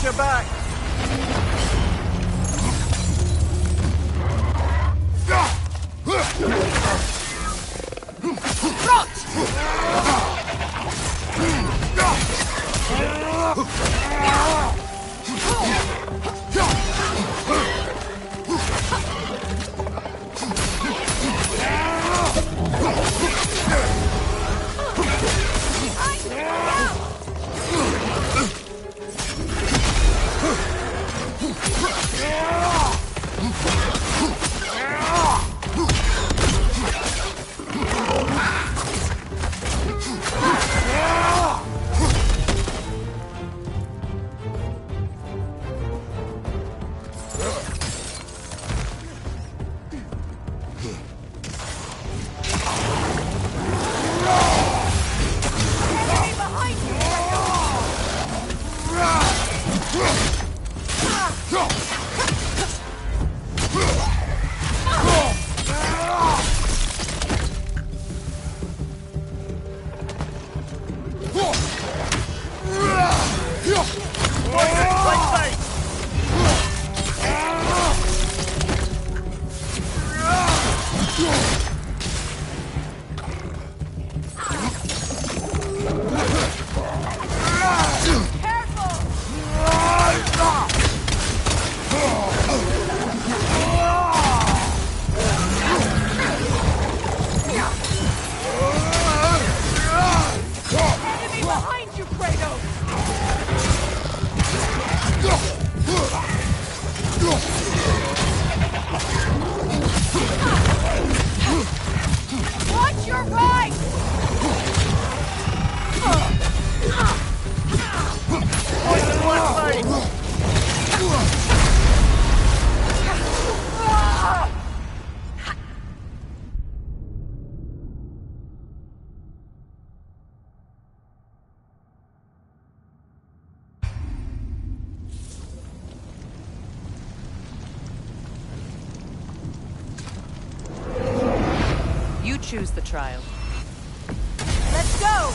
your back. Choose the trial. Let's go!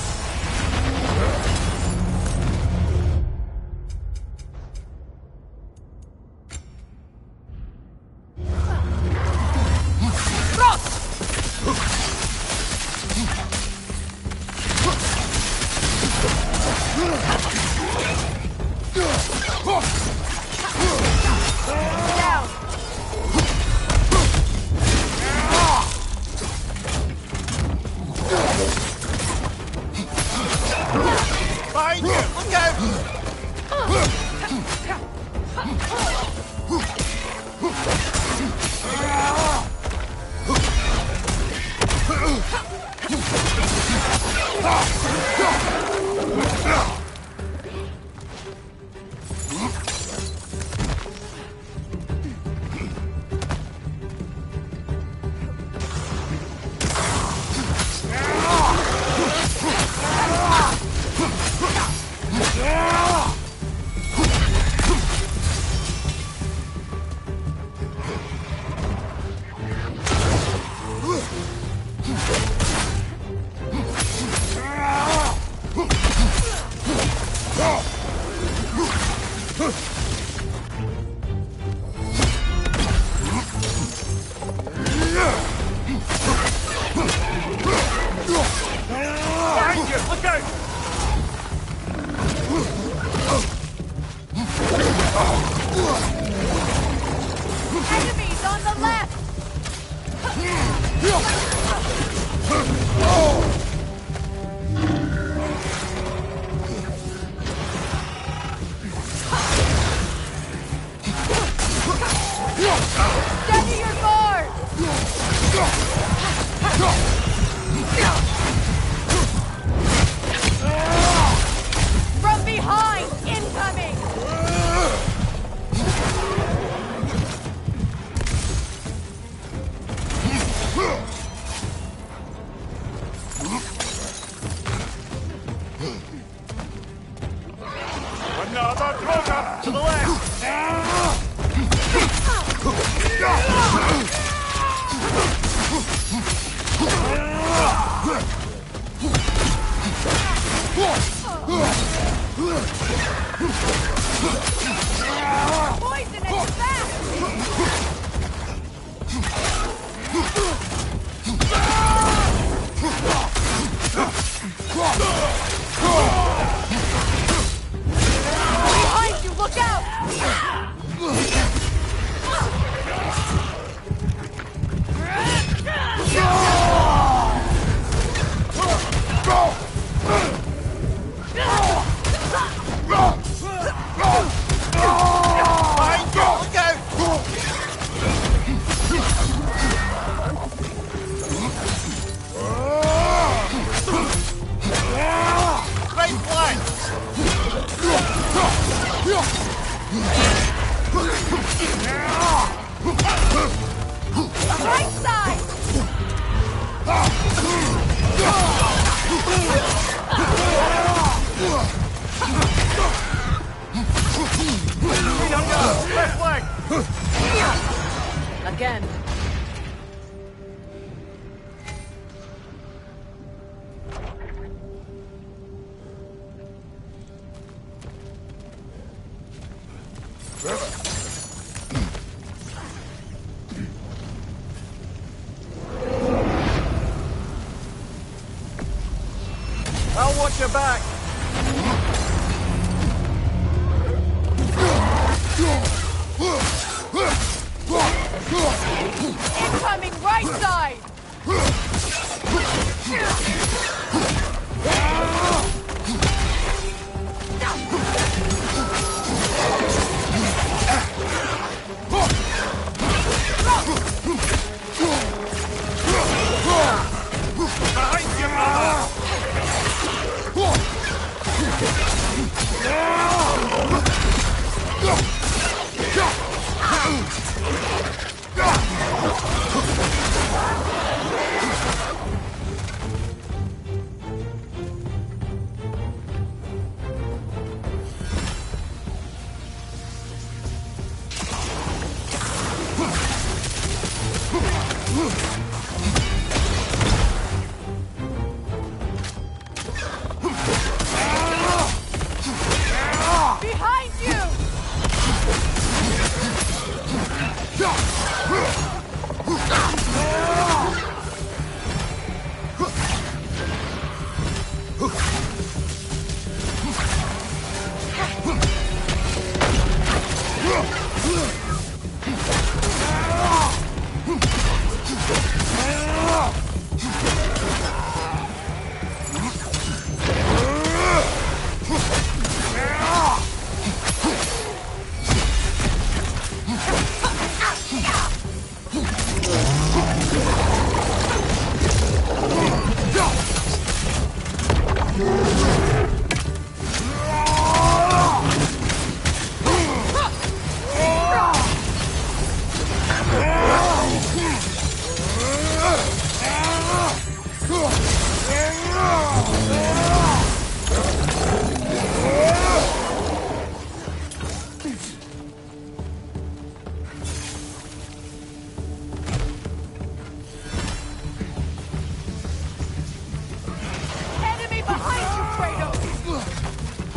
From behind! Incoming! Another droga! To the left! Behind you, look out! Right side! Left leg! Again. I'll watch your back! Incoming right side! Behind you, brother! Behind you! Enemy behind you, Kratos!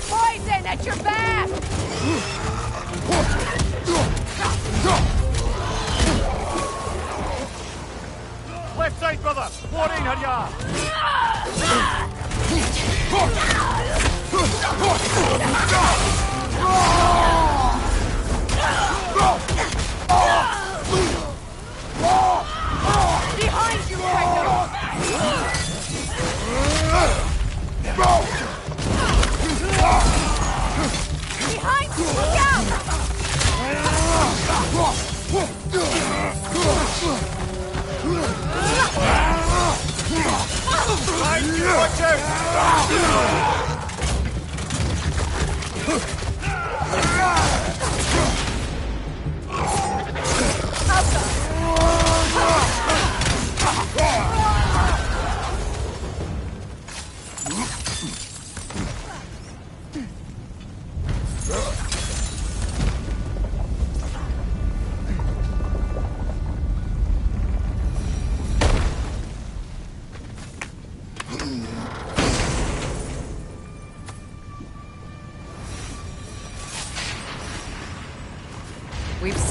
Poison at your back! Left side, brother! Warning, Harya! Behind you, Kratos! Behind you, look out! Behind you, watch out!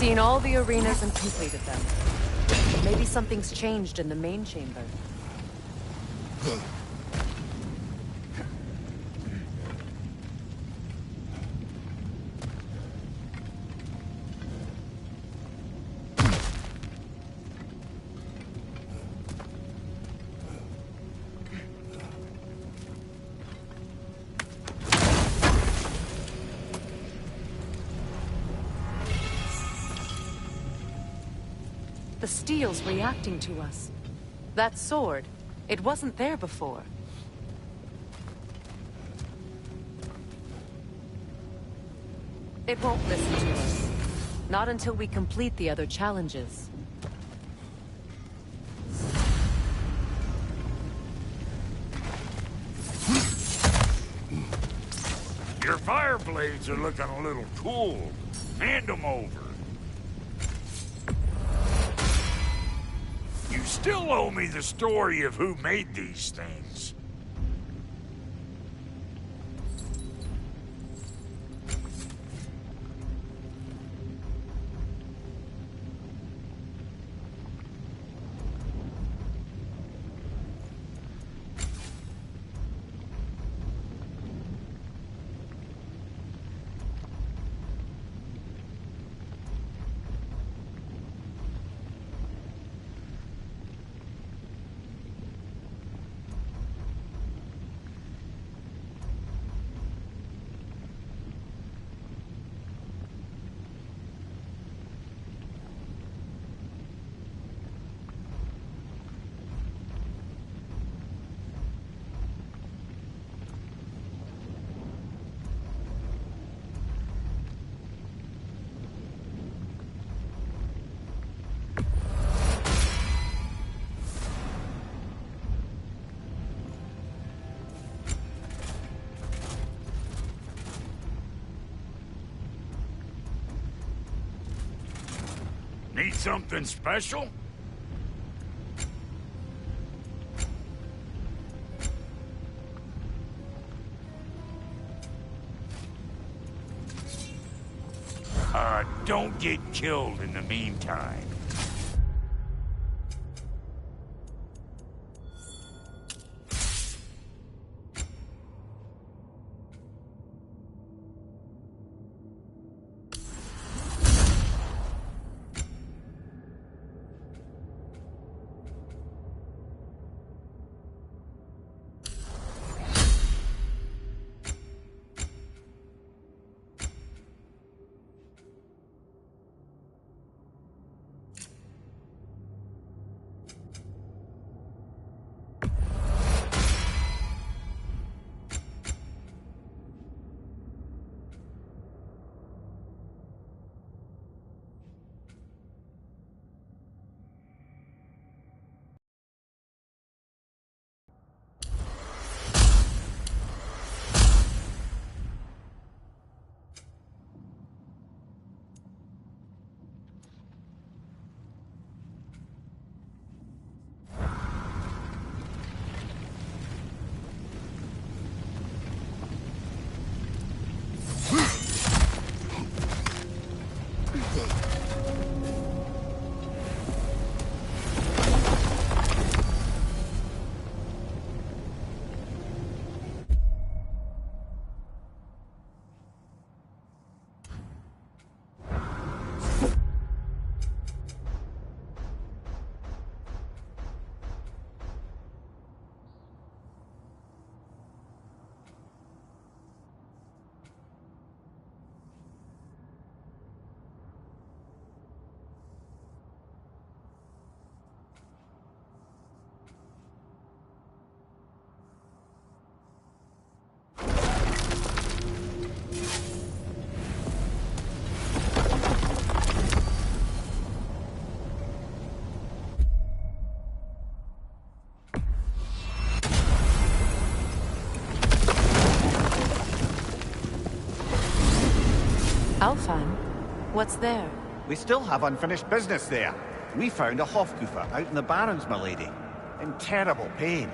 seen all the arenas and completed them. Maybe something's changed in the main chamber. The steel's reacting to us. That sword, it wasn't there before. It won't listen to us. Not until we complete the other challenges. Your fire blades are looking a little cool. Hand them over. You still owe me the story of who made these things. Need something special? Don't get killed in the meantime. Alfheim? What's there? We still have unfinished business there. We found a Halfkgifera out in the Barrens, milady. In terrible pain.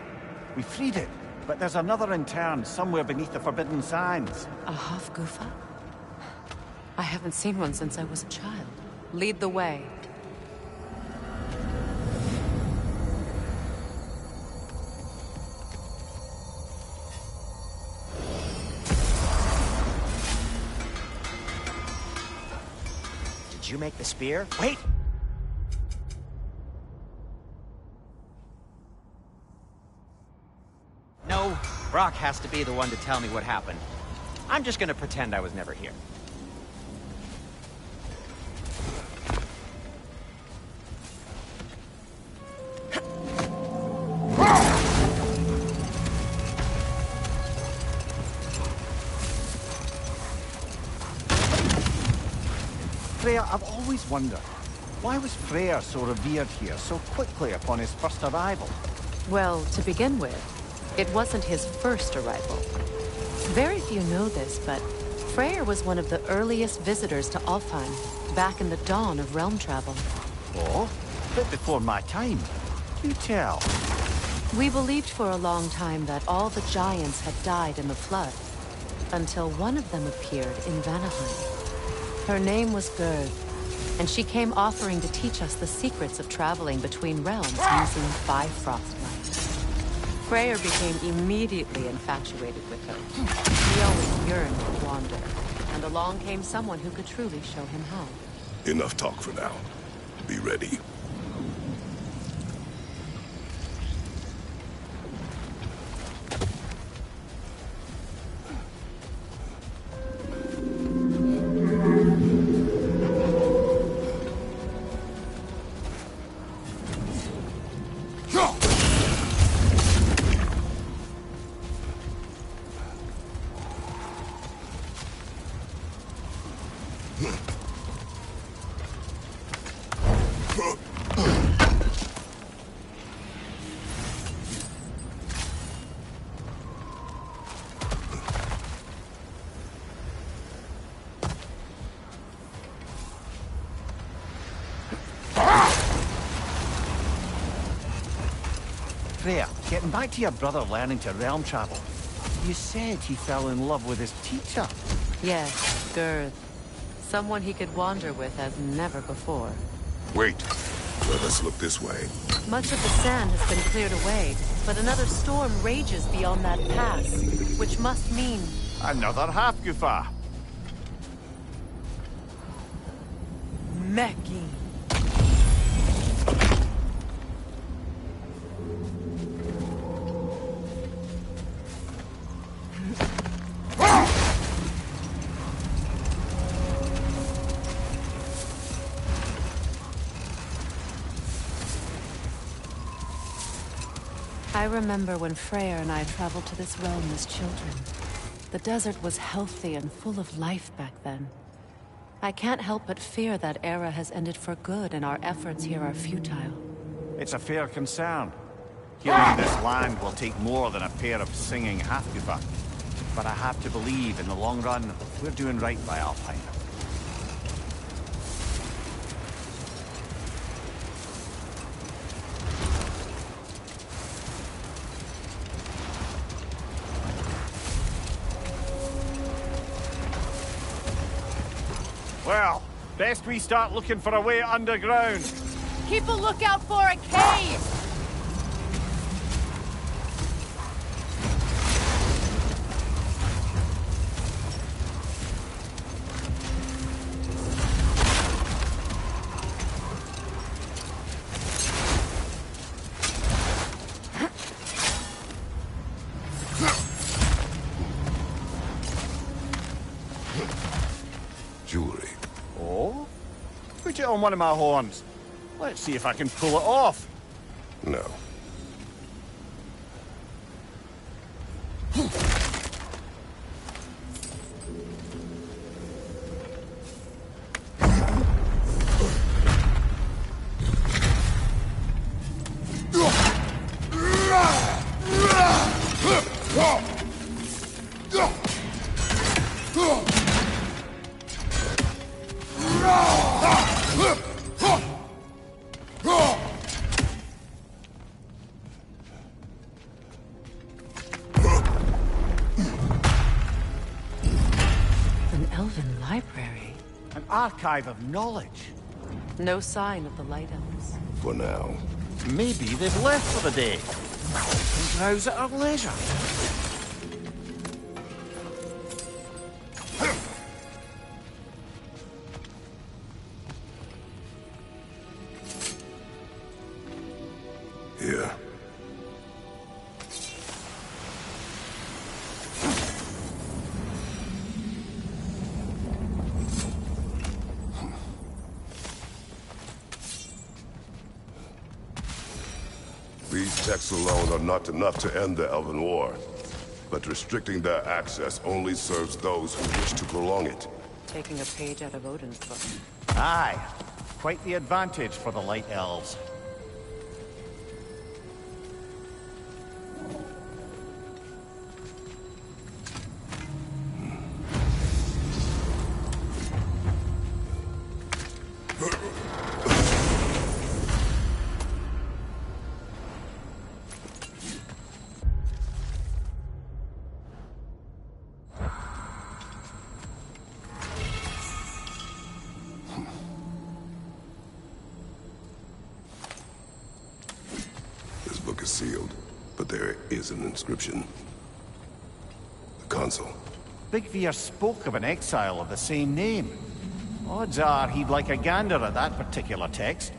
We freed it, but there's another interned somewhere beneath the Forbidden Sands. A Halfkgifera? I haven't seen one since I was a child. Lead the way. Did you make the spear? Wait! No, Brock has to be the one to tell me what happened. I'm just gonna pretend I was never here. Freya, I've always wondered, why was Freyr so revered here so quickly upon his first arrival? Well, to begin with, it wasn't his first arrival. Very few know this, but Freyr was one of the earliest visitors to Alfheim, back in the dawn of realm travel. Oh? A bit before my time. Do tell. We believed for a long time that all the giants had died in the flood, until one of them appeared in Vanaheim. Her name was Gerd, and she came offering to teach us the secrets of traveling between realms using Bifrost light. Freyr became immediately infatuated with her. He always yearned to wander, and along came someone who could truly show him how. Enough talk for now. Be ready. Freya, getting back to your brother learning to realm travel. You said he fell in love with his teacher. Yes, Gerd. Someone he could wander with as never before. Wait. Let us look this way. Much of the sand has been cleared away, but another storm rages beyond that pass, which must mean... Another Halfkgifera. Meki. I remember when Freyr and I traveled to this realm as children. The desert was healthy and full of life back then. I can't help but fear that era has ended for good and our efforts here are futile. It's a fair concern. Healing this land will take more than a pair of singing Halfkgifera. But I have to believe, in the long run, we're doing right by Alfheim. Well, best we start looking for a way underground. Keep a lookout for a cave! Jewelry. Oh? Put it on one of my horns. Let's see if I can pull it off. No. An Elven library. An archive of knowledge. No sign of the Light Elves. For now. Maybe they've left for the day. And browse at our leisure. Here. These texts alone are not enough to end the Elven War. But restricting their access only serves those who wish to prolong it. Taking a page out of Odin's book. Aye. Quite the advantage for the Light Elves. This book is sealed, but there is an inscription. The console. Big Veer spoke of an exile of the same name. Odds are he'd like a gander at that particular text.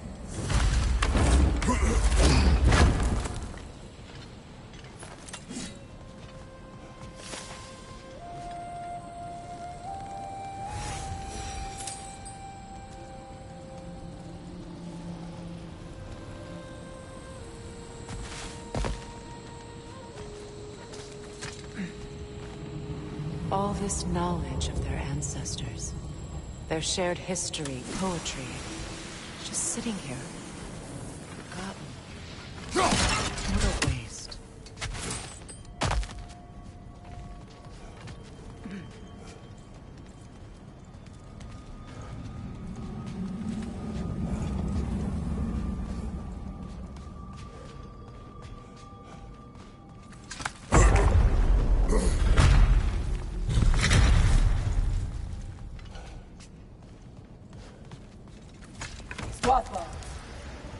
All this knowledge of their ancestors, their shared history, poetry, just sitting here, forgotten. What a waste.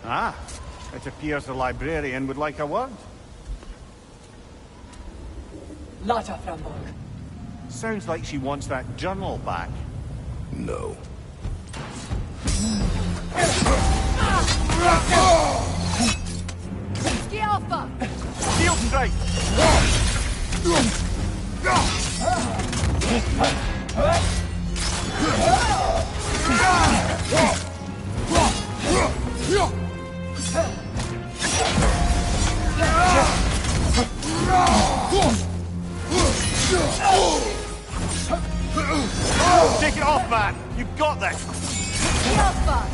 Ah, it appears the librarian would like a word. Lata Frambok. Sounds like she wants that journal back. No. Ski Alpha! Steel strike! Take it off, man! You've got this! Ski Alpha!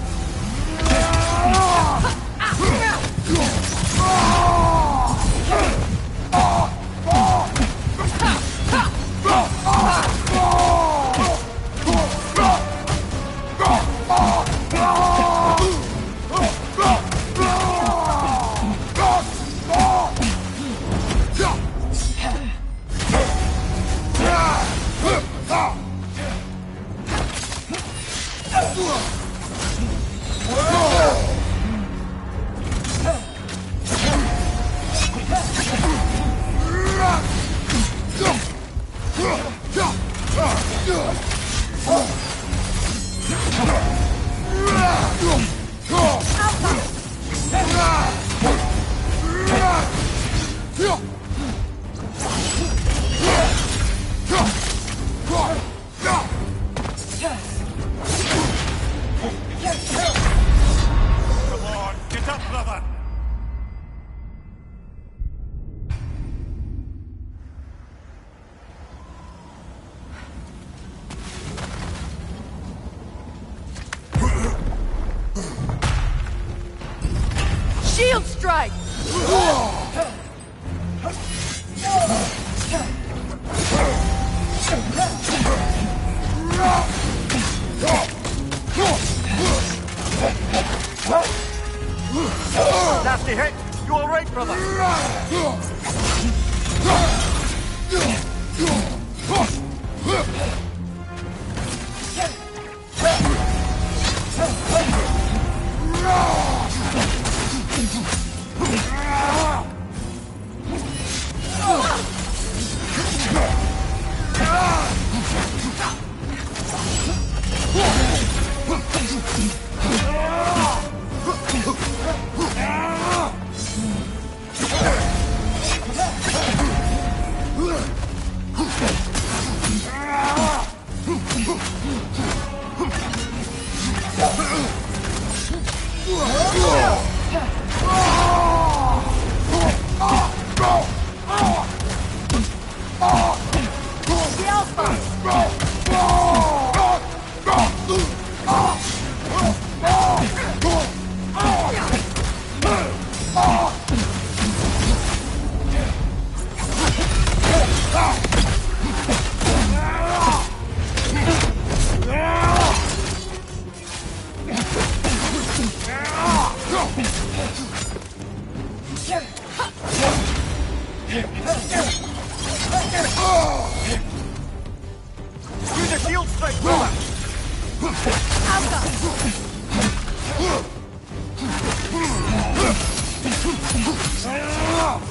Shield strike! Nasty hit! You alright, brother? Use a shield strike, brother! No!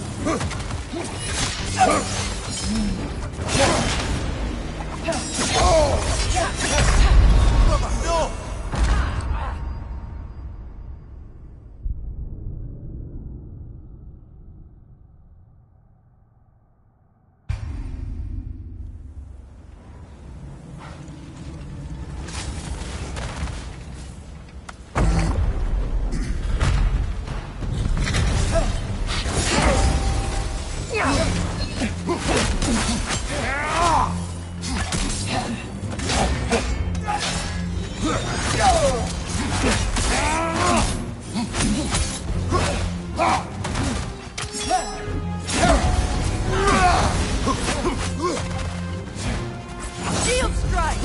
Shield strike!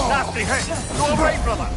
Nasty hit! Go away, brother!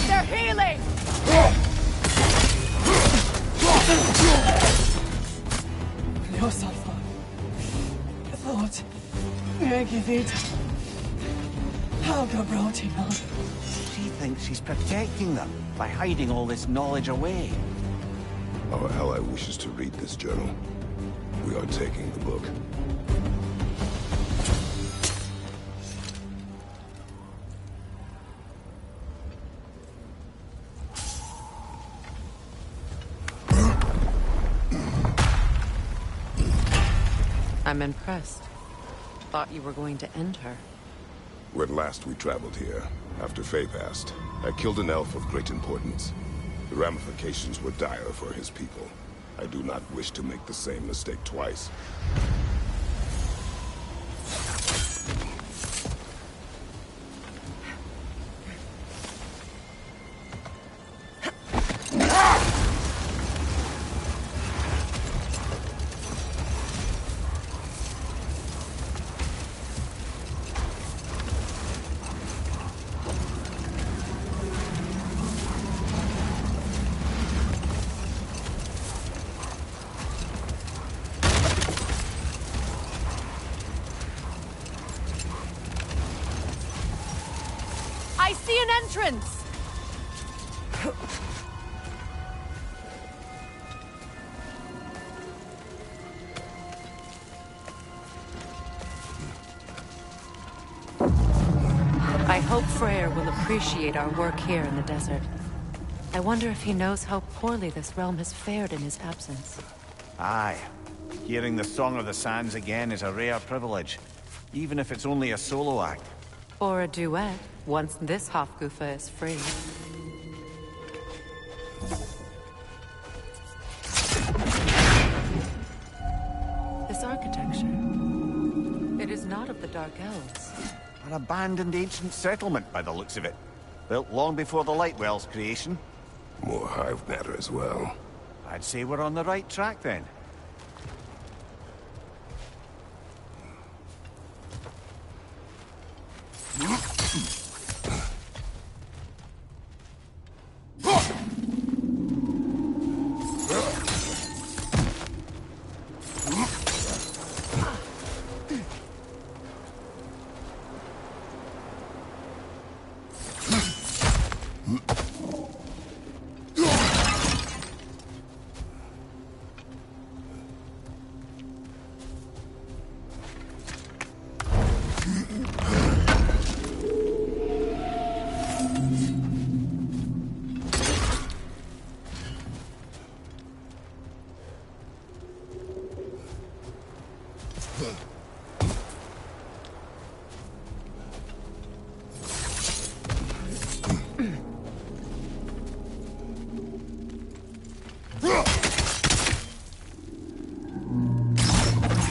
They're healing! No, Salva. Thought. Regivita. Helga brought him on. She thinks she's protecting them by hiding all this knowledge away. Our ally wishes to read this journal. We are taking the book. I'm impressed. Thought you were going to end her. When last we traveled here, after Faye passed, I killed an elf of great importance. The ramifications were dire for his people. I do not wish to make the same mistake twice. I see an entrance! I hope Freyr will appreciate our work here in the desert. I wonder if he knows how poorly this realm has fared in his absence. Aye. Hearing the Song of the Sands again is a rare privilege, even if it's only a solo act. Or a duet, once this Halfkgifera is free. of the Dark Elves? An abandoned ancient settlement by the looks of it. Built long before the Lightwell's creation. More hive matter as well. I'd say we're on the right track then.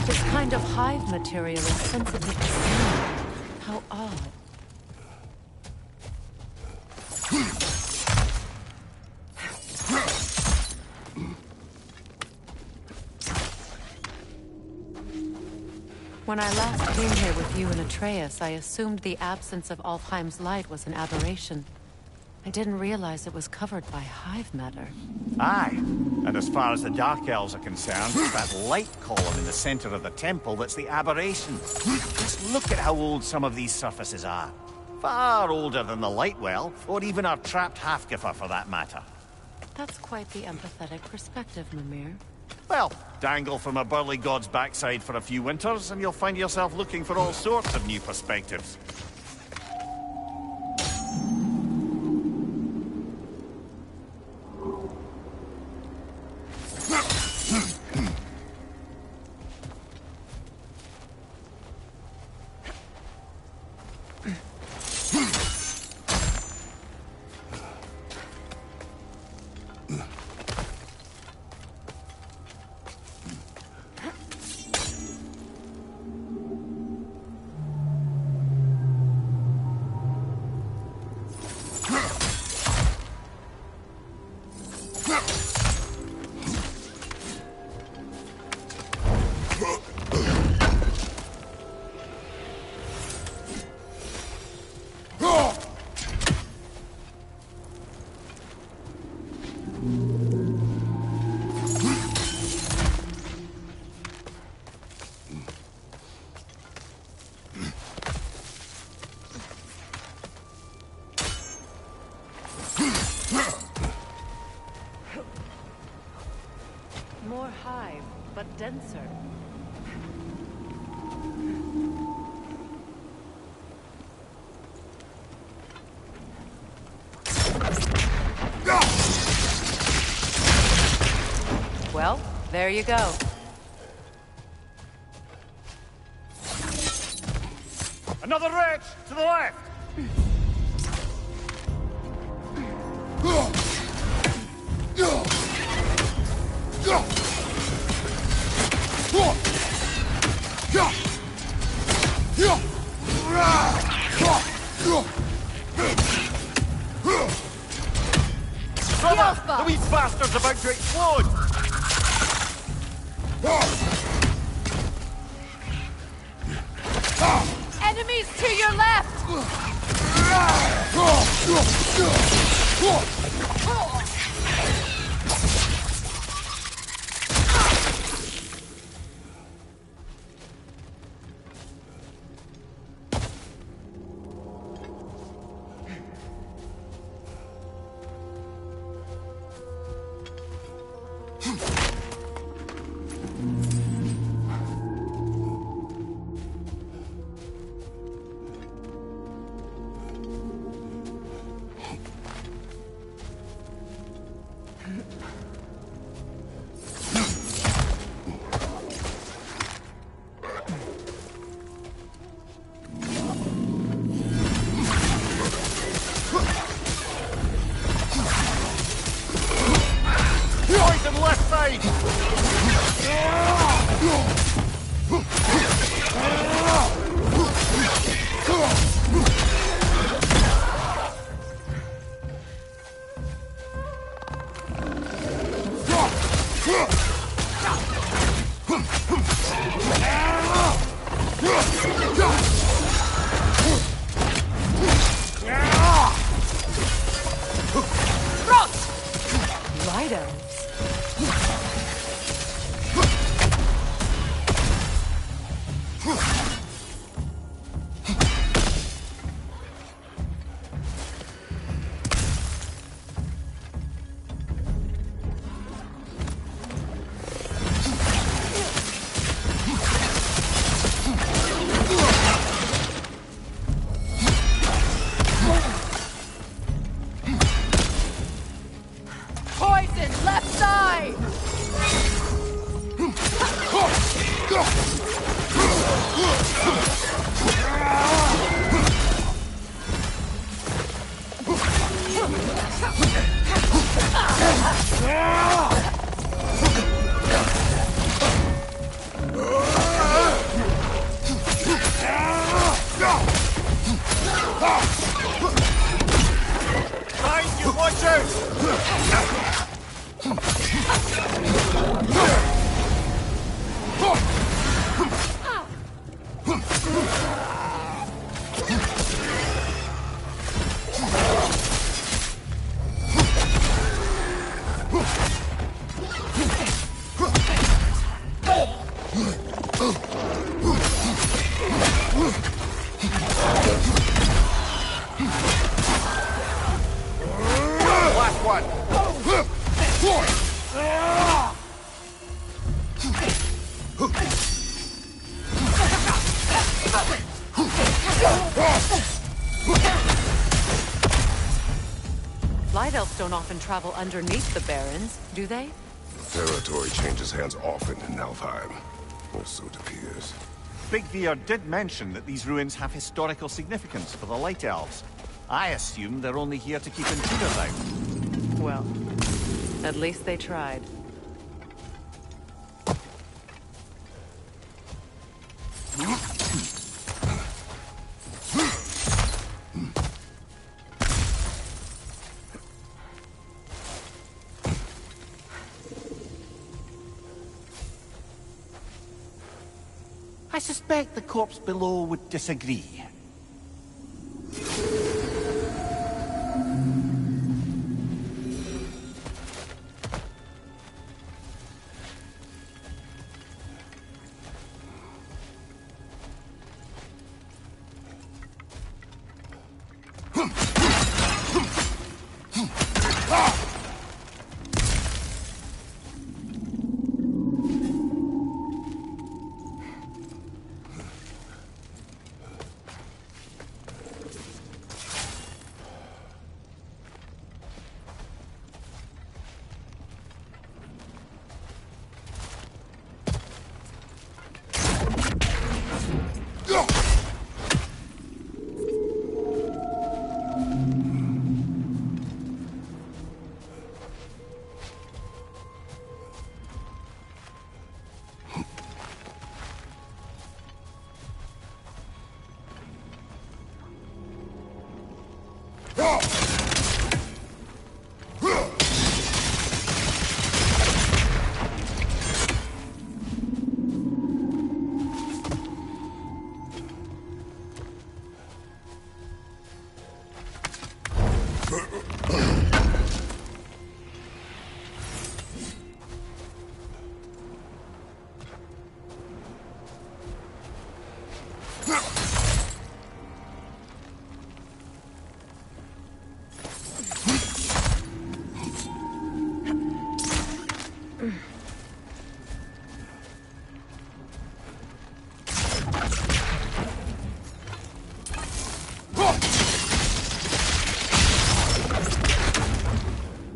This kind of hive material is sensitive to sound. How odd. When I last came here with you and Atreus, I assumed the absence of Alfheim's light was an aberration. I didn't realize it was covered by hive matter. Aye. And as far as the Dark Elves are concerned, it's that light column in the center of the temple that's the aberration. Just look at how old some of these surfaces are. Far older than the Lightwell, or even our trapped Halfkgifera for that matter. That's quite the empathetic perspective, Mimir. Well, dangle from a burly god's backside for a few winters, and you'll find yourself looking for all sorts of new perspectives. More hive, but denser. Well, there you go. Another wretch! To the left! Brother! The wee bastard's about to explode! Enemies to your left! Poison left side! Light elves. Poison, left side! Behind you, watch out! Last one! Light elves don't often travel underneath the barrens, do they? Territory changes hands often in Alfheim, or so it appears. Big Veer did mention that these ruins have historical significance for the Light Elves. I assume they're only here to keep intruders out. Well, at least they tried. I suspect the corpse below would disagree.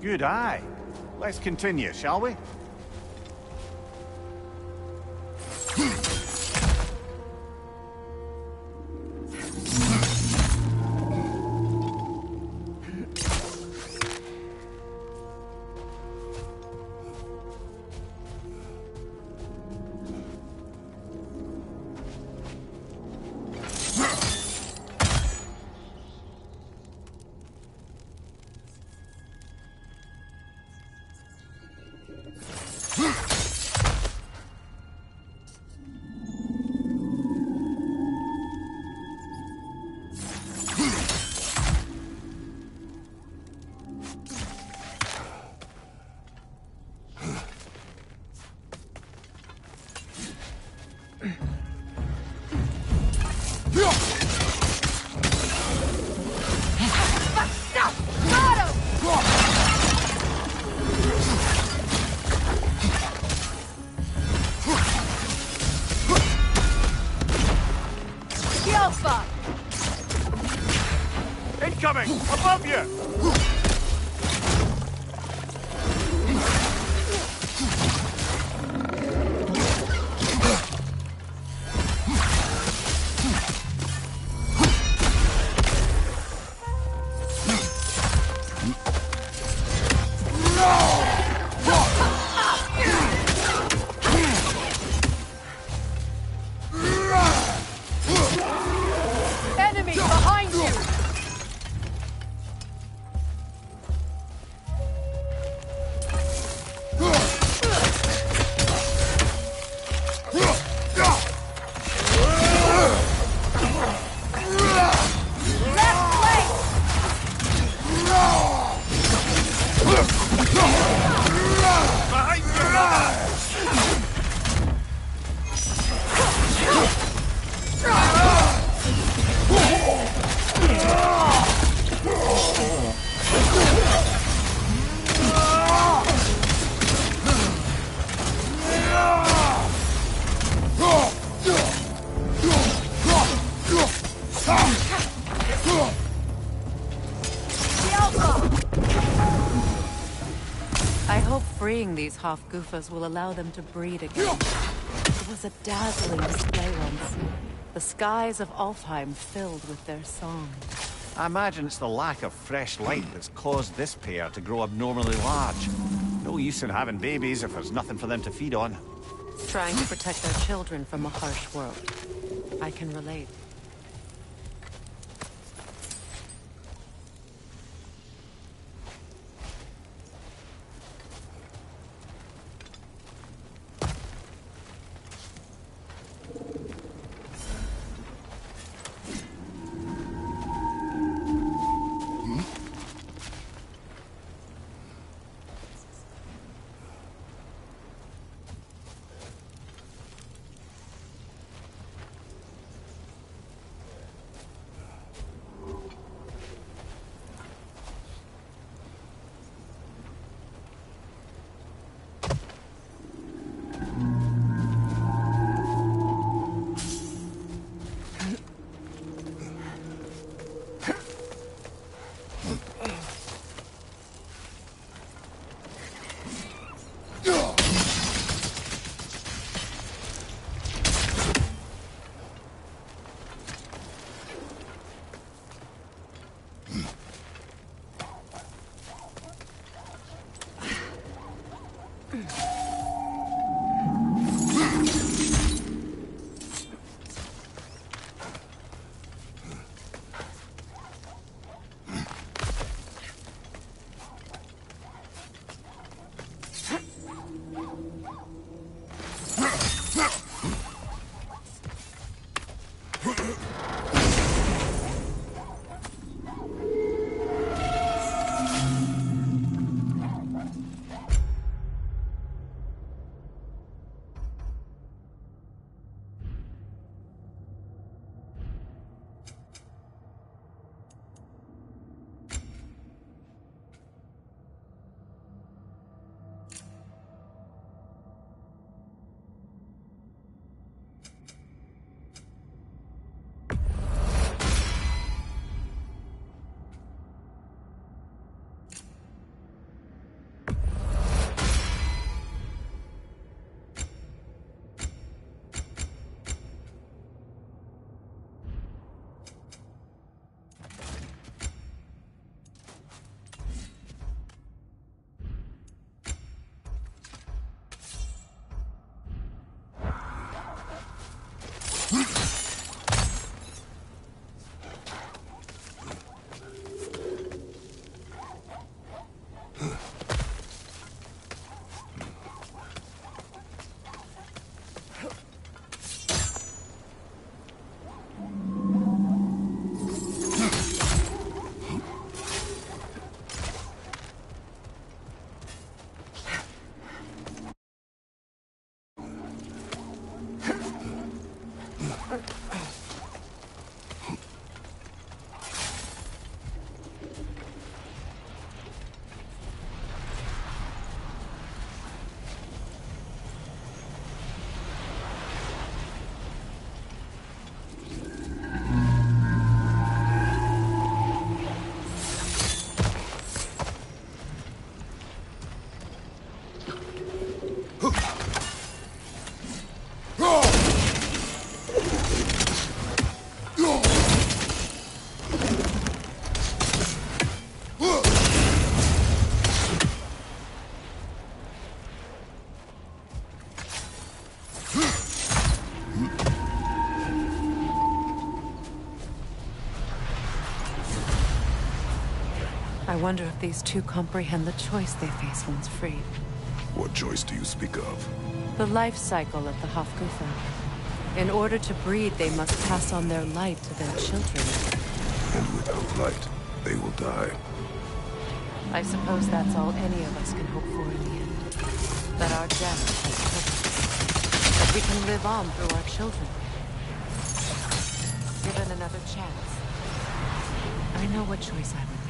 Good eye. Let's continue, shall we? Enemy behind you! I hope freeing these Halfkgifas will allow them to breed again. It was a dazzling display once. The skies of Alfheim filled with their song. I imagine it's the lack of fresh light that's caused this pair to grow abnormally large. No use in having babies if there's nothing for them to feed on. Trying to protect their children from a harsh world. I can relate. wonder if these two comprehend the choice they face once freed. What choice do you speak of? The life cycle of the Halfkgifera. In order to breed, they must pass on their light to their children. And without light, they will die. I suppose that's all any of us can hope for in the end. That our death has purpose. That we can live on through our children. Given another chance, I know what choice I would make.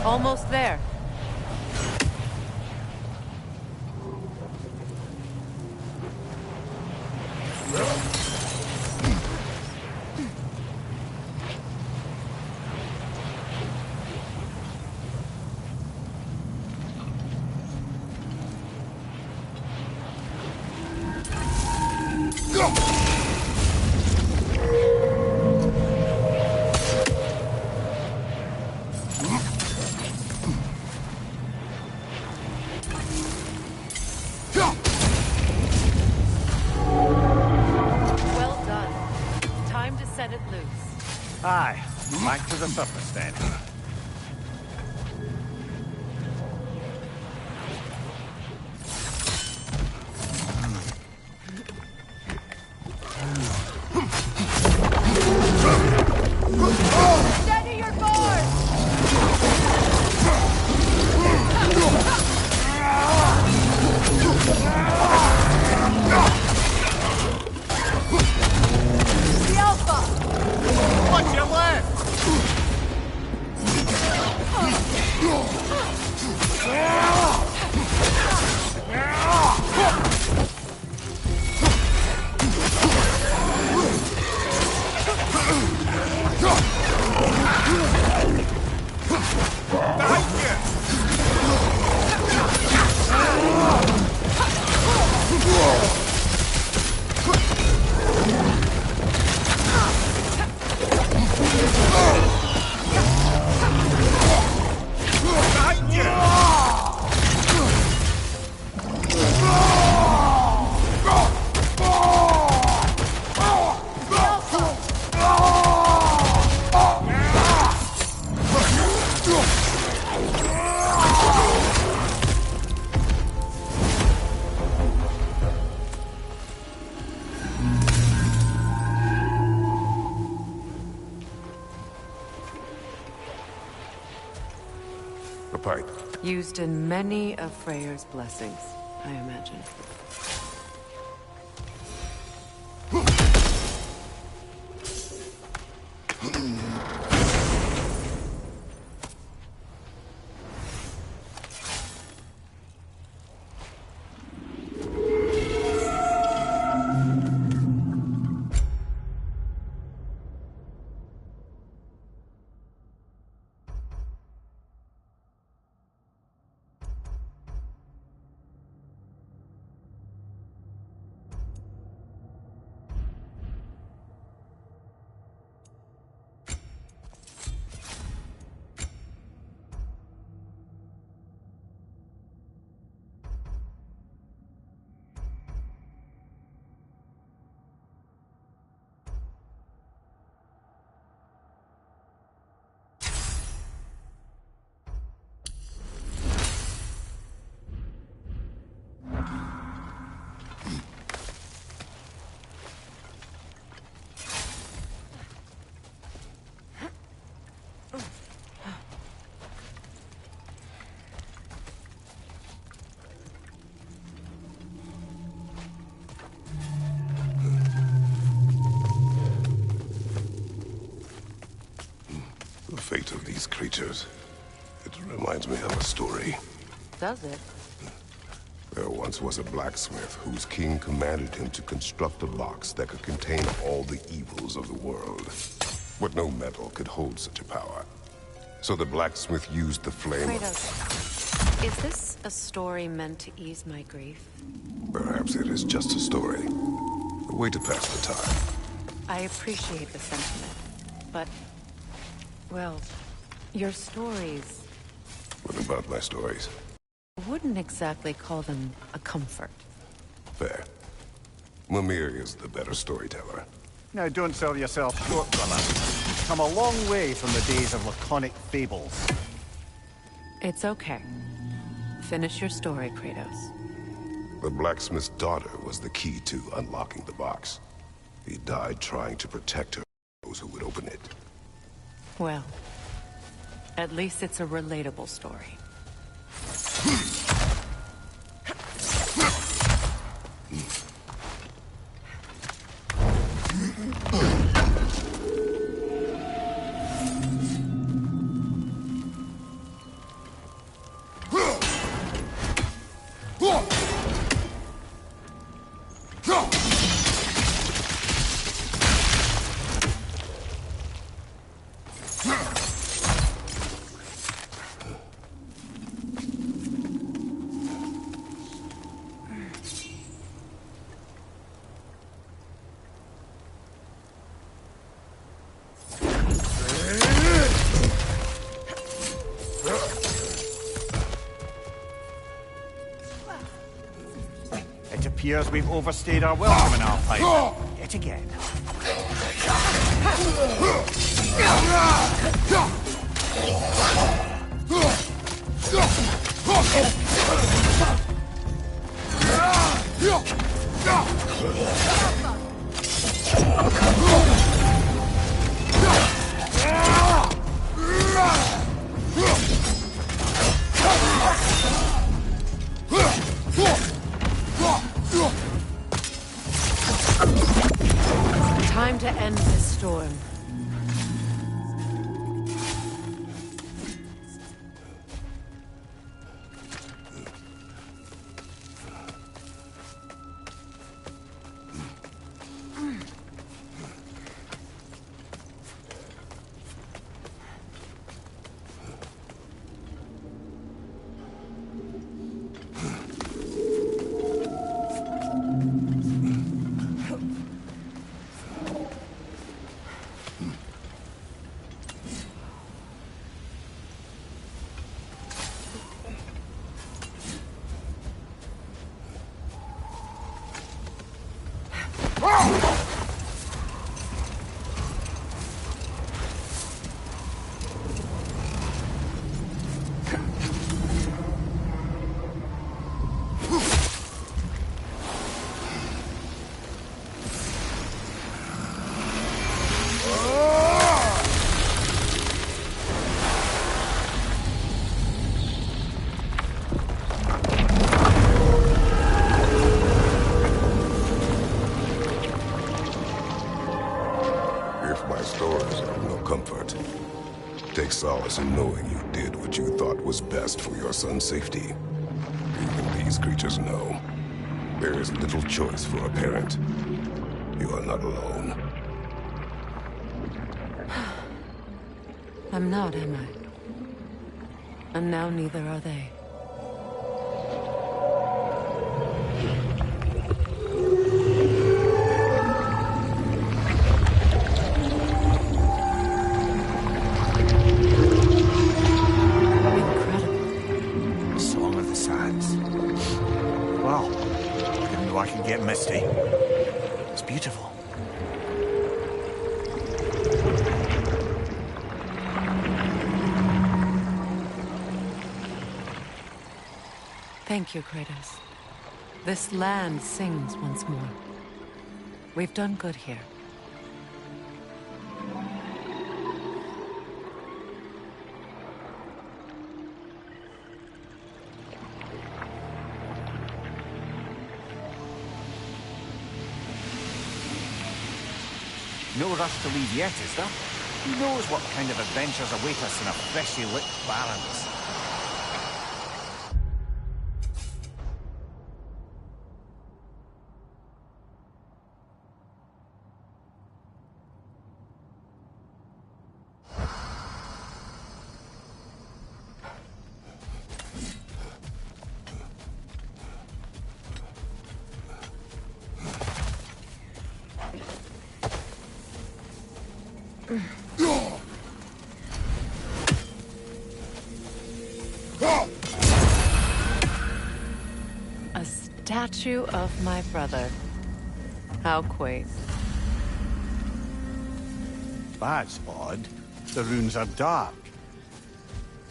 Almost there. Aye, back to the surface then. Steady your board! The Alpha! Watch your left! A pipe. Used in many of Freyr's blessings, I imagine. The fate of these creatures. It reminds me of a story. Does it? There once was a blacksmith whose king commanded him to construct a box that could contain all the evils of the world. But no metal could hold such a power. So the blacksmith used the flame. Kratos, is this a story meant to ease my grief? Perhaps it is just a story. A way to pass the time. I appreciate the sentiment, but, well, your stories... What about my stories? I wouldn't exactly call them a comfort. Fair. Mimir is the better storyteller. Now, don't sell yourself short, brother. You've come a long way from the days of laconic fables. It's okay. Finish your story, Kratos. The blacksmith's daughter was the key to unlocking the box. He died trying to protect her from those who would open it. Well, at least it's a relatable story. It appears we've overstayed our welcome in Alfheim. Yet again. Time to end this storm. Take solace in knowing you did what you thought was best for your son's safety. Even these creatures know. There is little choice for a parent. You are not alone. I'm not, am I? And now neither are they. I can get misty. It's beautiful. Thank you, Kratos. This land sings once more. We've done good here. No rush to leave yet, is there? Who knows what kind of adventures await us in our freshly lit barrens? A statue of my brother. How quaint. That's odd. The runes are dark.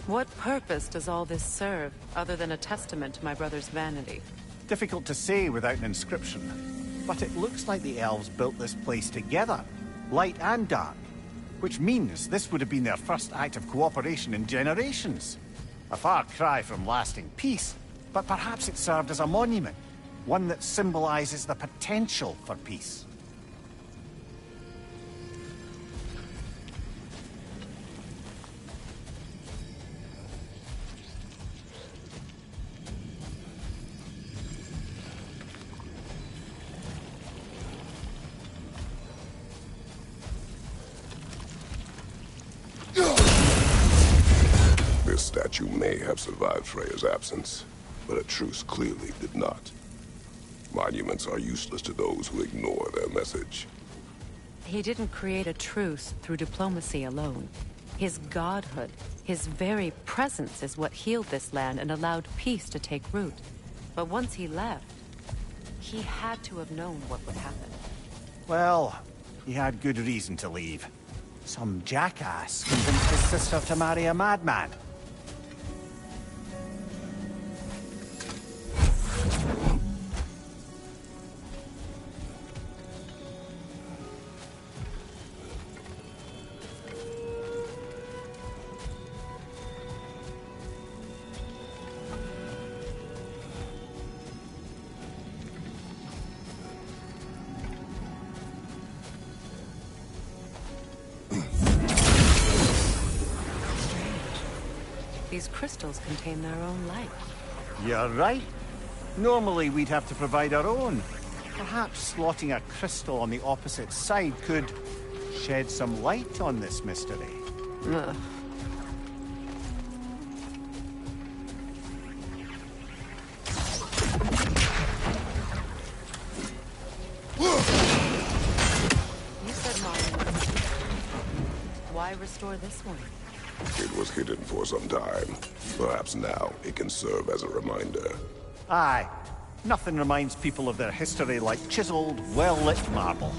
What purpose does all this serve, other than a testament to my brother's vanity? Difficult to say without an inscription. But it looks like the elves built this place together, light and dark. Which means this would have been their first act of cooperation in generations. A far cry from lasting peace, but perhaps it served as a monument. One that symbolizes the potential for peace. This statue may have survived Freya's absence, but a truce clearly did not. Monuments are useless to those who ignore their message. He didn't create a truce through diplomacy alone. His godhood, his very presence is what healed this land and allowed peace to take root. But once he left, he had to have known what would happen. Well, he had good reason to leave. Some jackass convinced his sister to marry a madman. These crystals contain their own light. You're right. Normally we'd have to provide our own. Perhaps slotting a crystal on the opposite side could shed some light on this mystery. Ugh. You said monument. Why restore this one? It was hidden for some time. Perhaps now it can serve as a reminder. Aye. Nothing reminds people of their history like chiseled, well-lit marble.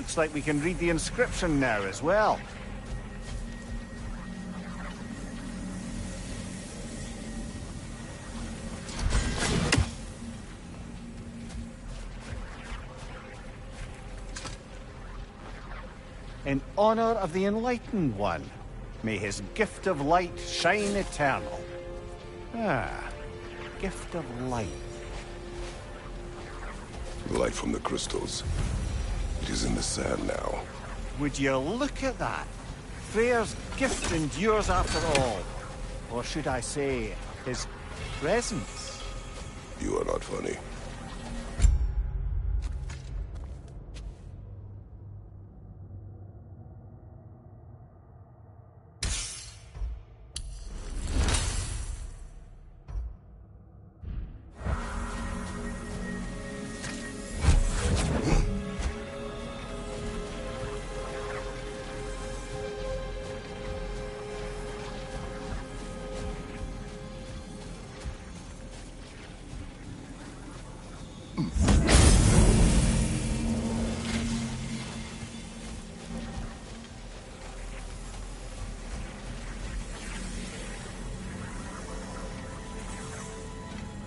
Looks like we can read the inscription now as well. In honor of the Enlightened One, may his gift of light shine eternal. Ah, gift of light. Light from the crystals. It is in the sand now. Would you look at that? Freyr's gift endures after all. Or should I say, his presence? You are not funny.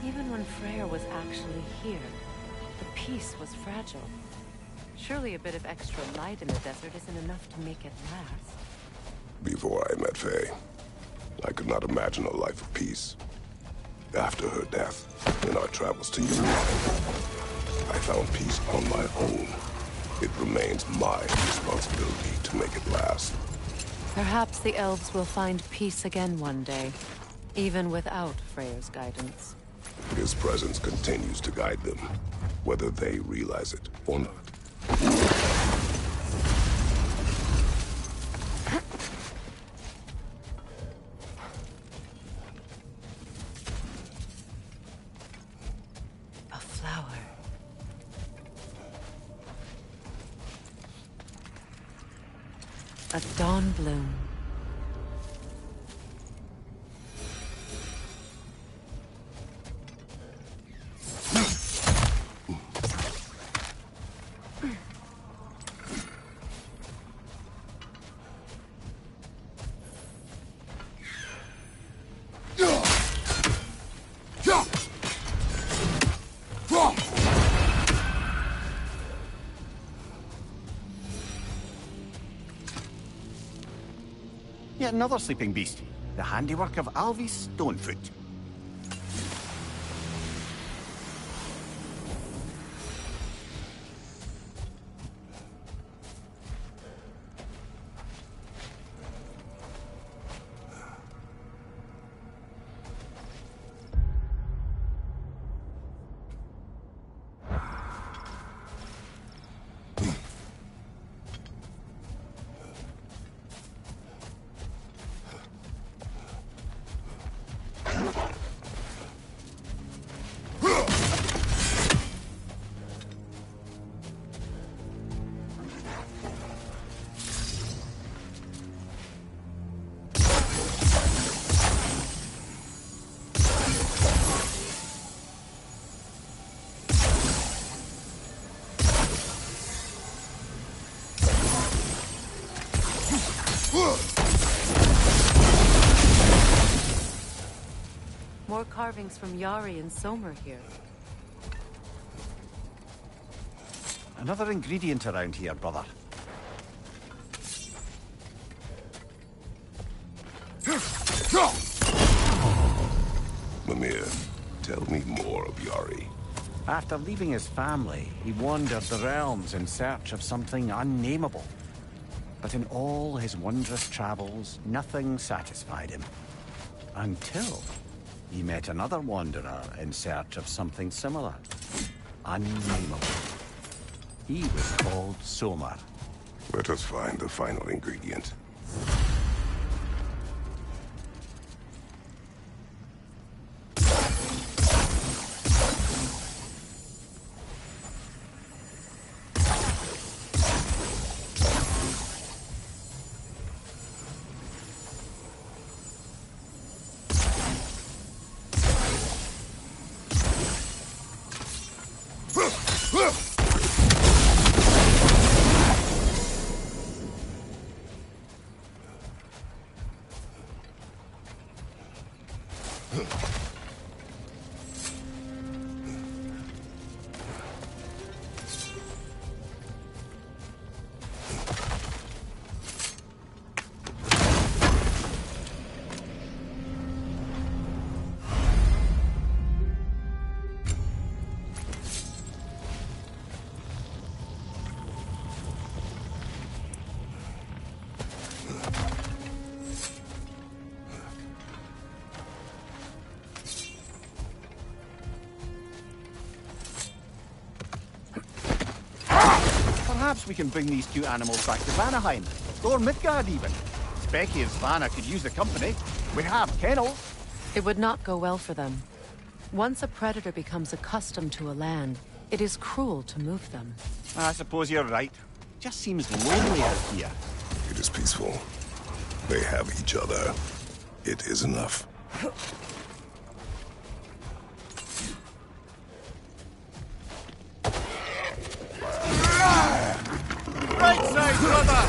Even when Freyr was actually here, the peace was fragile. Surely a bit of extra light in the desert isn't enough to make it last. Before I met Faye, I could not imagine a life of peace. After her death, in our travels to Europe, I found peace on my own. It remains my responsibility to make it last. Perhaps the elves will find peace again one day, even without Freyr's guidance. His presence continues to guide them, whether they realize it or not. A flower. A dawn bloom. Yet another sleeping beast, the handiwork of Alvis Stonefoot. More carvings from Yari and Somer here. Another ingredient around here, brother. Mimir, tell me more of Yari. After leaving his family, he wandered the realms in search of something unnameable. But in all his wondrous travels, nothing satisfied him. Until he met another wanderer in search of something similar. Unnameable. He was called Somer. Let us find the final ingredient. Perhaps we can bring these two animals back to Vanaheim, or Midgard even. Becky and Svanna could use the company. We have kennels. It would not go well for them. Once a predator becomes accustomed to a land, it is cruel to move them. I suppose you're right. Just seems lonely out here. It is peaceful. They have each other. It is enough. Right side, brother!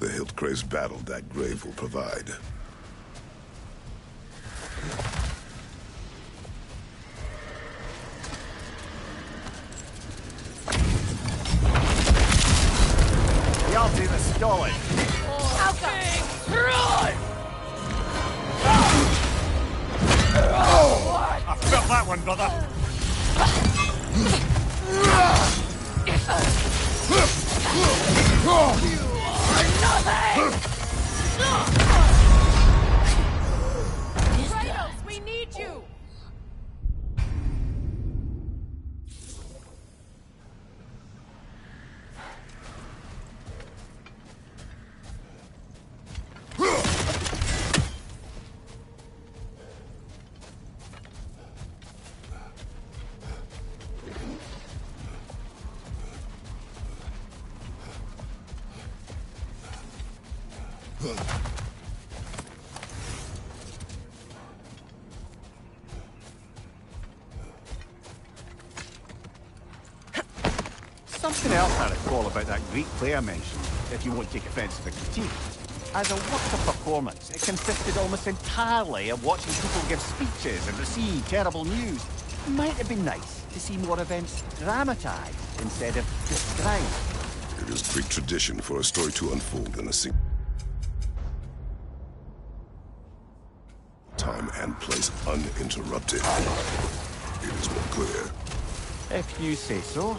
The Hildcrave's battle that grave will provide. The Alfheim is stolen. I felt that one, brother. Kratos, we need you! Something else I recall about that Greek play I mentioned, if you won't take offence to the critique. As a work of performance, it consisted almost entirely of watching people give speeches and receive terrible news. It might have been nice to see more events dramatised instead of described. It is Greek tradition for a story to unfold in a single time and place uninterrupted. It is more clear. If you say so.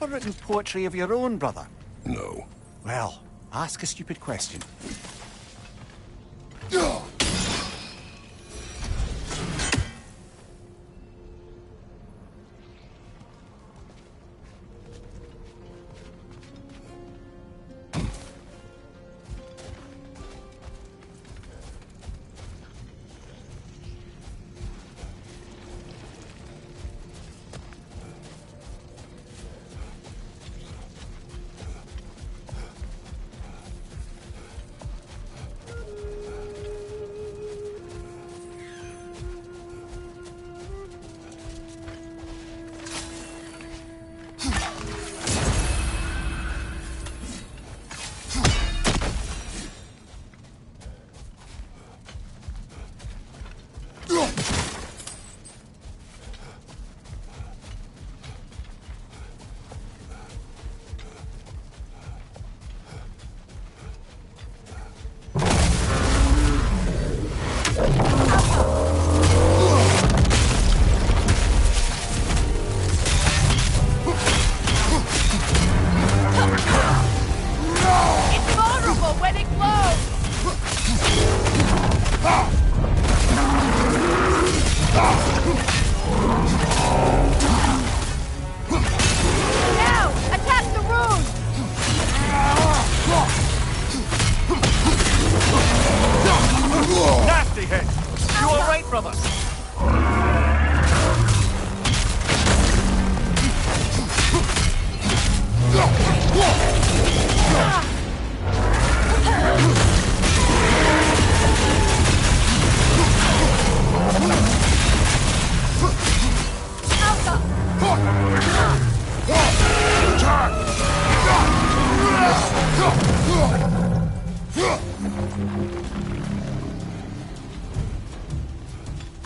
ever written poetry of your own, brother? No. Well, ask a stupid question.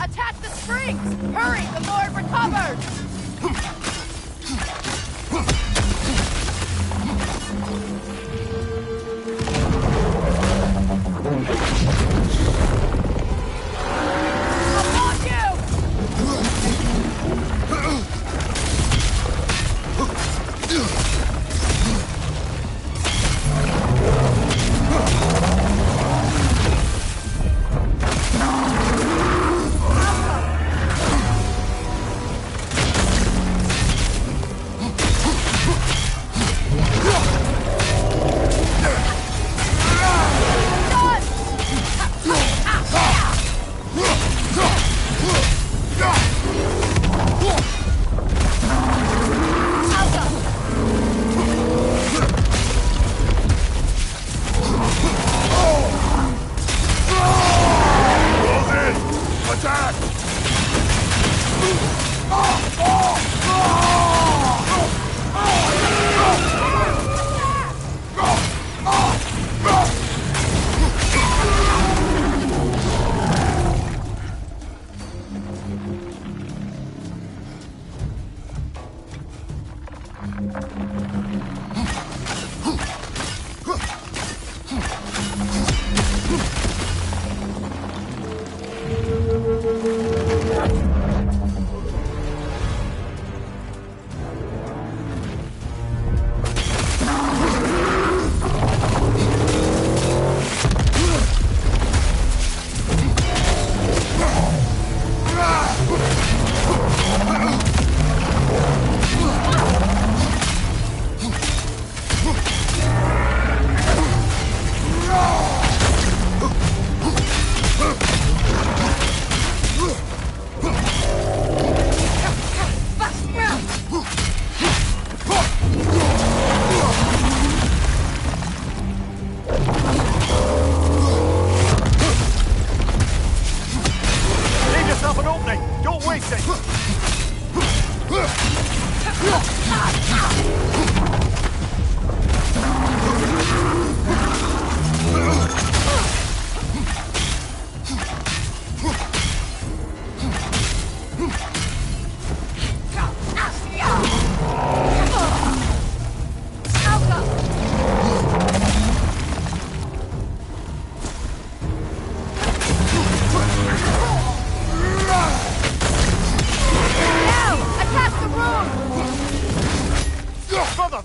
Attack the springs! Hurry, the Lord recovers! Upon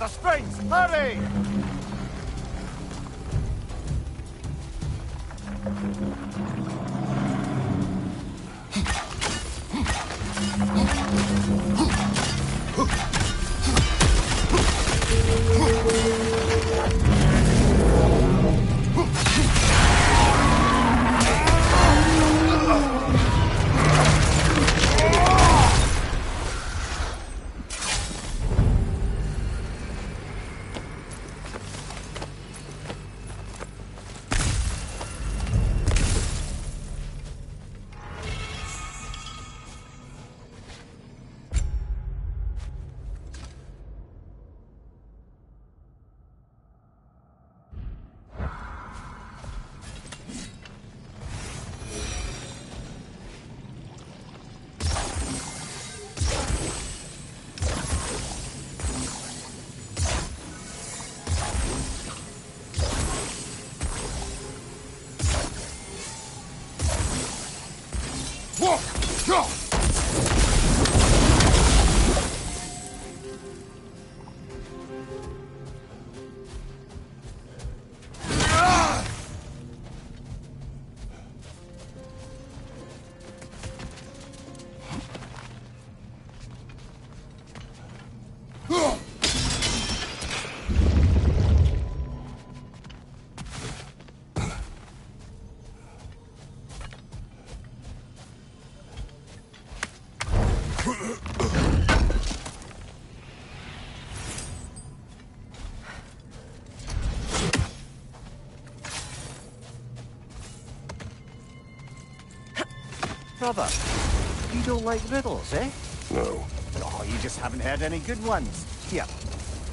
The springs! Hurry! Brother, you don't like riddles, eh? No. Oh, you just haven't heard any good ones. Here,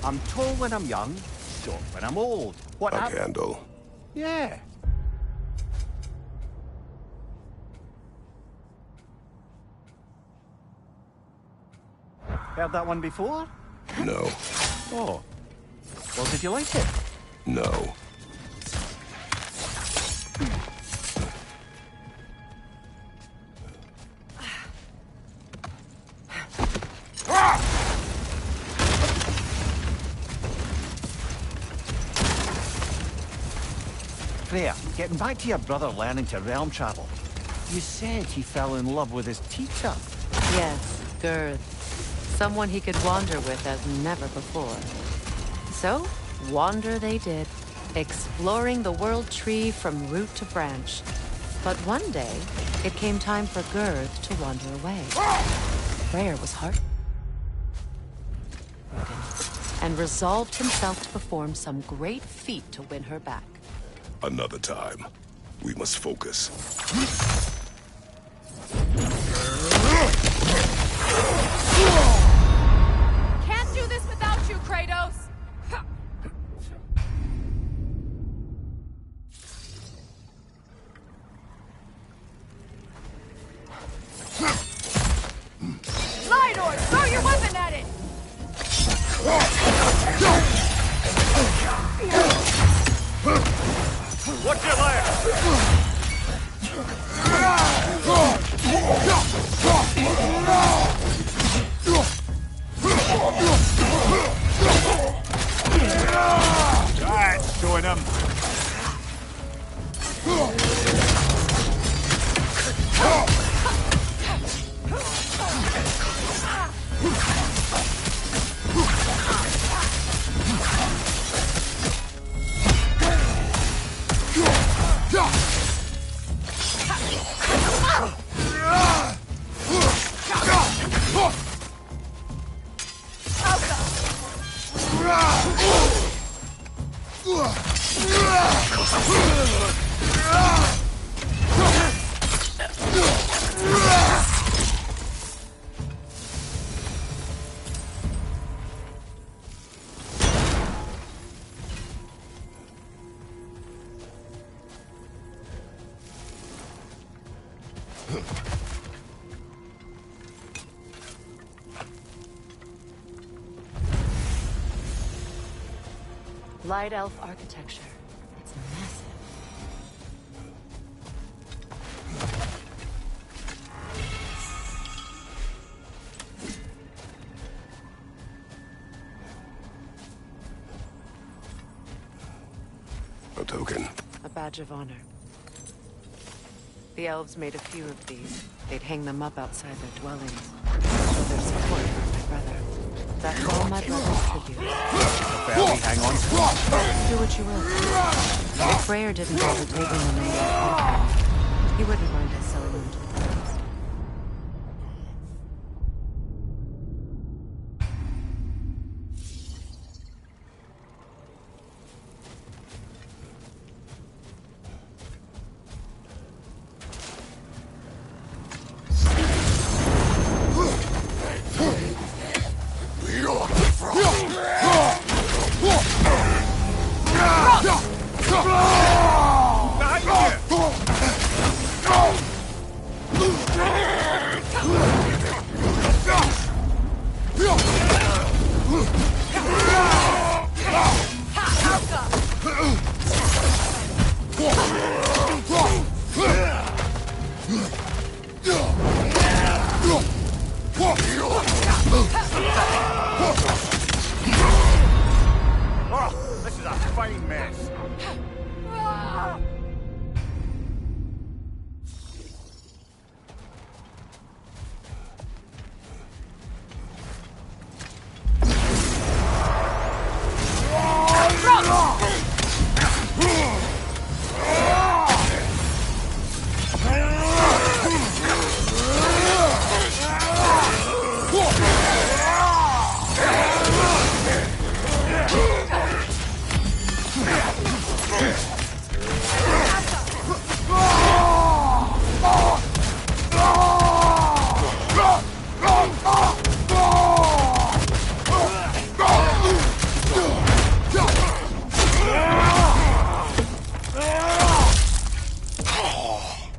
I'm tall when I'm young, short when I'm old. What A happened? candle. Yeah. Heard that one before? No. Oh. Well, did you like it? No. Freya, getting back to your brother learning to realm travel. You said he fell in love with his teacher. Yes, Gerd. Someone he could wander with as never before. So, wander they did, exploring the world tree from root to branch. But one day, it came time for Gerd to wander away. Freyr was heartbroken and resolved himself to perform some great feat to win her back. Another time. We must focus. Can't do this without you, Kratos! Lidor, throw your weapon at it! What's your left? That's showing him. Light elf architecture. It's massive. No token. A badge of honor. The elves made a few of these. They'd hang them up outside their dwellings. Show their support for my brother. That's all my brother's tribute. Barely hang on to them. Do what you will. If Freyr didn't bother taking them in Alfheim, he wouldn't mind us selling them to the elves. Oh, this is a fine mess.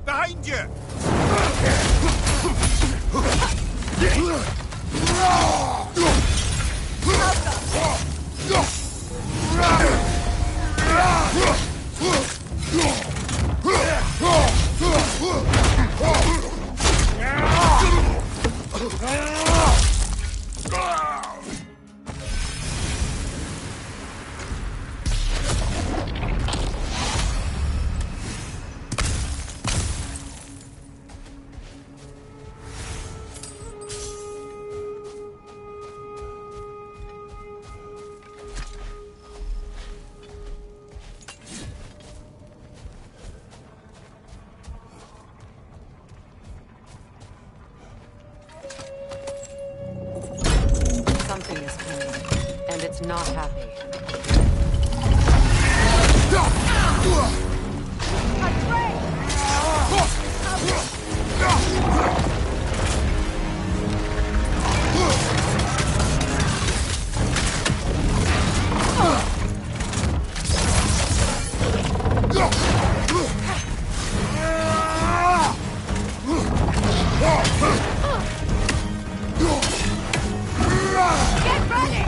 Behind you! Something is coming, and it's not happy. Get ready!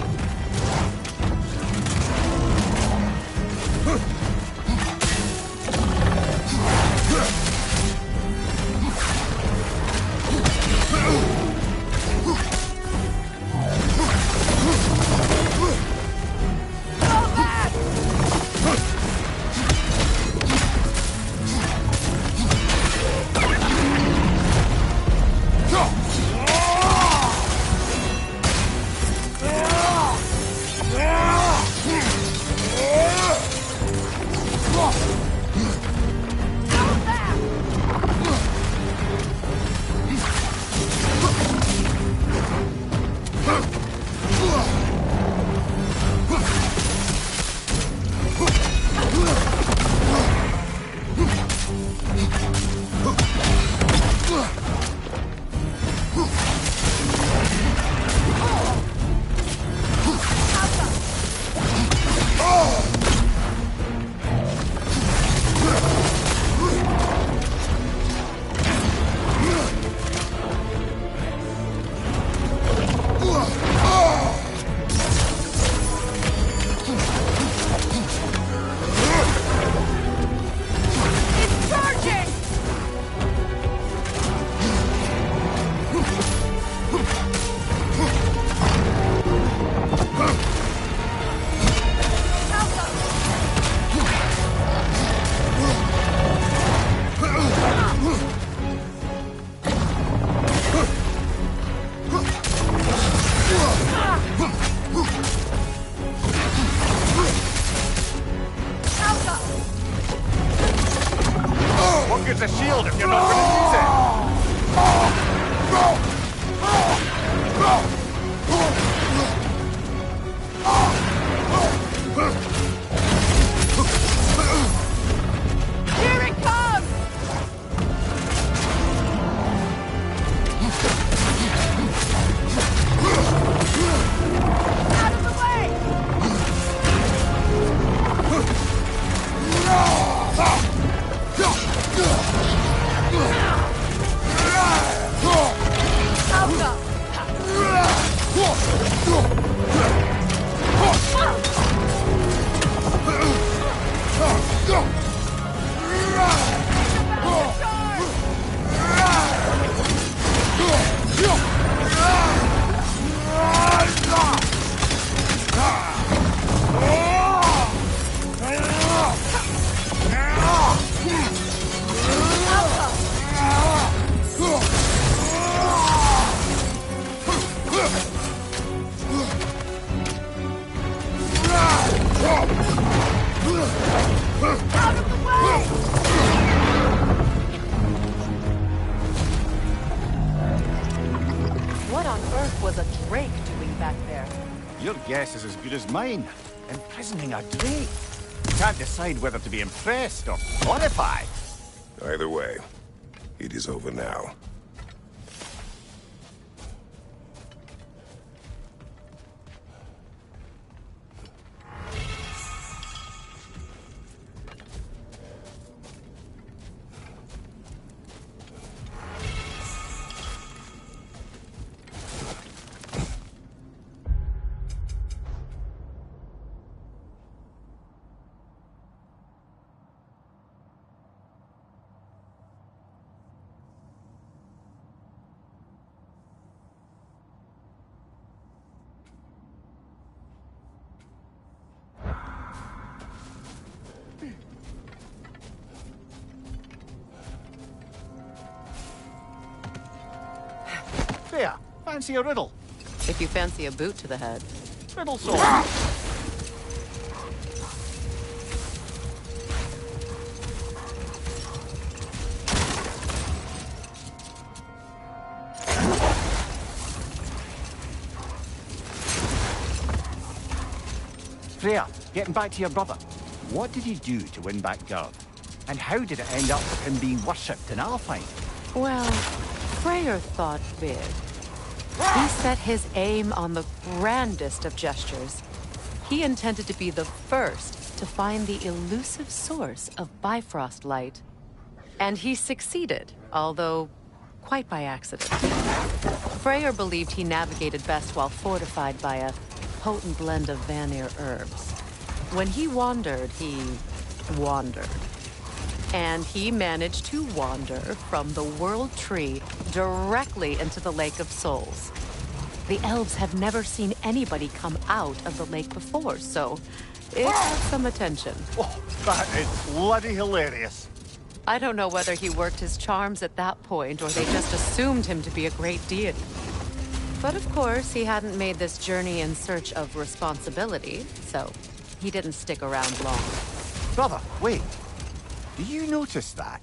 It's charging! What good's a shield if you're not going to use it? Here it comes! Out of the way! Alpha! Out of the way! What on earth was a drake doing back there? Your guess is as good as mine. Imprisoning a drake. Can't decide whether to be impressed or horrified. Either way, it is over now. Freya, fancy a riddle? If you fancy a boot to the head. Riddle sword. Freya, getting back to your brother. What did he do to win back Gerd? And how did it end up with him being worshipped in Alfheim? Well, Freyr thought big. He set his aim on the grandest of gestures. He intended to be the first to find the elusive source of Bifrost light. And he succeeded, although quite by accident. Freyr believed he navigated best while fortified by a potent blend of Vanir herbs. When he wandered, he wandered. And he managed to wander from the World Tree directly into the Lake of Souls. The elves have never seen anybody come out of the lake before, so it got some attention. Oh, that is bloody hilarious. I don't know whether he worked his charms at that point or they just assumed him to be a great deity. But of course, he hadn't made this journey in search of responsibility, so he didn't stick around long. Brother, wait. Do you notice that?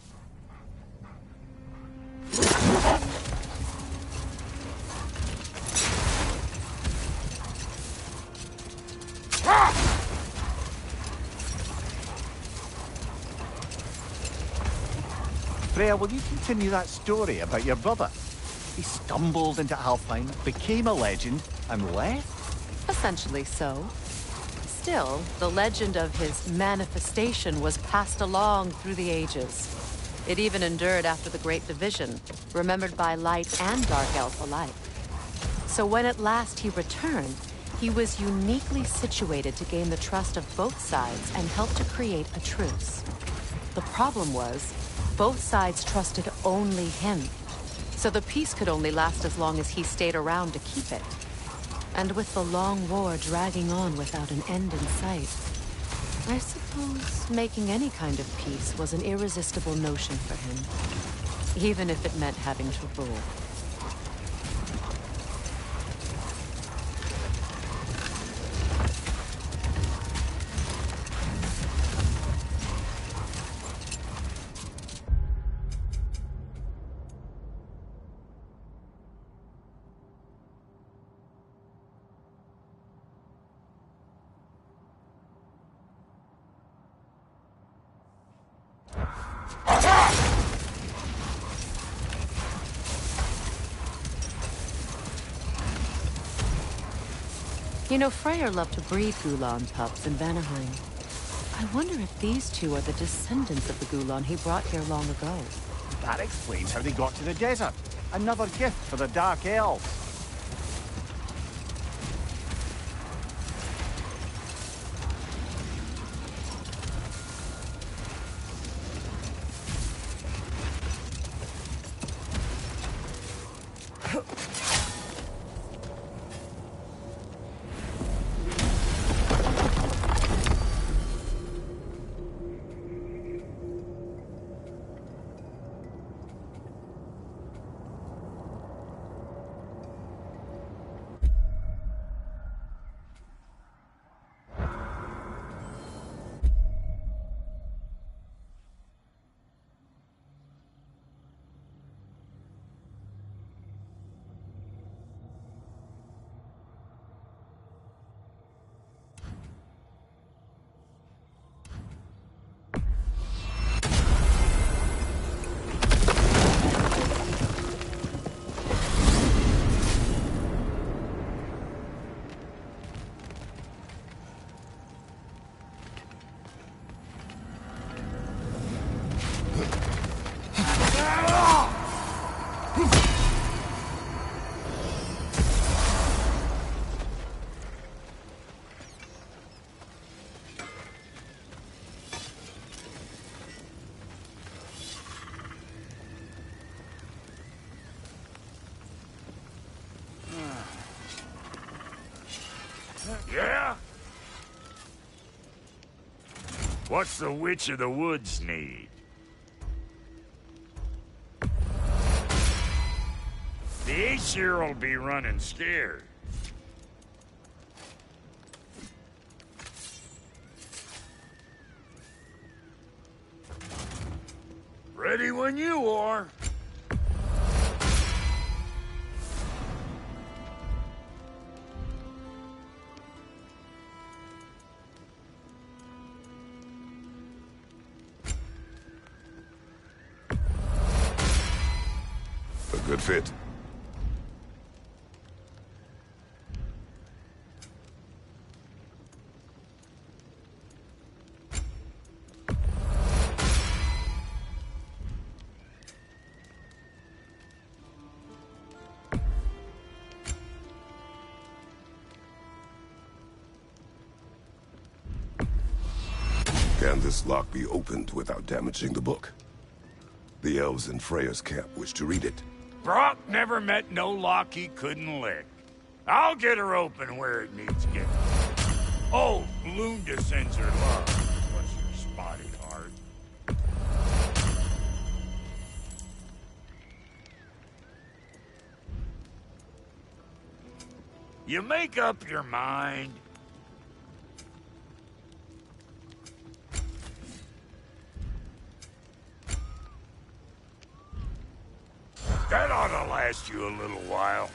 Freya, will you continue that story about your brother? He stumbled into Alfheim, became a legend, and left? Essentially so. Still, the legend of his manifestation was passed along through the ages. It even endured after the Great Division, remembered by Light and Dark Elf alike. So when at last he returned, he was uniquely situated to gain the trust of both sides and help to create a truce. The problem was, both sides trusted only him. So the peace could only last as long as he stayed around to keep it. And with the long war dragging on without an end in sight, I suppose making any kind of peace was an irresistible notion for him, even if it meant having to rule. You know, Freyr loved to breed Gulan pups in Vanaheim. I wonder if these two are the descendants of the Gulan he brought here long ago. That explains how they got to the desert. Another gift for the Dark Elves. Yeah? What's the Witch of the Woods need? The Aesir'll be running scared. Ready when you are. A good fit. Can this lock be opened without damaging the book? The elves in Freya's camp wish to read it. Brock never met no lock he couldn't lick. I'll get her open where it needs getting. Oh, Lunda sends her love. What's your spotty heart? You make up your mind. That ought to last you a little while.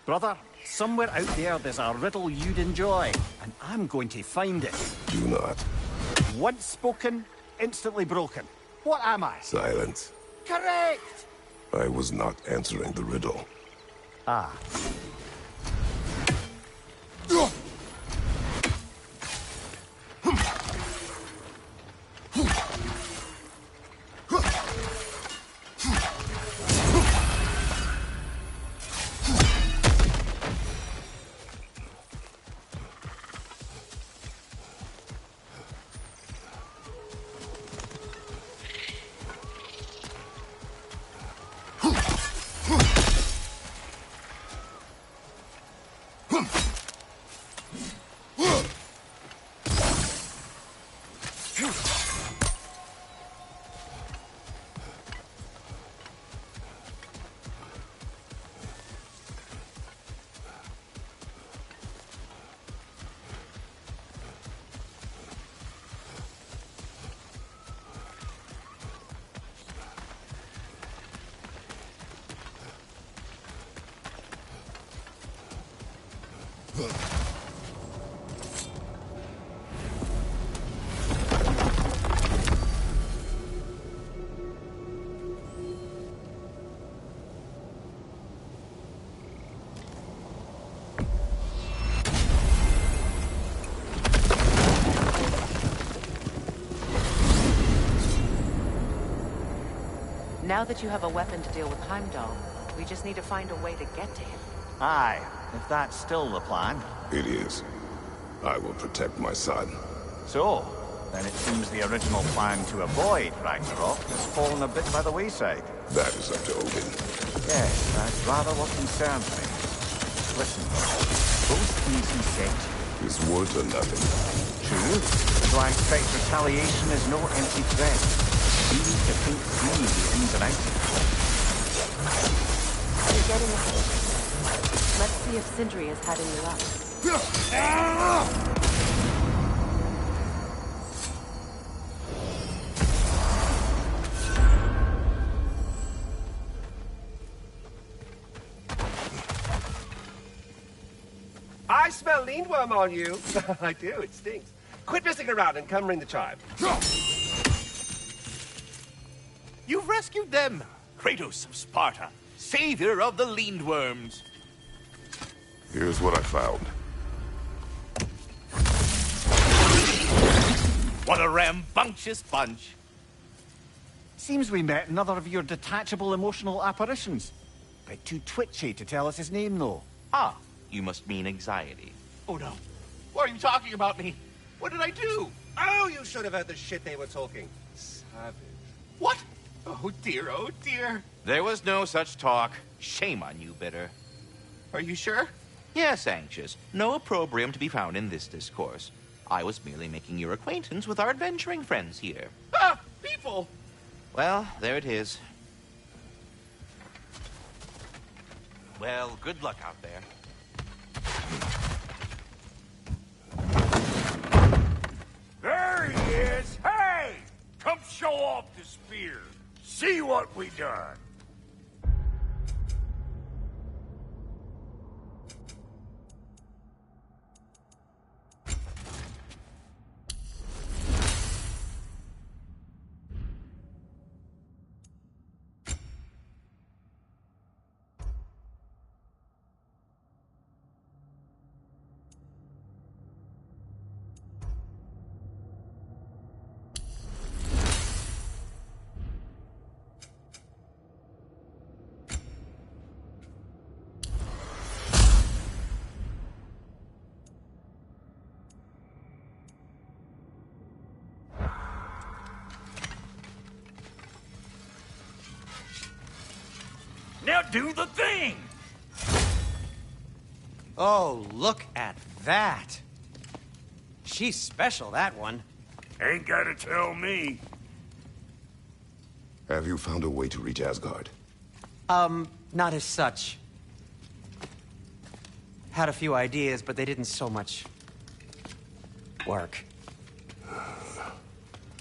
Brother, somewhere out there's a riddle you'd enjoy, and I'm going to find it. Do not. Once spoken, instantly broken. What am I? Silence. Correct! I was not answering the riddle. Ah. Now that you have a weapon to deal with Heimdall, we just need to find a way to get to him. Aye, if that's still the plan. It is. I will protect my son. So, then it seems the original plan to avoid Ragnarok has fallen a bit by the wayside. That is up to Odin. Yes, that's rather what concerns me. Listen, those things he said. His words are nothing. True, so I expect retaliation is no empty threat. We need to think through the ins and outs. You're getting ahead. Let's see if Sindri has had any luck. I smell lindworm on you. I do, it stinks. Quit messing around and come ring the chime. You've rescued them! Kratos of Sparta, savior of the Lindworms. Here's what I found. What a rambunctious bunch. Seems we met another of your detachable emotional apparitions. Bit too twitchy to tell us his name, though. Ah, you must mean anxiety. Oh no. Why are you talking about me? What did I do? Oh, you should have heard the shit they were talking. Savage. What? Oh dear, oh dear. There was no such talk. Shame on you, Bitter. Are you sure? Yes, Anxious. No opprobrium to be found in this discourse. I was merely making your acquaintance with our adventuring friends here. Ah, people! Well, there it is. Well, good luck out there. There he is! Hey! Come show off the spear. See what we done. Now do the thing! Oh, look at that. She's special, that one. Ain't gotta tell me. Have you found a way to reach Asgard? Not as such. Had a few ideas, but they didn't so much work.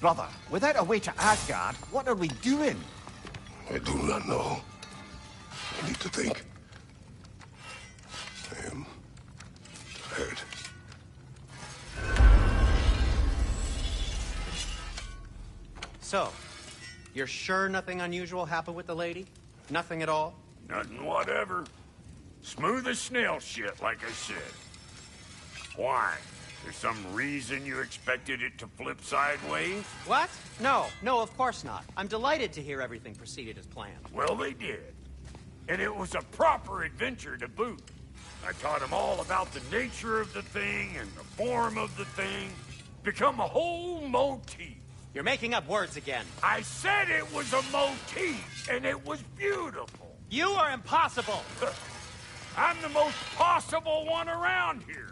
Brother, without a way to Asgard, what are we doing? I do not know. I need to think. I am tired. So, you're sure nothing unusual happened with the lady? Nothing at all? Nothing whatever. Smooth as snail shit, like I said. Why? There's some reason you expected it to flip sideways? What? No, of course not. I'm delighted to hear everything proceeded as planned. Well, they did. And it was a proper adventure to boot. I taught them all about the nature of the thing and the form of the thing. Become a whole motif. You're making up words again. I said it was a motif, and it was beautiful. You are impossible! I'm the most possible one around here.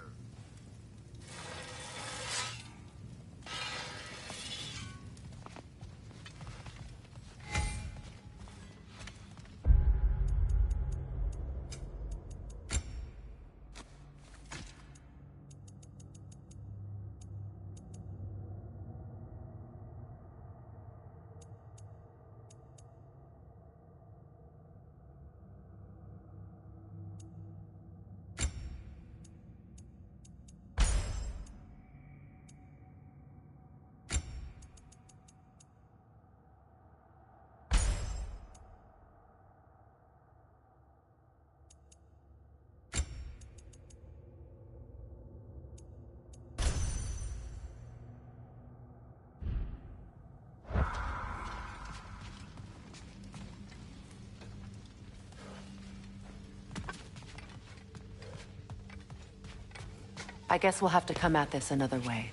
I guess we'll have to come at this another way.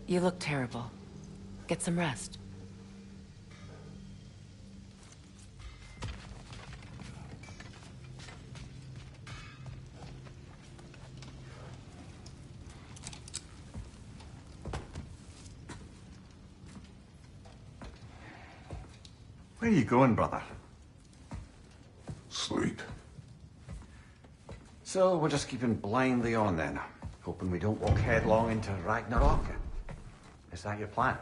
You look terrible. Get some rest. Where are you going, brother? Sleep. So we're just keeping blindly on then, hoping we don't walk headlong into Ragnarok. Is that your plan?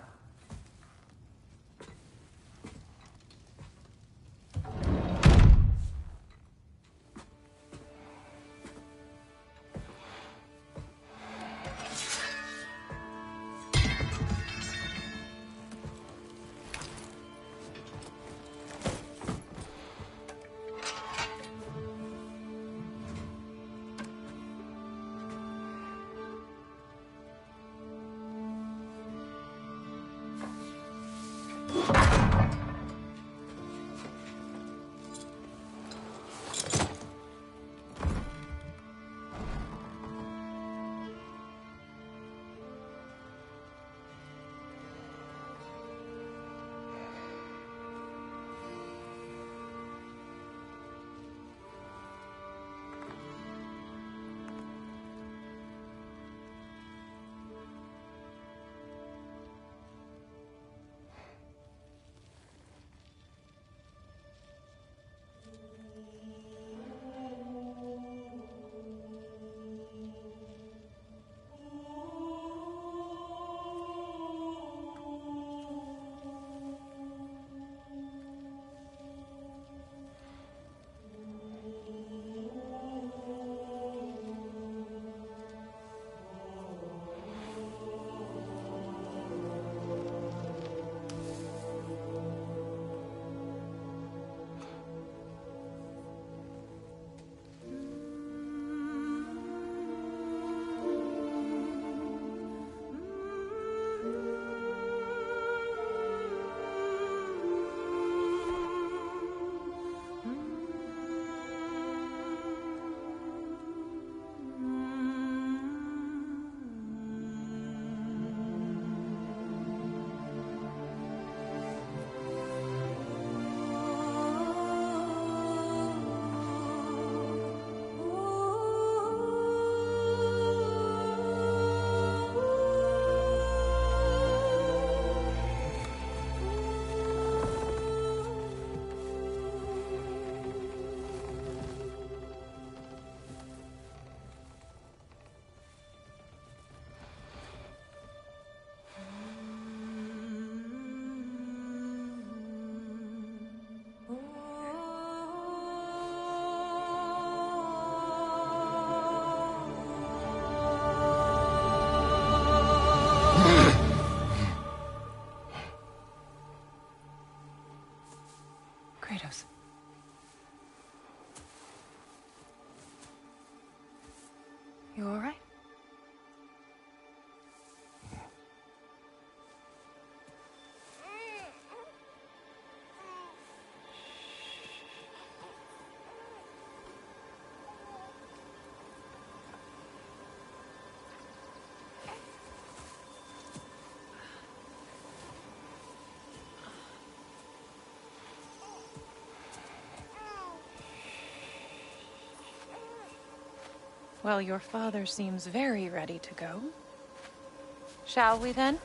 Well, your father seems very ready to go. Shall we then?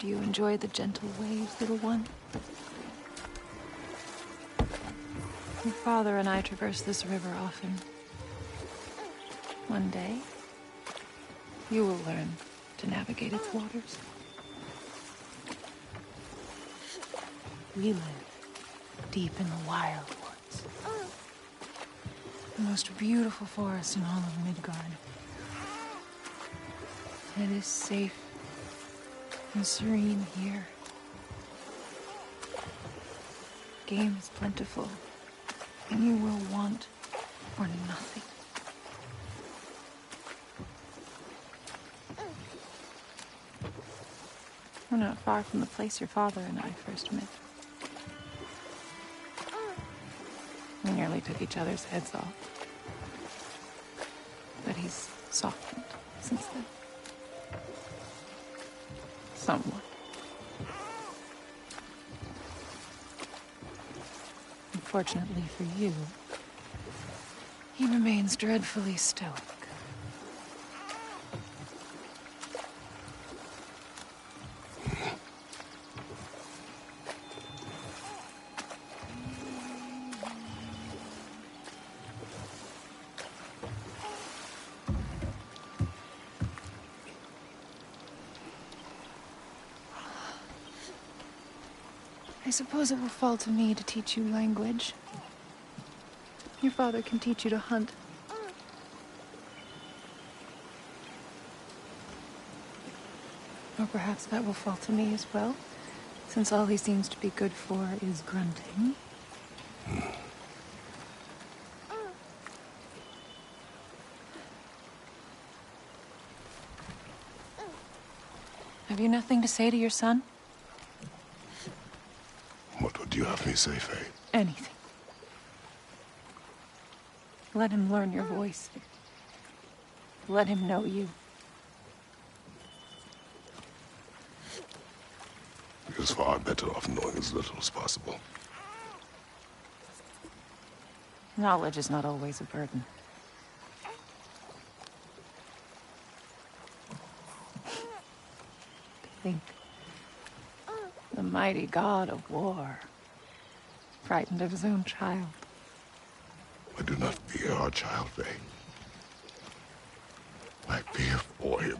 Do you enjoy the gentle waves, little one? Your father and I traverse this river often. One day, you will learn to navigate its waters. We live deep in the wild woods. The most beautiful forest in all of Midgard. And it is safe and serene here. Game is plentiful, and you will want for nothing. We're not far from the place your father and I first met. We nearly took each other's heads off. But he's softened since then. Somewhat. Unfortunately for you, he remains dreadfully stoic. I suppose it will fall to me to teach you language. Your father can teach you to hunt. Or perhaps that will fall to me as well, since all he seems to be good for is grunting. Have you nothing to say to your son? What would you have me say, Faye? Anything. Let him learn your voice. Let him know you. He is far better off knowing as little as possible. Knowledge is not always a burden. Think. The mighty god of war, frightened of his own child. I do not fear our child, Faye. I fear for him.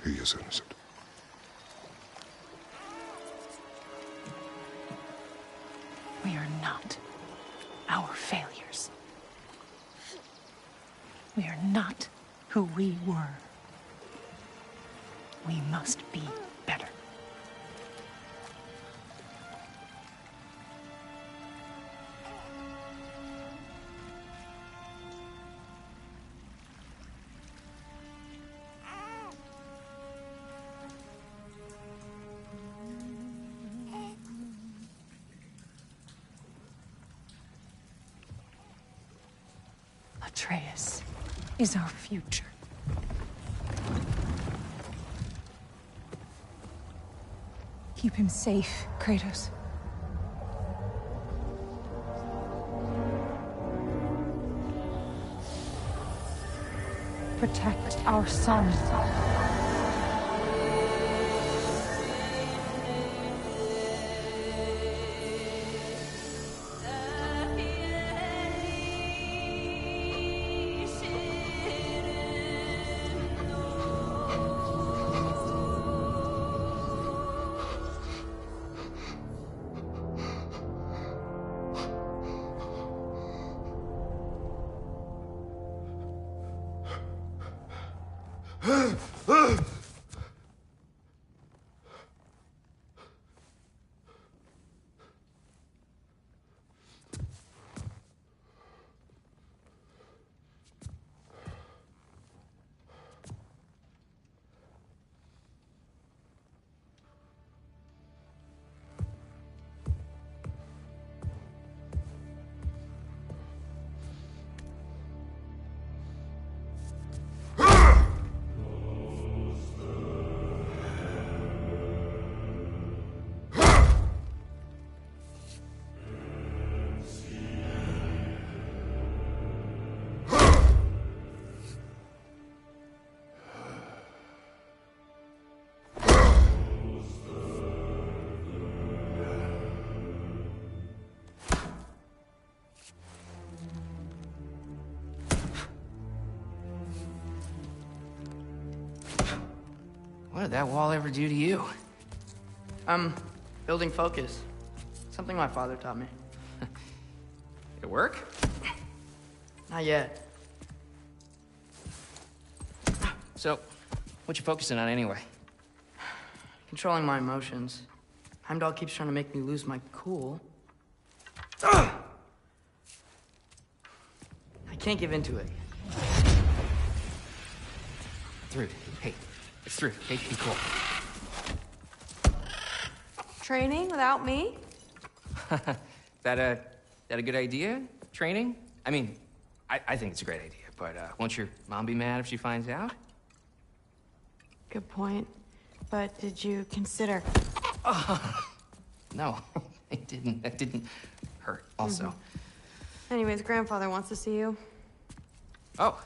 He is innocent. We are not our failures. We are not who we were. We must be better. Atreus is our future. Keep him safe, Kratos. Protect our son. did that wall ever do to you? Building focus. Something my father taught me. Did it work? Not yet. So, what you focusing on anyway? Controlling my emotions. Heimdall keeps trying to make me lose my cool. I can't give into it. Thrud, hey, it's Thrud. Hey, be cool. Training without me? that a good idea? Training? I mean, I think it's a great idea, but won't your mom be mad if she finds out? Good point. But did you consider... No, it didn't. That didn't hurt, also. Anyways, grandfather wants to see you. Oh,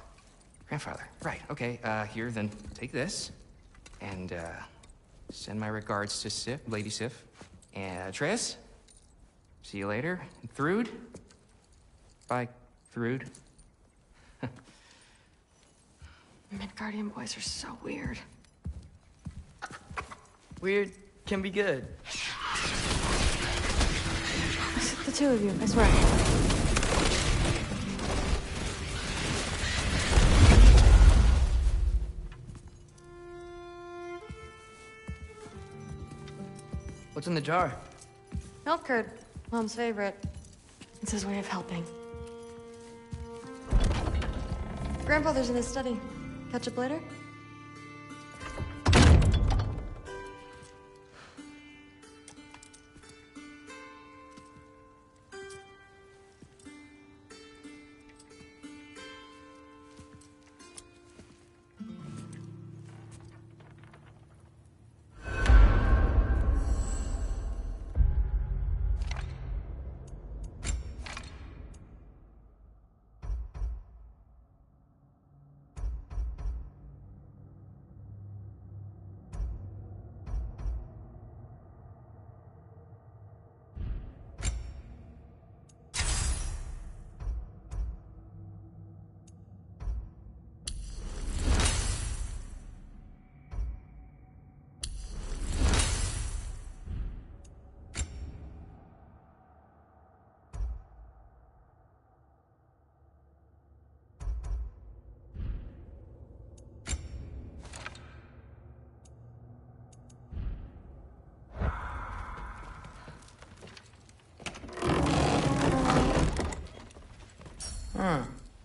grandfather. Right, okay. Here, then take this. And, send my regards to Sif, Lady Sif. And Atreus. See you later. And Thrud. Bye, Thrud. Midgardian boys are so weird. Weird can be good. The two of you, I swear. What's in the jar? Milk curd, Mom's favorite. It's his way of helping. Grandfather's in his study. Catch up later?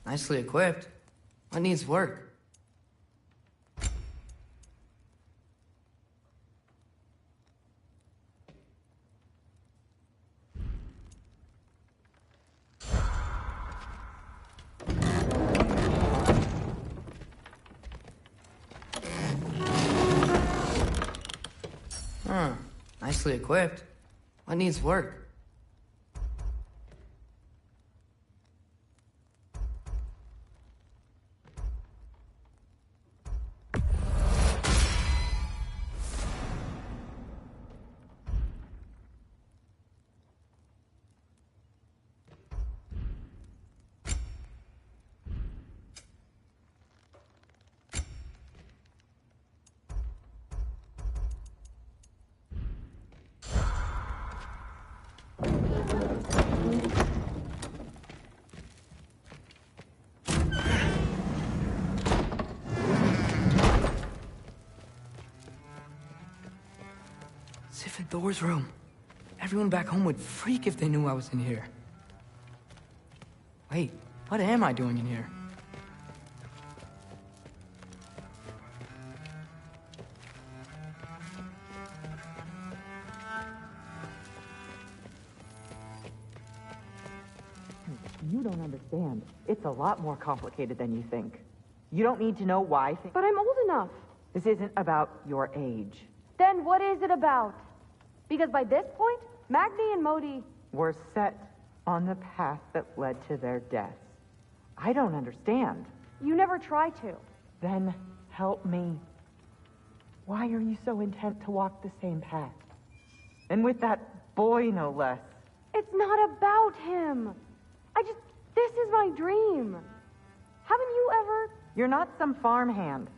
Nicely equipped. What needs work? Nicely equipped. What needs work? Sif and Thor's room. Everyone back home would freak if they knew I was in here. Wait, what am I doing in here? You don't understand. It's a lot more complicated than you think. You don't need to know why. But I'm old enough. This isn't about your age. Then what is it about? Because by this point, Magni and Modi... Were set on the path that led to their deaths. I don't understand. You never try to. Then help me. Why are you so intent to walk the same path? And with that boy, no less. It's not about him. This is my dream. Haven't you ever... You're not some farmhand.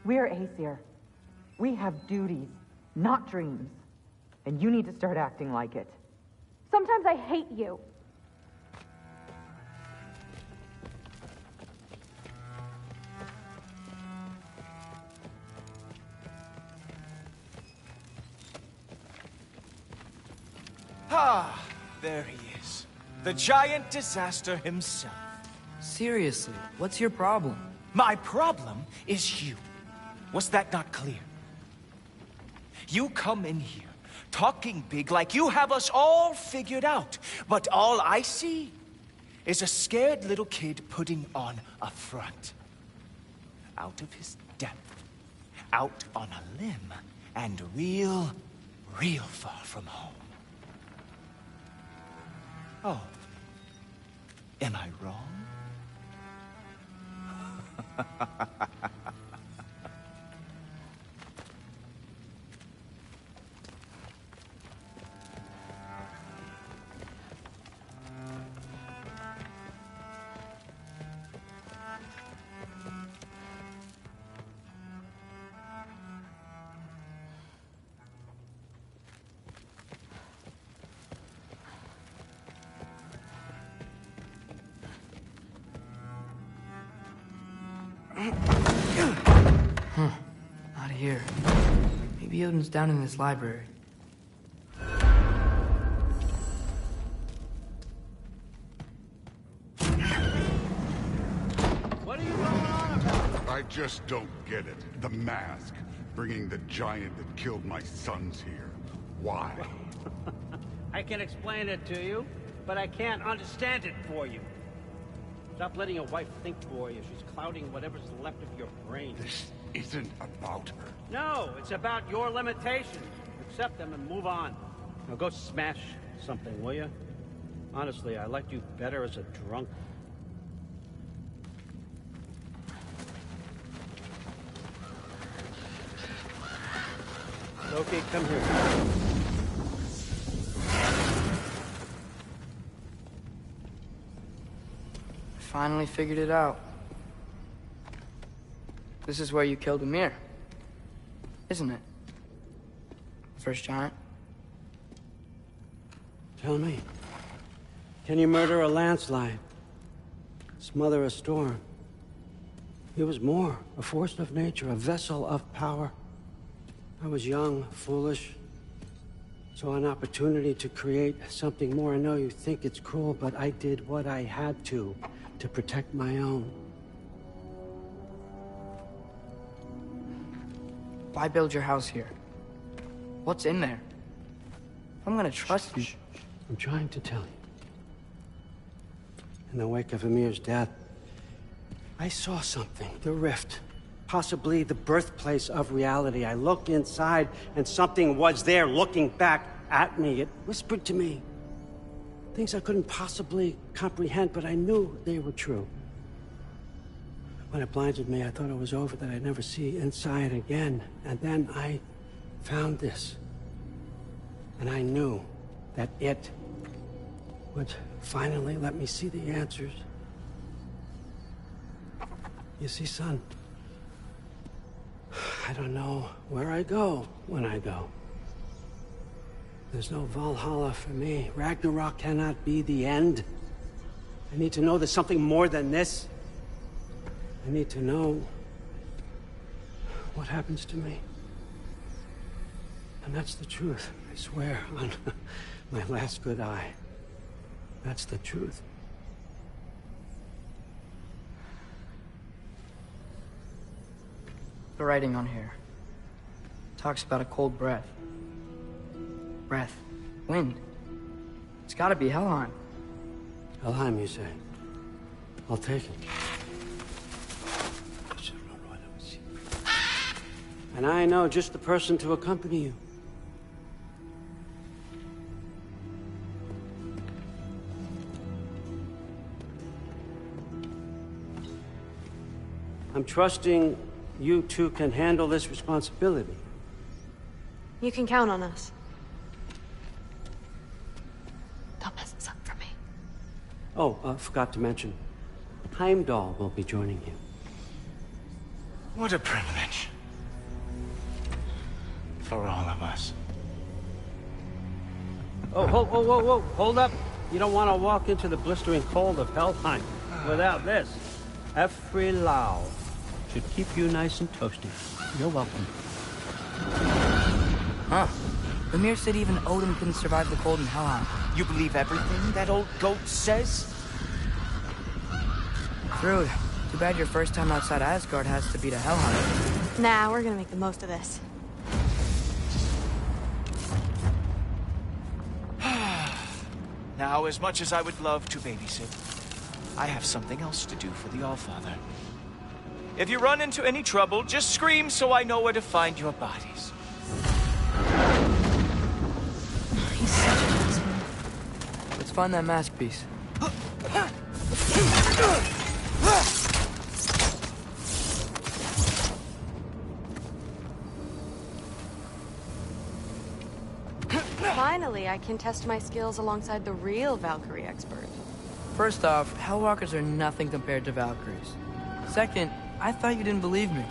We're Aesir. We have duties, not dreams. And you need to start acting like it. Sometimes I hate you. Ah, there he is. The giant disaster himself. Seriously, what's your problem? My problem is you. Was that not clear? You come in here, talking big like you have us all figured out. But all I see is a scared little kid putting on a front. Out of his depth, out on a limb, and real far from home. Oh, am I wrong? Not here. Maybe Odin's down in this library. What are you going on about? I just don't get it. The mask. Bringing the giant that killed my sons here. Why? I can explain it to you, but I can't understand it for you. Stop letting your wife think for you. She's clouding whatever's left of your brain. This isn't about her. No, it's about your limitations. Accept them and move on. Now go smash something, will you? Honestly, I liked you better as a drunk. Loki, come here. Finally figured it out. This is where you killed Ymir, isn't it? First giant. Tell me, can you murder a landslide? Smother a storm? He was more, a force of nature, a vessel of power. I was young, foolish, saw an opportunity to create something more. I know you think it's cruel, but I did what I had to protect my own. Why build your house here? What's in there? I'm gonna trust you. I'm trying to tell you. In the wake of Ymir's death, I saw something. The rift. Possibly the birthplace of reality. I looked inside, and something was there looking back at me. It whispered to me things I couldn't possibly comprehend, but I knew they were true. When it blinded me, I thought it was over, that I'd never see inside again. And then I found this. And I knew that it would finally let me see the answers. You see, son, I don't know where I go when I go. There's no Valhalla for me. Ragnarok cannot be the end. I need to know there's something more than this. I need to know what happens to me. And that's the truth, I swear, on my last good eye. That's the truth. The writing on here talks about a cold breath. Breath. Wind. It's gotta be Helheim. Helheim, you say? I'll take it. And I know just the person to accompany you. I'm trusting you two can handle this responsibility. You can count on us. Don't mess this up for me. Oh, forgot to mention. Heimdall will be joining you. What a privilege. for all of us. Oh, whoa, whoa, whoa, whoa, hold up. You don't want to walk into the blistering cold of Helheim without this. Every Lao should keep you nice and toasty. You're welcome. Huh. Lemire said even Odin couldn't survive the cold in Helheim. You believe everything that old goat says? Rude. Too bad your first time outside Asgard has to be to Helheim. Nah, we're gonna make the most of this. Now, as much as I would love to babysit, I have something else to do for the Allfather. If you run into any trouble, just scream so I know where to find your bodies. He's such a asshole. Let's find that mask piece. Finally, I can test my skills alongside the real Valkyrie expert. First off, Hellwalkers are nothing compared to Valkyries. Second, I thought you didn't believe me.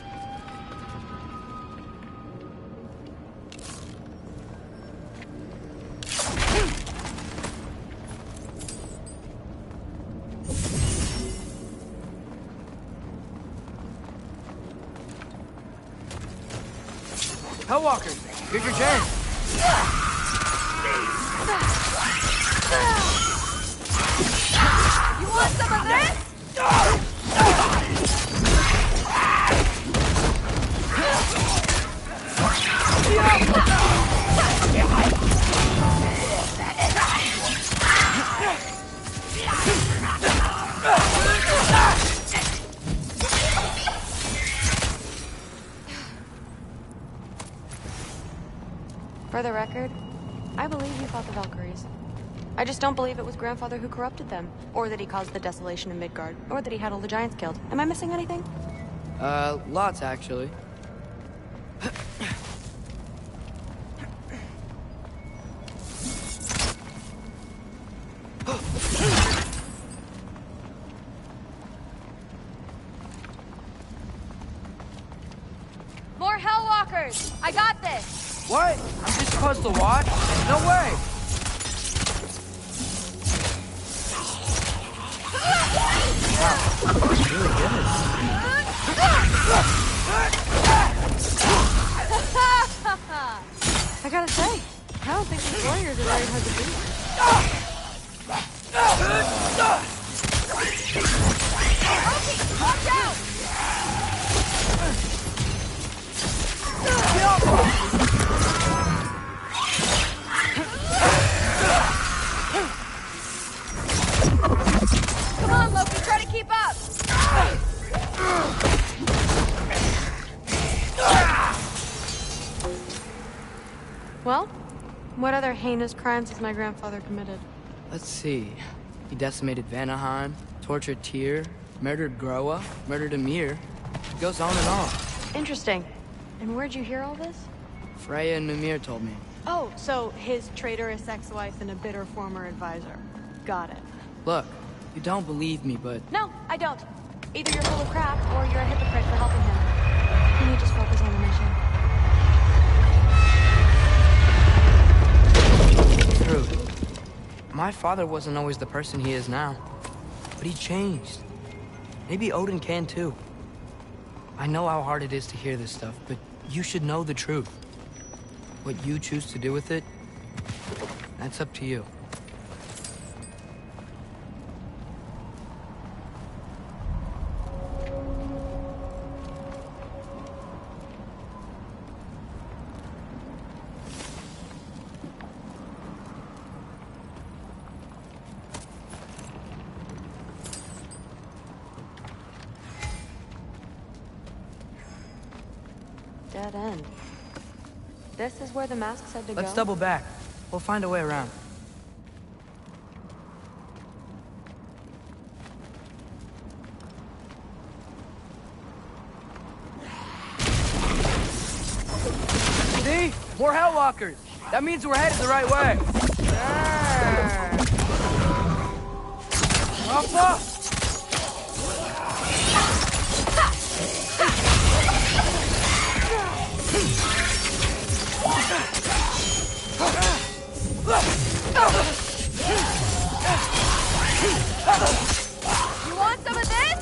Hellwalkers, here's your chance. You want some of this? For the record, I believe you fought the Valkyries. I just don't believe it was Grandfather who corrupted them, or that he caused the desolation in Midgard, or that he had all the giants killed. Am I missing anything? Lots, actually. More Hellwalkers! I got this! What? I'm just supposed to watch? No way! Really good. I gotta say, I don't think these warriors are very hard to beat. Watch out! Come on, Loki, try to keep up! Well, what other heinous crimes has my grandfather committed? Let's see. He decimated Vanaheim, tortured Tyr, murdered Groa, murdered Ymir. It goes on and on. Interesting. And where'd you hear all this? Freya and Mimir told me. Oh, so his traitorous ex-wife and a bitter former advisor. Got it. Look, you don't believe me, but... No, I don't. Either you're full of crap, or you're a hypocrite for helping him. Can you just focus on the mission? True. My father wasn't always the person he is now. But he changed. Maybe Odin can too. I know how hard it is to hear this stuff, but you should know the truth. What you choose to do with it, that's up to you. Dead end. This is where the mask said to go? Let's double back. We'll find a way around. See? More Hellwalkers! That means we're headed the right way! Up, up! You want some of this?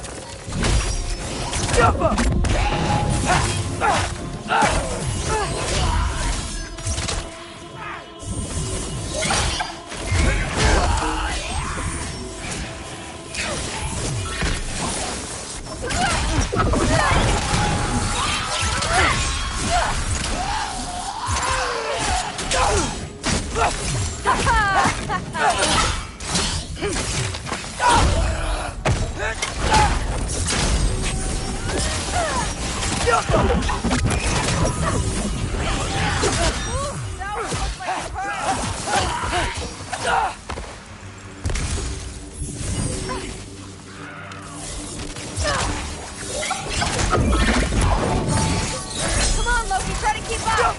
Come on, Loki, try to keep up!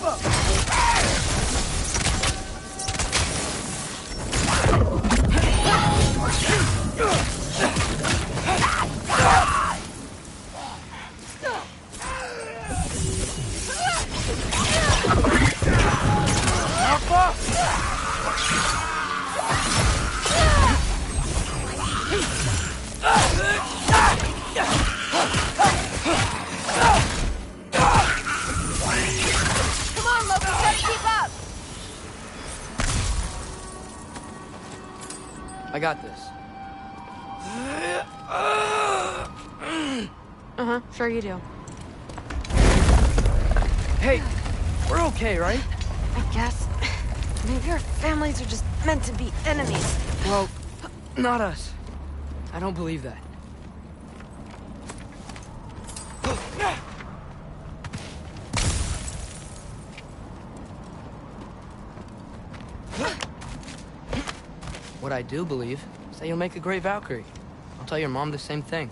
Come on, Loki, try to keep up! I got this. Uh-huh, sure you do. Hey, we're okay, right? I guess. Maybe our families are just meant to be enemies. Well, not us. I don't believe that. What I do believe is that you'll make a great Valkyrie. I'll tell your mom the same thing,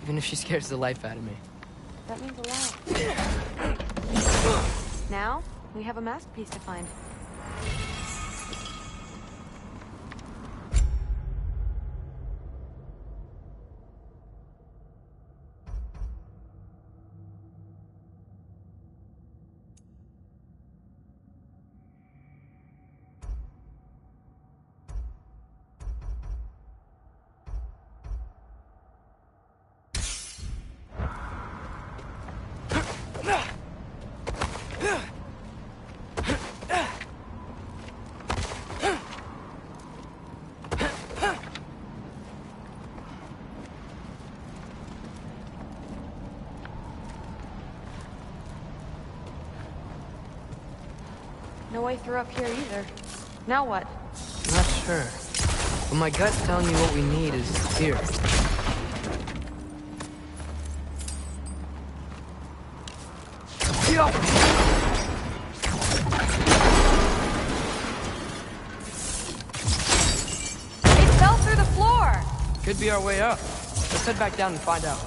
even if she scares the life out of me. That means a lot. Now, we have a masterpiece to find. No way through up here either. Now what? Not sure. But my gut's telling me what we need is here. It fell through the floor! Could be our way up. Let's head back down and find out.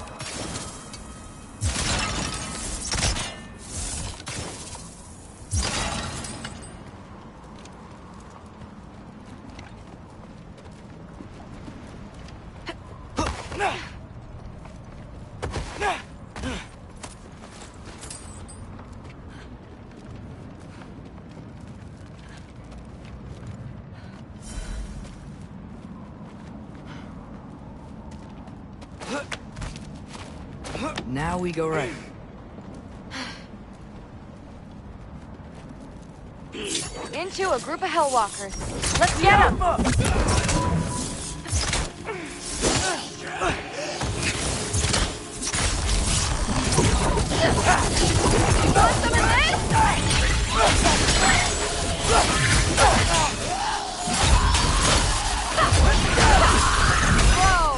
Now we go right. Into a group of Hellwalkers. Let's get them! Want some of Whoa!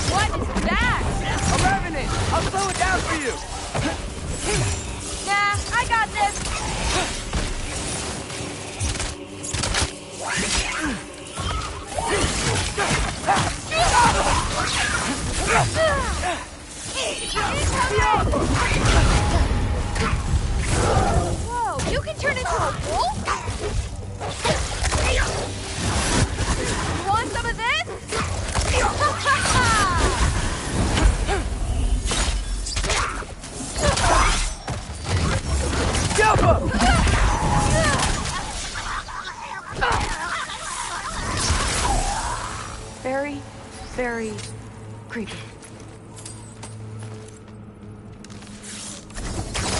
What is that? A revenant! I'll slow it down for you! Nah, I got this! Whoa, you can turn into a wolf? very, very creepy.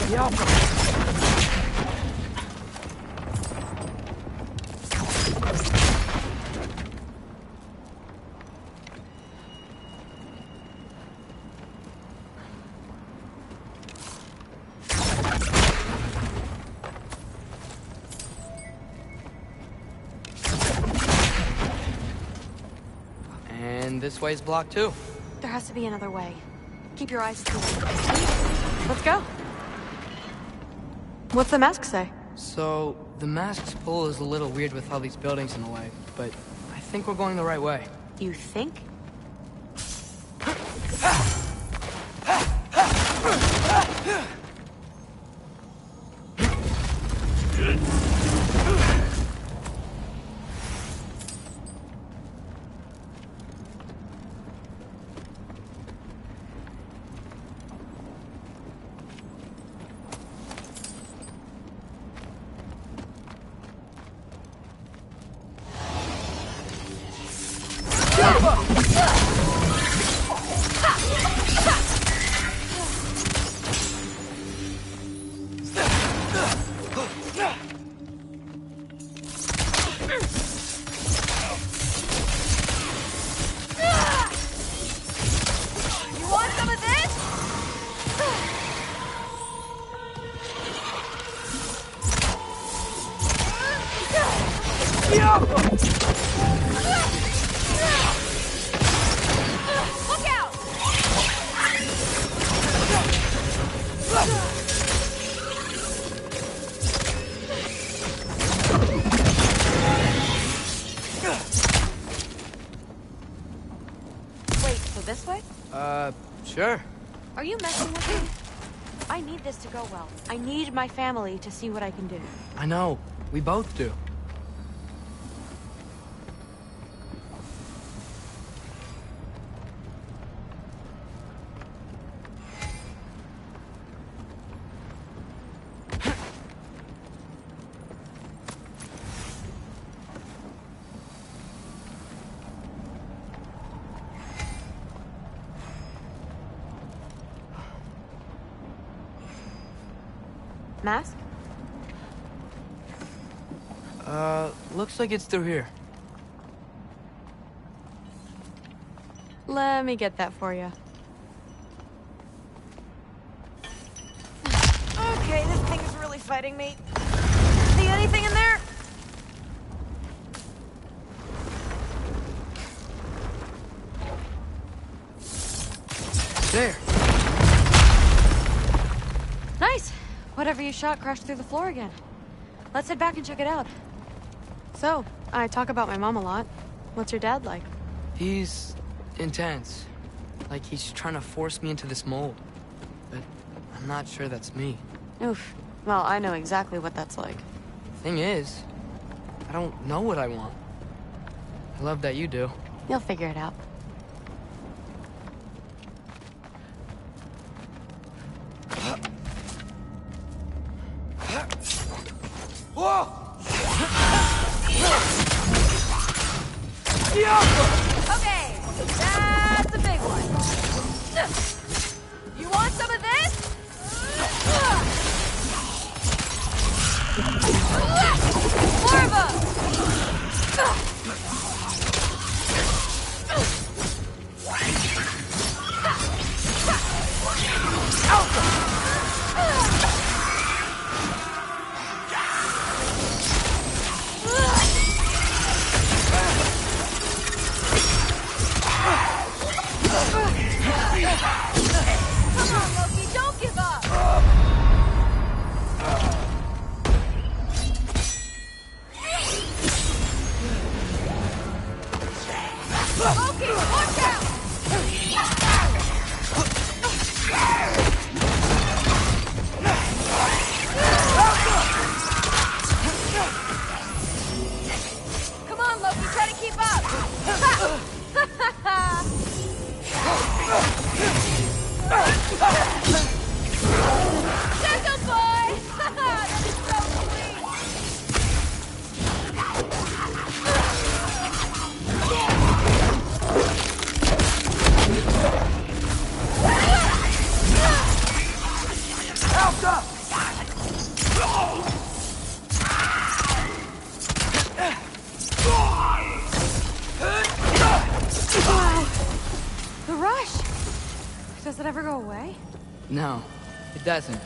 Yeah. And this way's blocked too. There has to be another way. Keep your eyes peeled. Let's go. What's the mask say? So, the mask's pull is a little weird with all these buildings in the way, but I think we're going the right way. You think? Sure. Are you messing with me? I need this to go well. I need my family to see what I can do. I know. We both do. Mask? Looks like it's through here. Let me get that for you. Okay, this thing is really fighting me. See anything in there? There. Nice. Whatever you shot crashed through the floor again. Let's head back and check it out. So, I talk about my mom a lot. What's your dad like? He's intense. Like he's trying to force me into this mold. But I'm not sure that's me. Oof. Well, I know exactly what that's like. Thing is, I don't know what I want. I love that you do. You'll figure it out. Whoa! Okay, that's a big one. You want some of this? More of them! Come on, Loki, don't give up! Loki, watch out! Come on, Loki, try to keep up! Gentle boy! That is so sweet! Does it ever go away? No, it doesn't.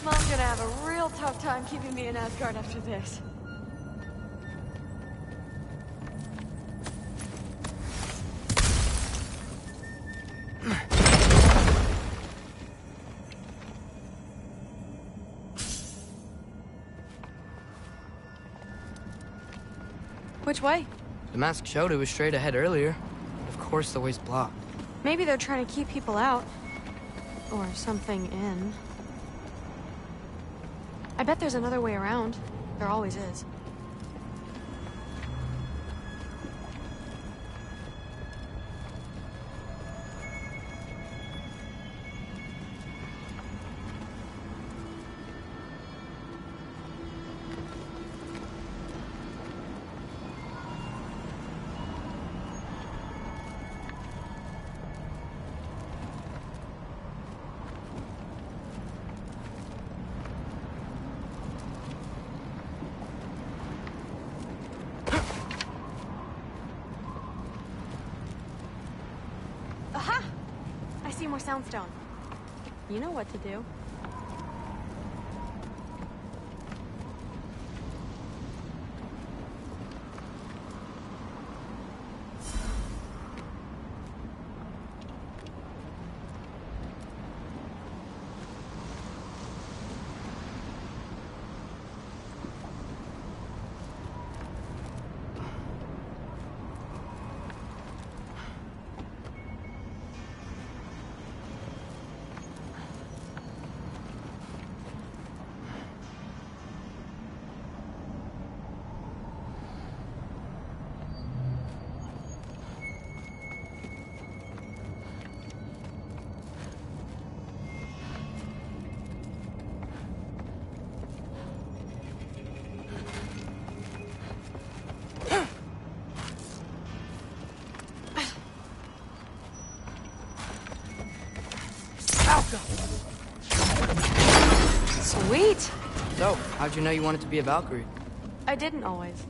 Mom's gonna have a real tough time keeping me in Asgard after this. Which way? The mask showed it was straight ahead earlier. Of course the way's blocked. Maybe they're trying to keep people out. Or something in. I bet there's another way around. There always is. Aha! I see more soundstone. You know what to do. Sweet! So, how'd you know you wanted to be a Valkyrie? I didn't always.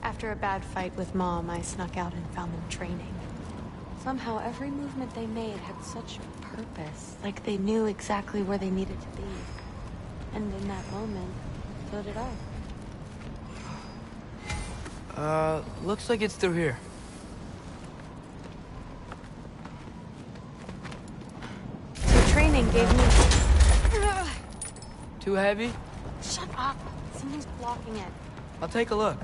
After a bad fight with Mom, I snuck out and found them training. Somehow, every movement they made had such purpose. Like they knew exactly where they needed to be. And in that moment, so did I. Looks like it's through here. The training gave me... Too heavy? Shut up! Something's blocking it. I'll take a look,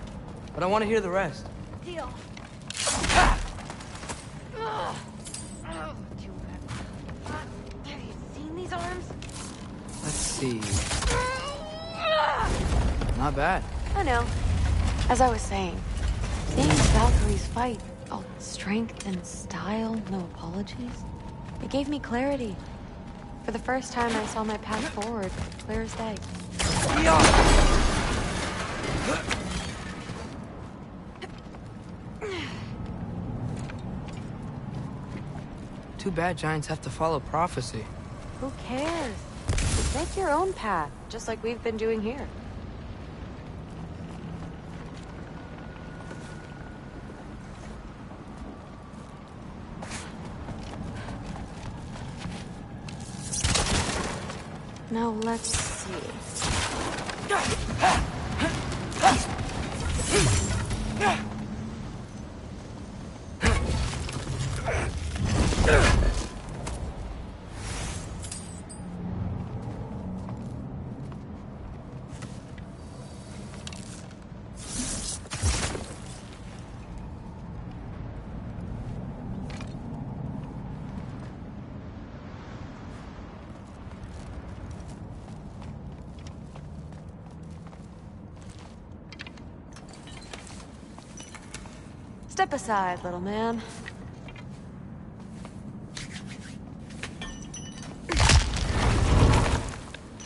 but I want to hear the rest. Deal. Have you seen these arms? Let's see. Not bad. I know. As I was saying, seeing Valkyries fight, all strength and style, no apologies, it gave me clarity. For the first time, I saw my path forward, clear as day. Too bad giants have to follow prophecy. Who cares? Just make your own path, just like we've been doing here. Now let's see. Step aside, little man.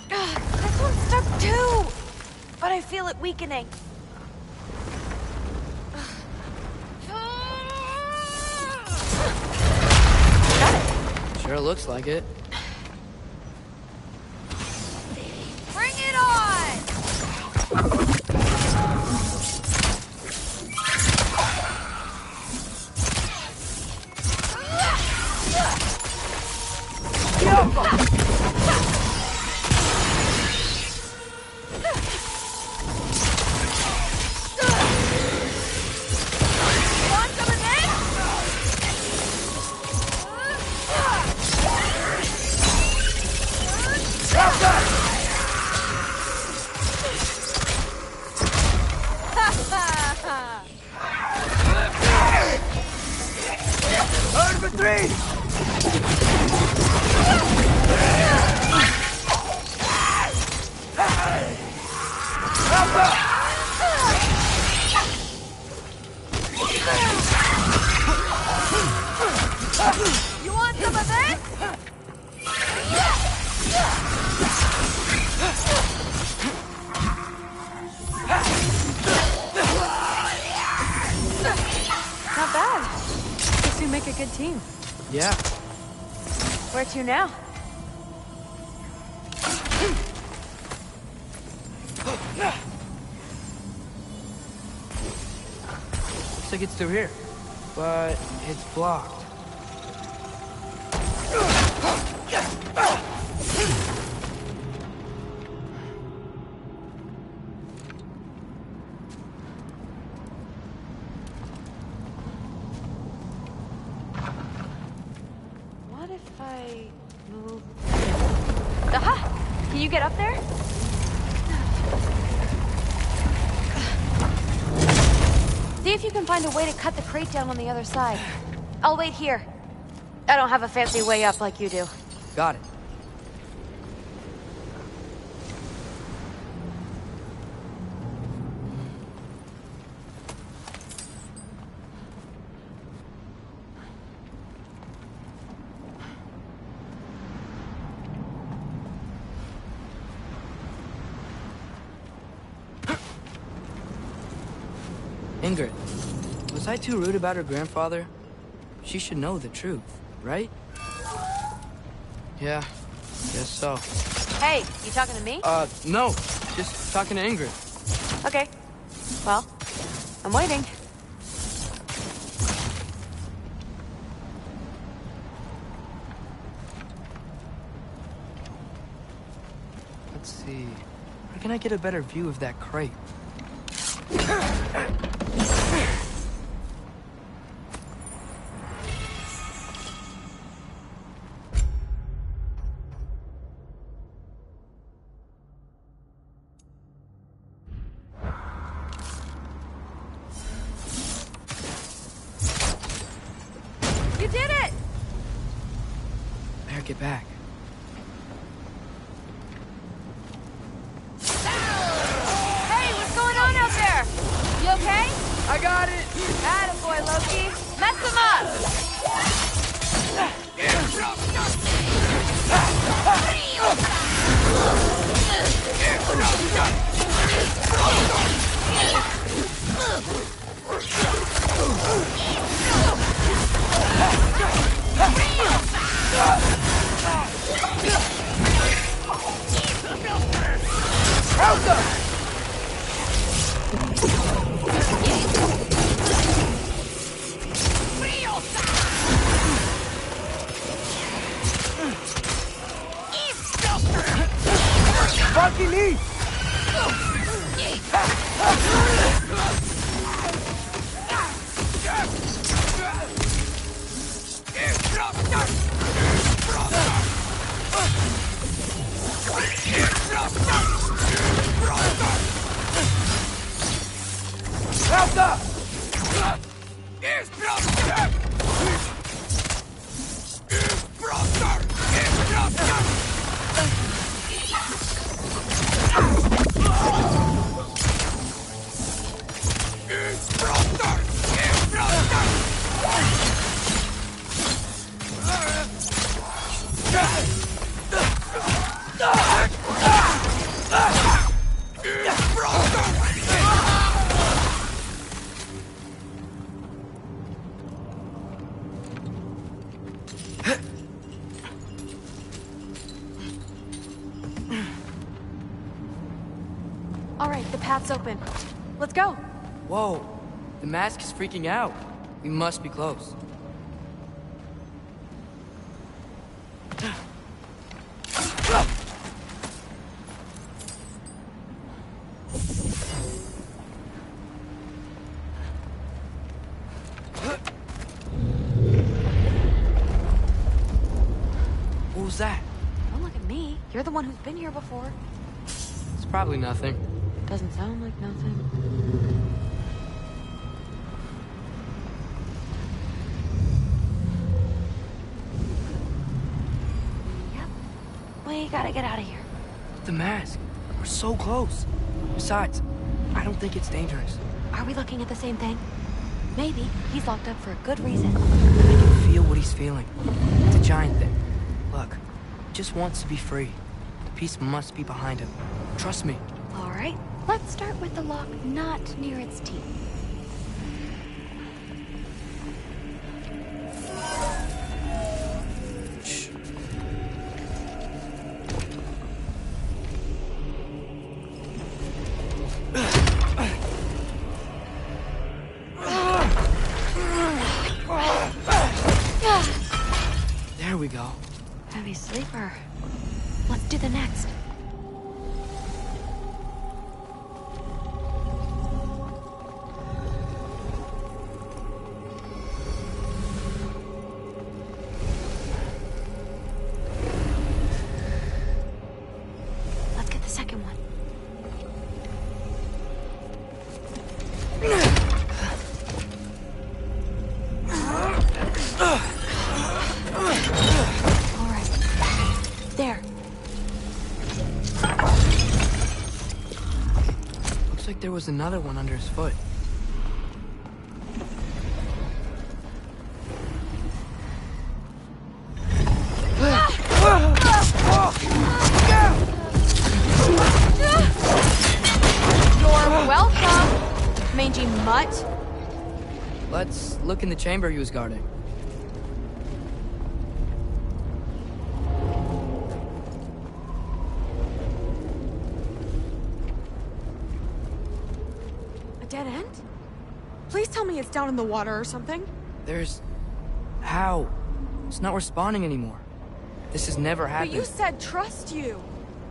This one's stuck too! But I feel it weakening. Sure looks like it. Bring it on! three! You want some of this? Not bad. Guess we make a good team. Yeah. Where to now? Looks like it's through here, but it's blocked. What if I move? Aha! Can you get up there? See if you can find a way to cut the crate down on the other side. I'll wait here. I don't have a fancy way up like you do. Got it. Ingrid, was I too rude about her grandfather? She should know the truth, right? Yeah, guess so. Hey, you talking to me? No. Just talking to Ingrid. Okay. Well, I'm waiting. Let's see. Where can I get a better view of that crate? You did it! Better get back. Hey, what's going on out there? You okay? I got it! Attaboy, Loki. Mess him up! Funky knee! All right, the path's open. Let's go. Whoa, the mask is freaking out. We must be close. What was that? Don't look at me. You're the one who's been here before. It's probably nothing. Doesn't sound like nothing. We gotta get out of here. The mask. We're so close. Besides, I don't think it's dangerous. Are we looking at the same thing? Maybe. He's locked up for a good reason. I can feel what he's feeling. It's a giant thing. Look, he just wants to be free. The peace must be behind him. Trust me. All right. Let's start with the lock not near its teeth. There we go. Heavy sleeper. Let's do the next. Let's get the second one. There. Looks like there was another one under his foot. You're welcome, mangy mutt. Let's look in the chamber he was guarding. A dead end? Please tell me it's down in the water or something. There's... How? It's not responding anymore. This has never happened. But you said trust you.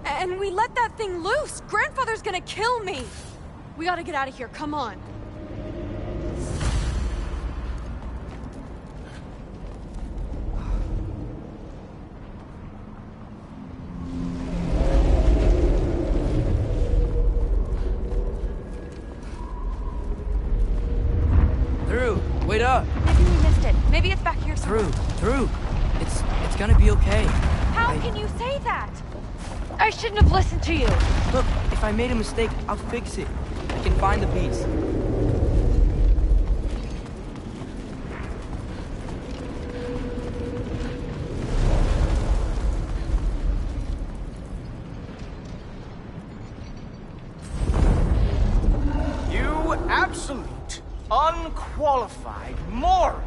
And we let that thing loose. Grandfather's gonna kill me. We gotta get out of here. Come on. Wait up! Maybe we missed it. Maybe it's back here somewhere. Through. It's gonna be okay. How can you say that? I shouldn't have listened to you. Look, if I made a mistake, I'll fix it. I can find the piece. You absolute, unqualified moron!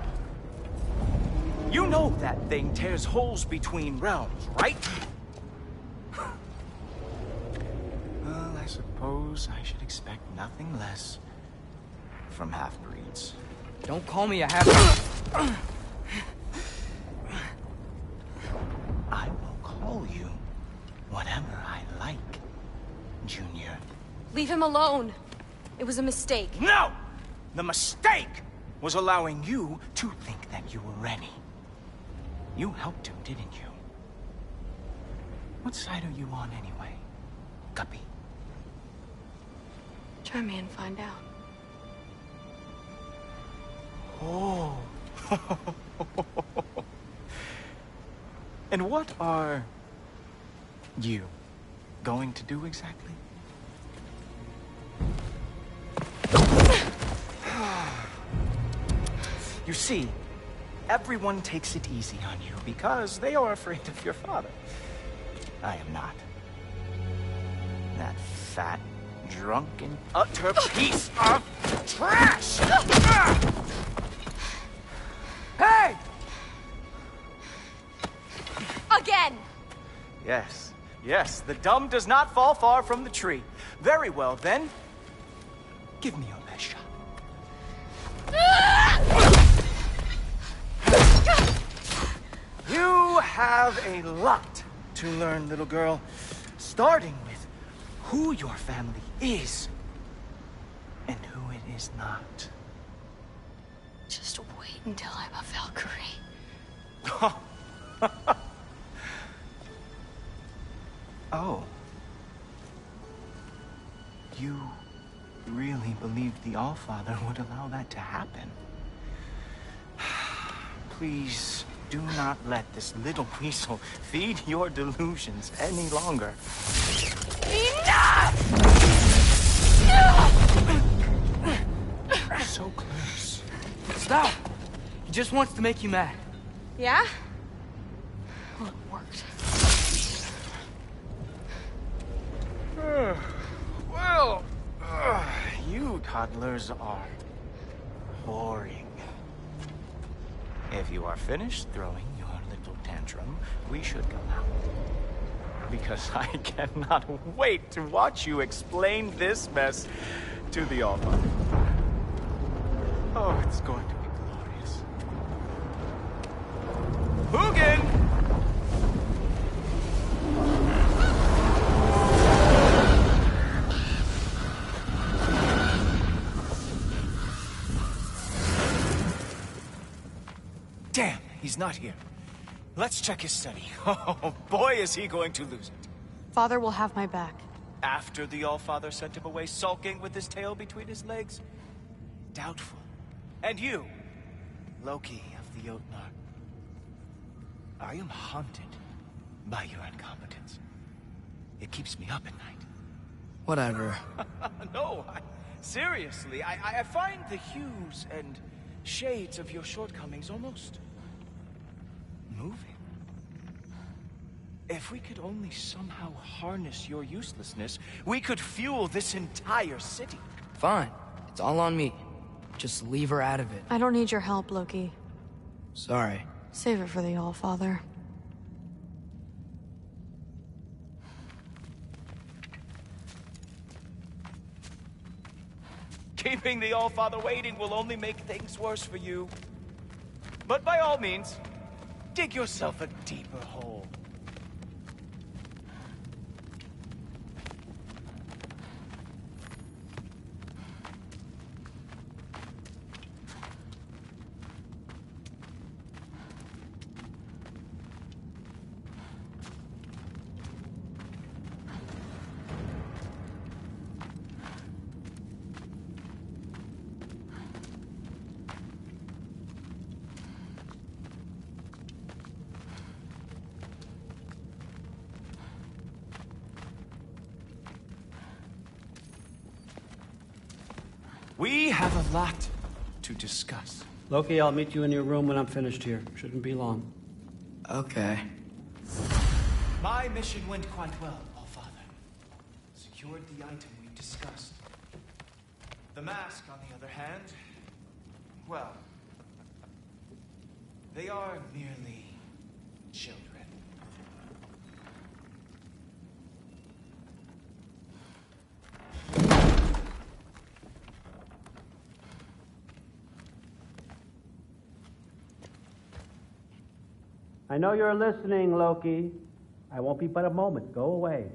You know that thing tears holes between realms, right? Well, I suppose I should expect nothing less from half-breeds. Don't call me a half... I will call you whatever I like, Junior. Leave him alone. It was a mistake. No! The mistake was allowing you to think that you were ready. You helped him, didn't you? What side are you on anyway, Guppy? Try me and find out. Oh. And what are you going to do exactly? You see, everyone takes it easy on you because they are afraid of your father. I am not. That fat, drunken, utter piece of trash! Hey! Again! Yes, yes, the dumb does not fall far from the tree. Very well, then. Give me your best shot. You have a lot to learn, little girl. Starting with who your family is and who it is not. Just wait until I'm a Valkyrie. Oh. You really believed the Allfather would allow that to happen? Please Do not let this little weasel feed your delusions any longer. Enough! So close. Stop! He just wants to make you mad. Yeah? Well, it worked. Well, you toddlers are boring. If you are finished throwing your little tantrum, we should go now. Because I cannot wait to watch you explain this mess to the Almighty. Oh, it's going to be glorious. Hugin! Damn, he's not here. Let's check his study. Oh, boy, is he going to lose it. Father will have my back. After the Allfather sent him away sulking with his tail between his legs? Doubtful. And you, Loki of the Jotnar. I am haunted by your incompetence. It keeps me up at night. Whatever. No, seriously, I find the hues and shades of your shortcomings almost moving. If we could only somehow harness your uselessness, we could fuel this entire city. Fine. It's all on me. Just leave her out of it. I don't need your help, Loki. Sorry. Save it for the Allfather. Keeping the Allfather waiting will only make things worse for you. But by all means, dig yourself a deeper hole. We have a lot to discuss. Loki, I'll meet you in your room when I'm finished here. Shouldn't be long. Okay. My mission went quite well, Allfather. Secured the item we discussed. The mask, on the other hand, well, they are merely children. I know you're listening, Loki. I won't be but a moment. Go away.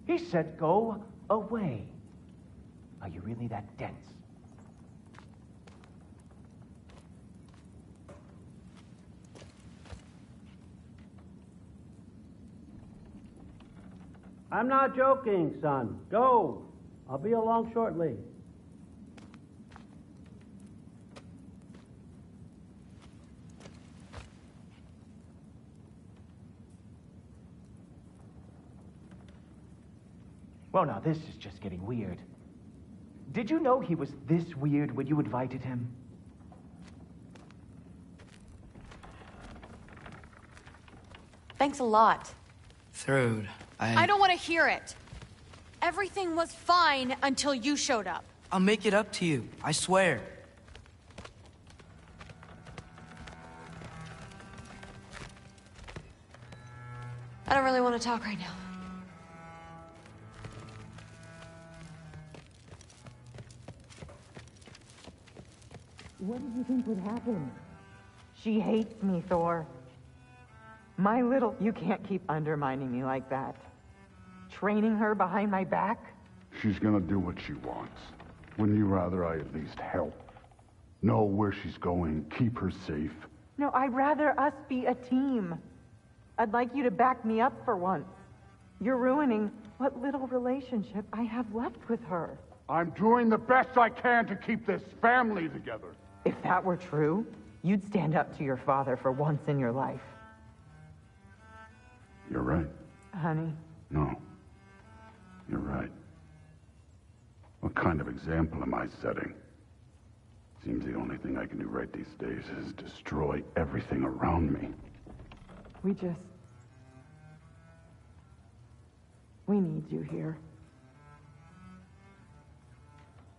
He said go away. Are you really that dense? I'm not joking, son. Go. I'll be along shortly. Well, now this is just getting weird. Did you know he was this weird when you invited him? Thanks a lot. Thrud, I don't want to hear it. Everything was fine until you showed up. I'll make it up to you. I swear. I don't really want to talk right now. What did you think would happen? She hates me, Thor. My little... You can't keep undermining me like that. Training her behind my back? She's gonna do what she wants. Wouldn't you rather I at least help? Know where she's going, keep her safe? No, I'd rather us be a team. I'd like you to back me up for once. You're ruining what little relationship I have left with her. I'm doing the best I can to keep this family together. If that were true, you'd stand up to your father for once in your life. You're right. Honey. No. You're right. What kind of example am I setting? Seems the only thing I can do right these days is destroy everything around me. We need you here.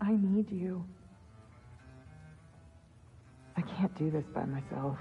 I need you. I can't do this by myself.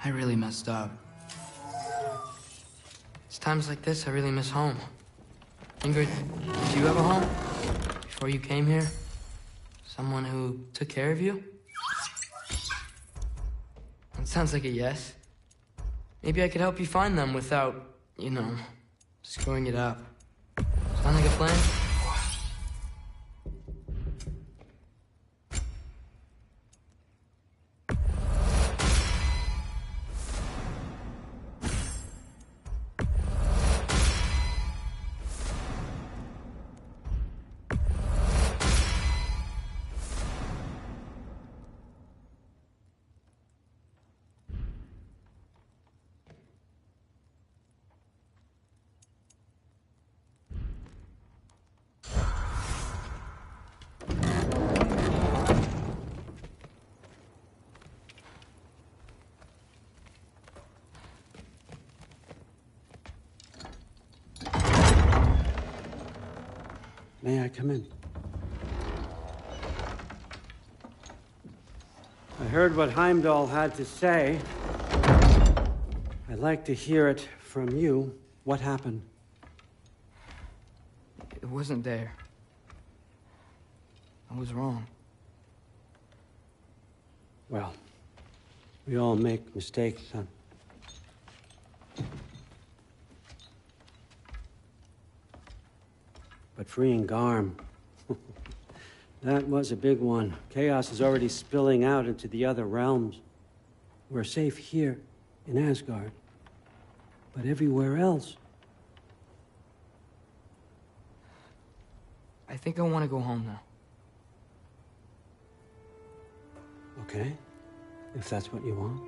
I really messed up. It's times like this I really miss home. Ingrid, did you have a home? Before you came here? Someone who took care of you? That sounds like a yes. Maybe I could help you find them without, you know, screwing it up. Sound like a plan? May I come in? I heard what Heimdall had to say. I'd like to hear it from you. What happened? It wasn't there. I was wrong. Well, we all make mistakes, son. But freeing Garm, that was a big one. Chaos is already spilling out into the other realms. We're safe here in Asgard, but everywhere else. I think I want to go home now. Okay, if that's what you want.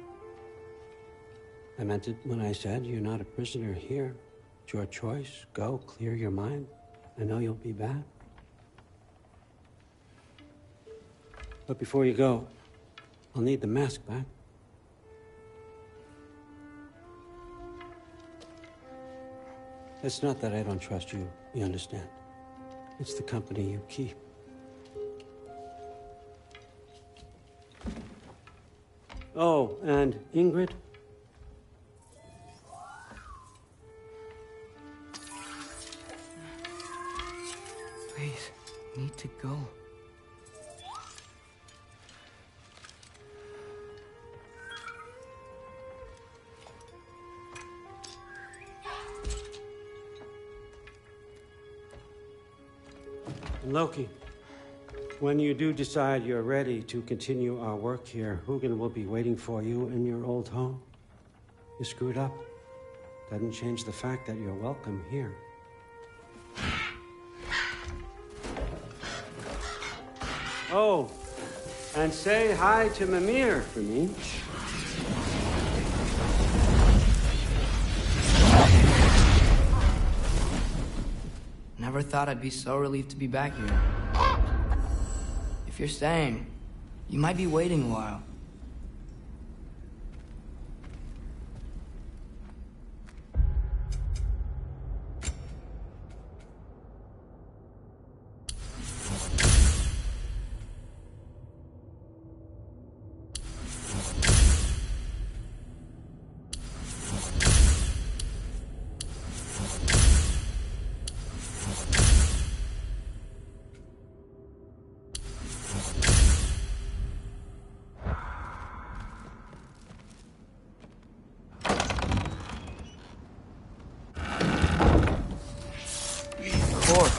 I meant it when I said you're not a prisoner here. It's your choice. Go, clear your mind. I know you'll be back. But before you go, I'll need the mask back. It's not that I don't trust you, you understand? It's the company you keep. Oh, and Ingrid? Please, need to go. Loki, when you do decide you're ready to continue our work here, Hugin will be waiting for you in your old home. You screwed up. Doesn't change the fact that you're welcome here. Oh, and say hi to Mimir for me. Never thought I'd be so relieved to be back here. If you're staying, you might be waiting a while. course.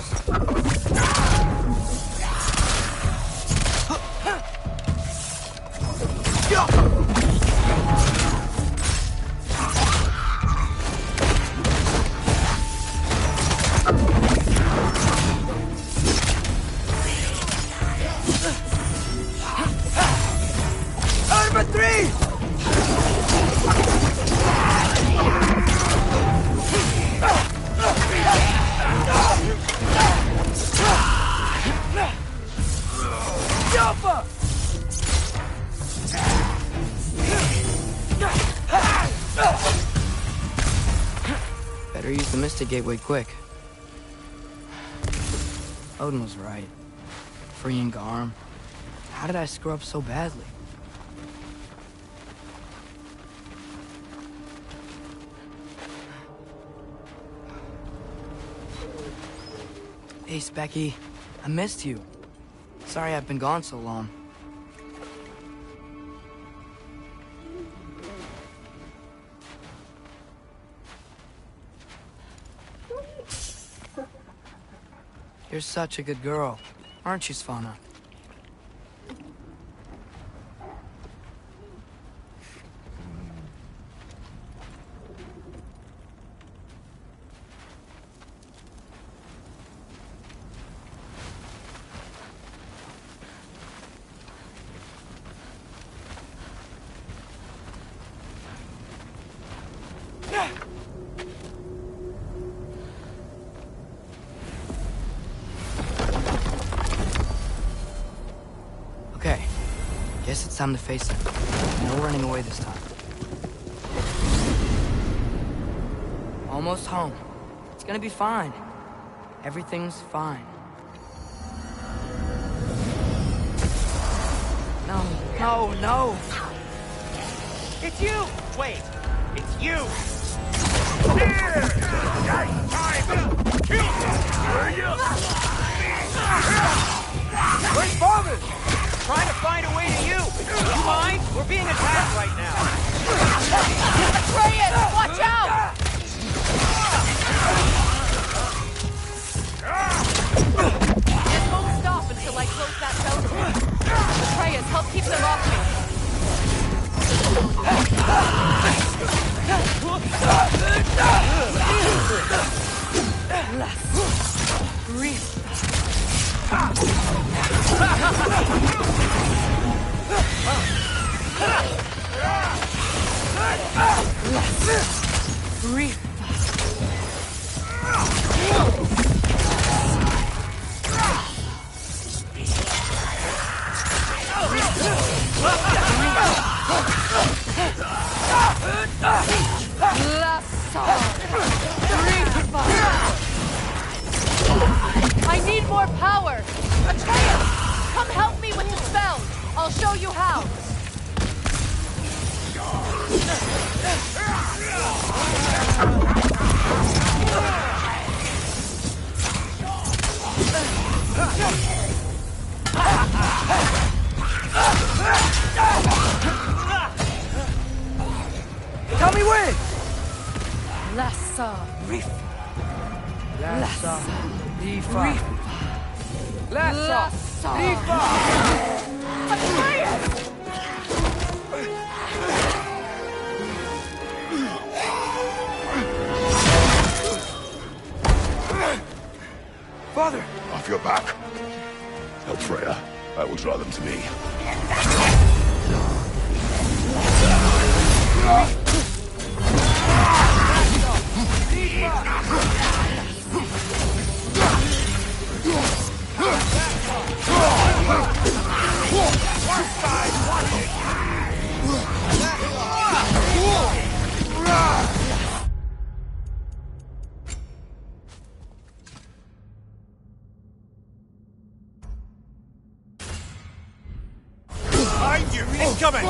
Number 3! Jumper! Better use the Mystic Gateway quick. Odin was right. Freeing Garm. How did I screw up so badly? Hey, Specky. I missed you. Sorry I've been gone so long. You're such a good girl, aren't you, Svanna? Okay, guess it's time to face it. No running away this time. Almost home. It's gonna be fine. Everything's fine. No, no, no! It's you! Wait, it's you! Here! Nice time! Kill him! Where's Barman? Trying to find a way to you! You mind? We're being attacked right now! Atreus, watch out! This won't stop until I close that fountain. Atreus, help keep them off me. I need more power! Atreus! Come help me with the spell! I'll show you how! Tell me when! Lassa. Reef. Lassa. Rifa. Lassa. Rifa. Atreus! Father! Off your back. Help Freya. I will draw them to me. Behind you! Incoming!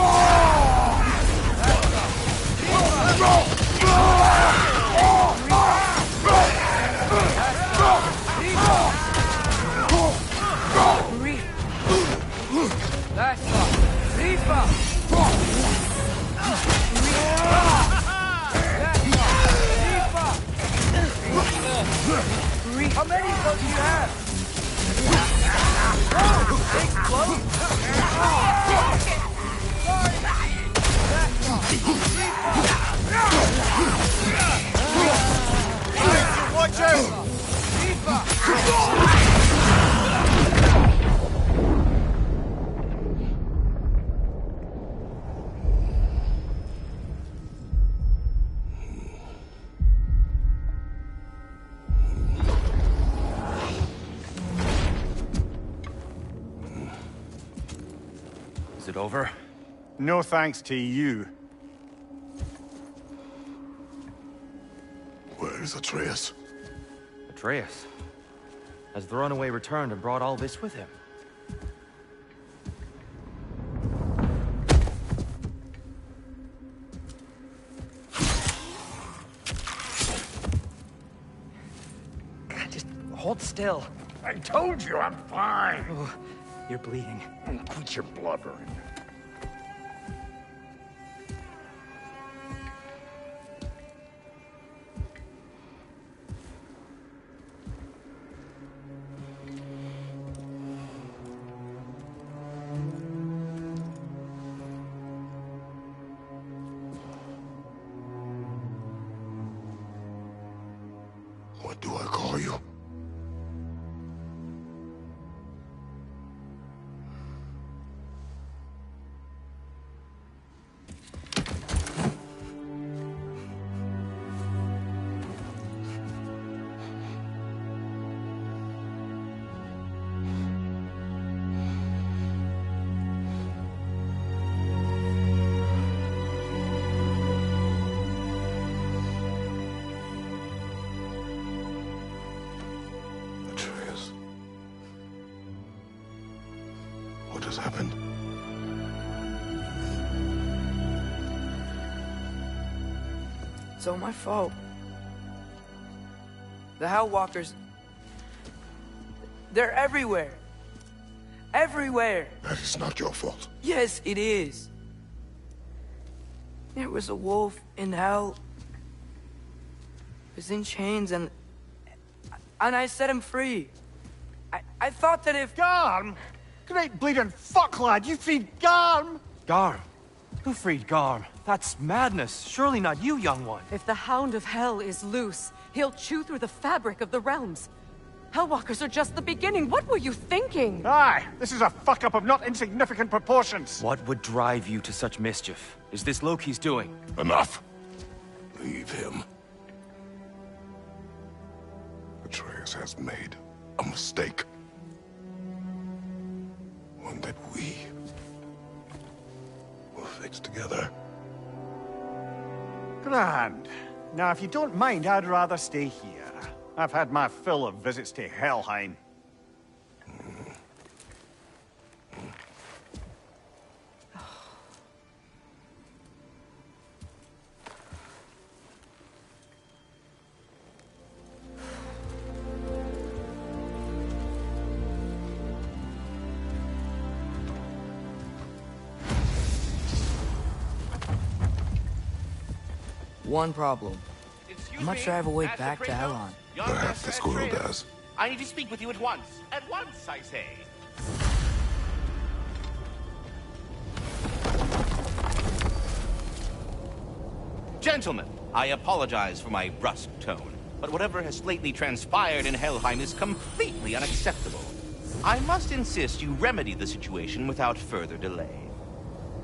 How many of those do you have? Whoa! Big float? Watch out! Is it over? No thanks to you. Where is Atreus? Atreus? Has the runaway returned and brought all this with him? God, just hold still. I told you I'm fine. Oh, you're bleeding. Quit your blubbering. What do I call you? Atreus. What has happened? It's all my fault. The Hellwalkers... they're everywhere. Everywhere. That is not your fault. Yes, it is. There was a wolf in hell. He was in chains and I set him free. I thought that if... Garm? Great bleeding fuck, lad. You freed Garm? Garm? Who freed Garm? That's madness. Surely not you, young one. If the Hound of Hell is loose, he'll chew through the fabric of the realms. Hellwalkers are just the beginning. What were you thinking? Aye, this is a fuck-up of not insignificant proportions. What would drive you to such mischief? Is this Loki's doing? Enough. Leave him. Atreus has made a mistake. One that we will fix together. Grand. Now, if you don't mind, I'd rather stay here. I've had my fill of visits to Helheim. One problem. I'm not sure I have a way back to Helheim. Perhaps the squirrel does. I need to speak with you at once. At once, I say. Gentlemen, I apologize for my brusque tone, but whatever has lately transpired in Helheim is completely unacceptable. I must insist you remedy the situation without further delay.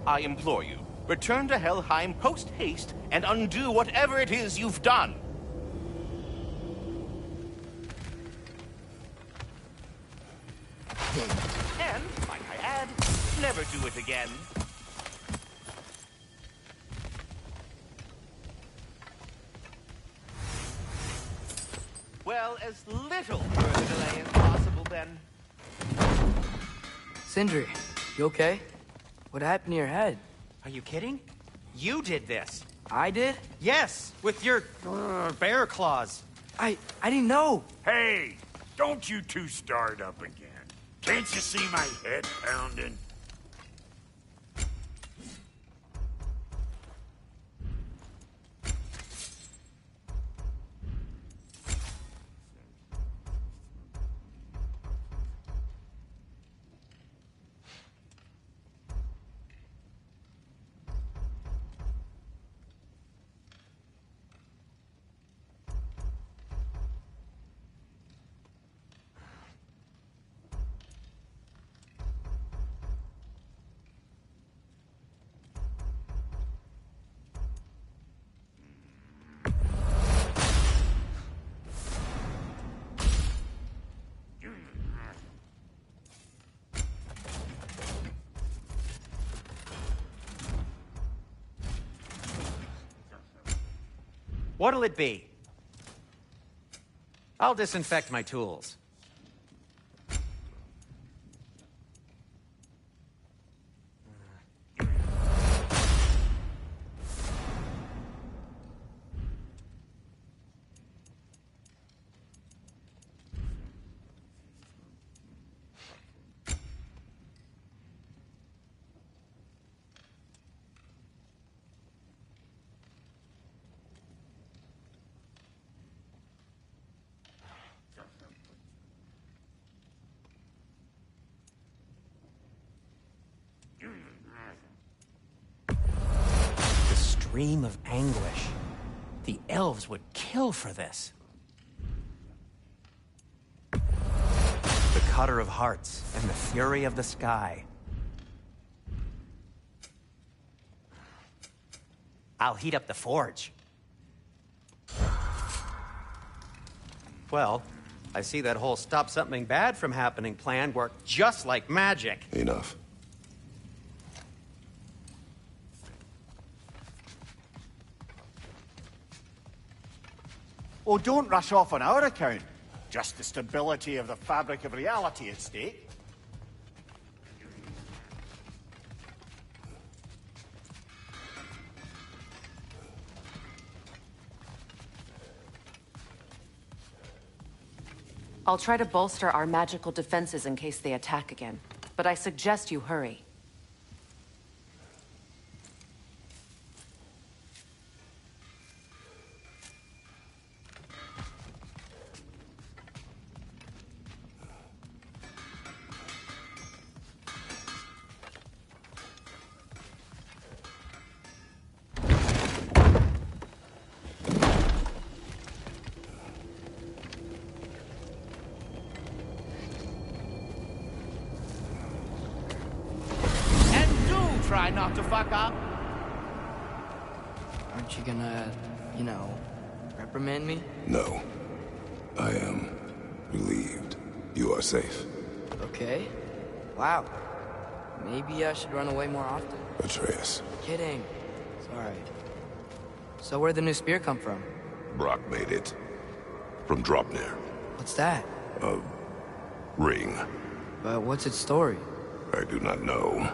I implore you, return to Helheim post-haste and undo whatever it is you've done. And, might I add, never do it again. Well, as little further delay as possible, then. Sindri, you okay? What happened to your head? Are you kidding? You did this. I did? Yes, with your bear claws. I didn't know. Hey, don't you two start up again. Can't you see my head pounding? What'll it be? I'll disinfect my tools. Scream of anguish. The elves would kill for this. The cutter of hearts and the fury of the sky. I'll heat up the forge. Well, I see that whole stop something bad from happening plan worked just like magic. Enough. Oh, don't rush off on our account. Just the stability of the fabric of reality at stake. I'll try to bolster our magical defenses in case they attack again, but I suggest you hurry. Try not to fuck up. Aren't you gonna, you know, reprimand me? No. I am relieved. You are safe. Okay. Wow. Maybe I should run away more often. Atreus. Kidding. Sorry. So where'd the new spear come from? Brock made it. From Dropnir. What's that? A ring. But what's its story? I do not know.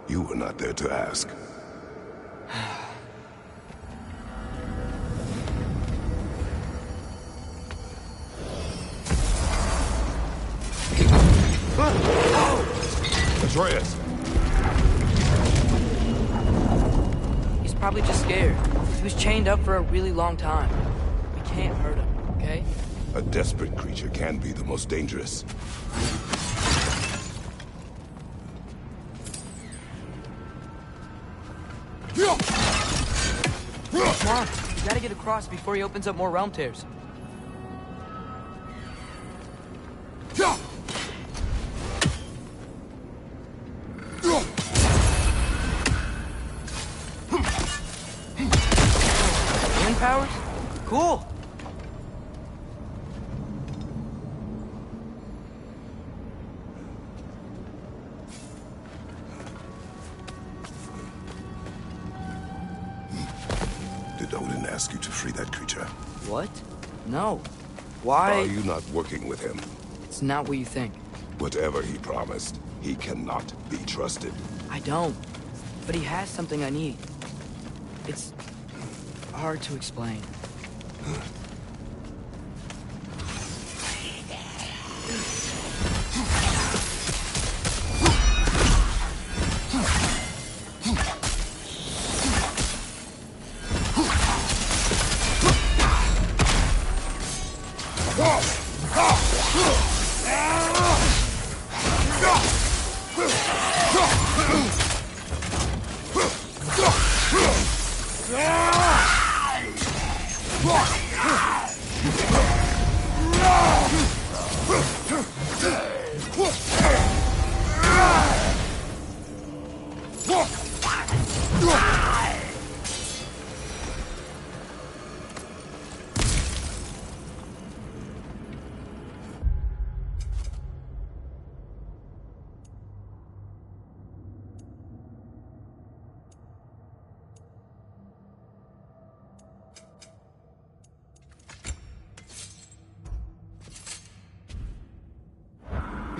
You were not there to ask. Atreus! He's probably just scared. He was chained up for a really long time. We can't hurt him, okay? A desperate creature can be the most dangerous. Come on, we gotta get across before he opens up more realm tears. Wind powers? Cool! Did Odin ask you to free that creature? What? No. Why? Are you not working with him? It's not what you think. Whatever he promised, he cannot be trusted. I don't. But he has something I need. It's hard to explain.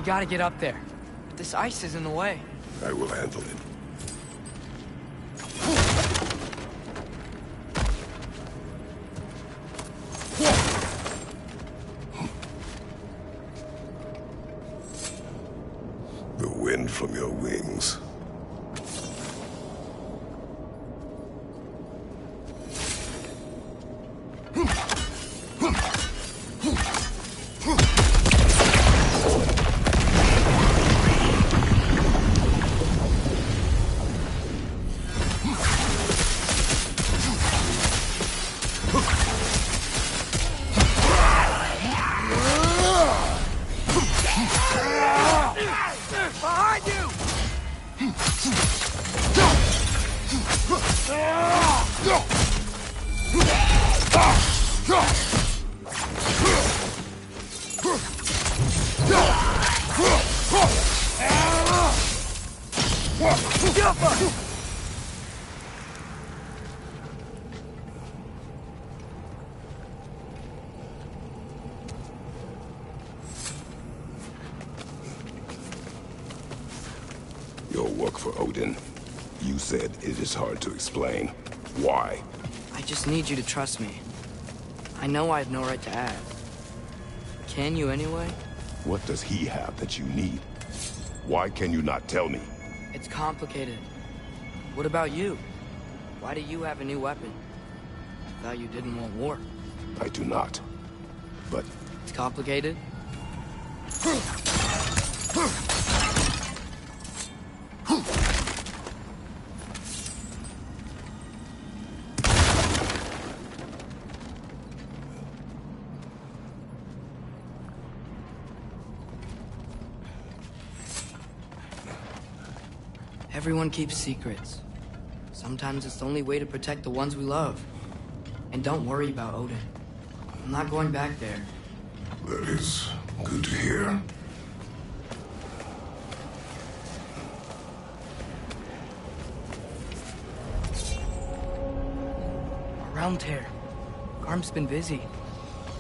We gotta get up there. But this ice is in the way. I will handle it. The wind from your wings. Your work for Odin. You said it is hard to explain. Why? I just need you to trust me. I know I have no right to ask. Can you anyway? What does he have that you need? Why can you not tell me? It's complicated. What about you? Why do you have a new weapon? I thought you didn't want war. I do not. But... It's complicated? Everyone keeps secrets. Sometimes it's the only way to protect the ones we love. And don't worry about Odin. I'm not going back there. That is good to hear. A realm tear. Garm's been busy.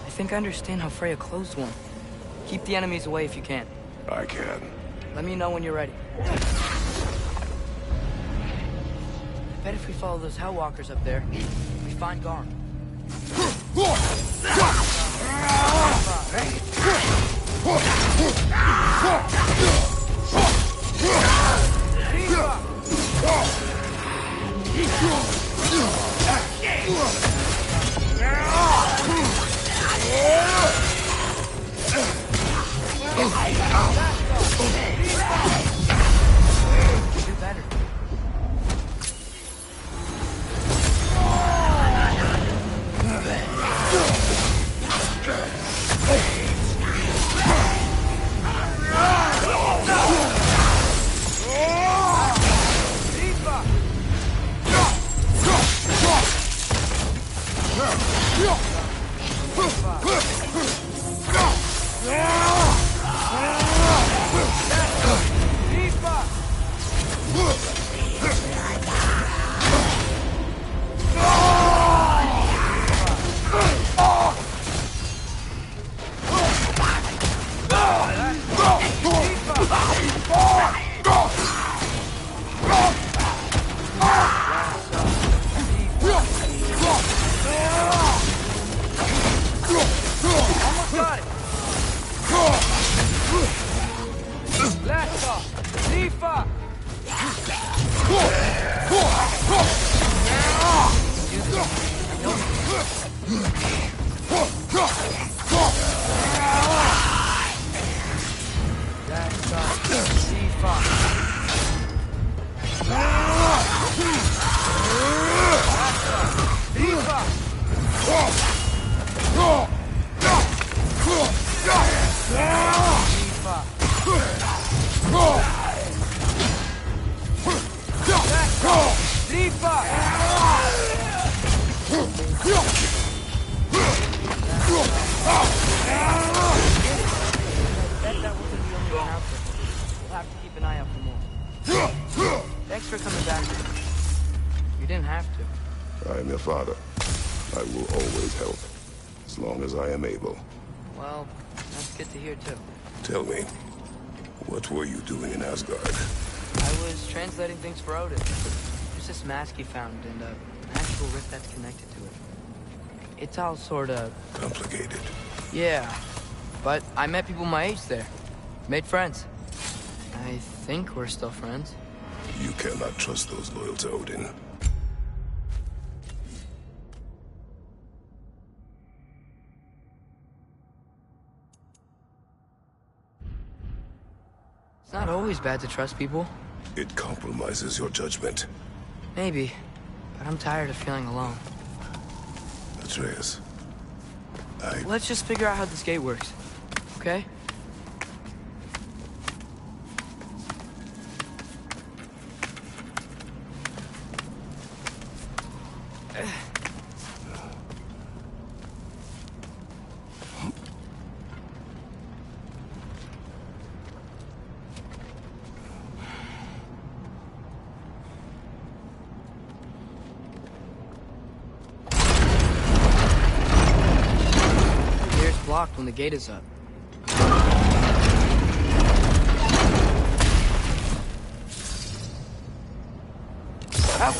I think I understand how Freya closed one. Keep the enemies away if you can. I can. Let me know when you're ready. I bet if we follow those Hellwalkers up there, we find Garm. Do better. Thanks for coming back. You didn't have to. I am your father. I will always help, as long as I am able. Well, that's good to hear, too. Tell me, What were you doing in Asgard? I was translating things for Odin. There's this mask he found and a magical rift that's connected to it. It's all sort of... complicated. Yeah, but I met people my age there. Made friends. I think we're still friends. You cannot trust those loyal to Odin. It's not always bad to trust people. It compromises your judgment. Maybe, but I'm tired of feeling alone. Atreus, Let's just figure out how this gate works, okay? Locked when the gate is up. Out.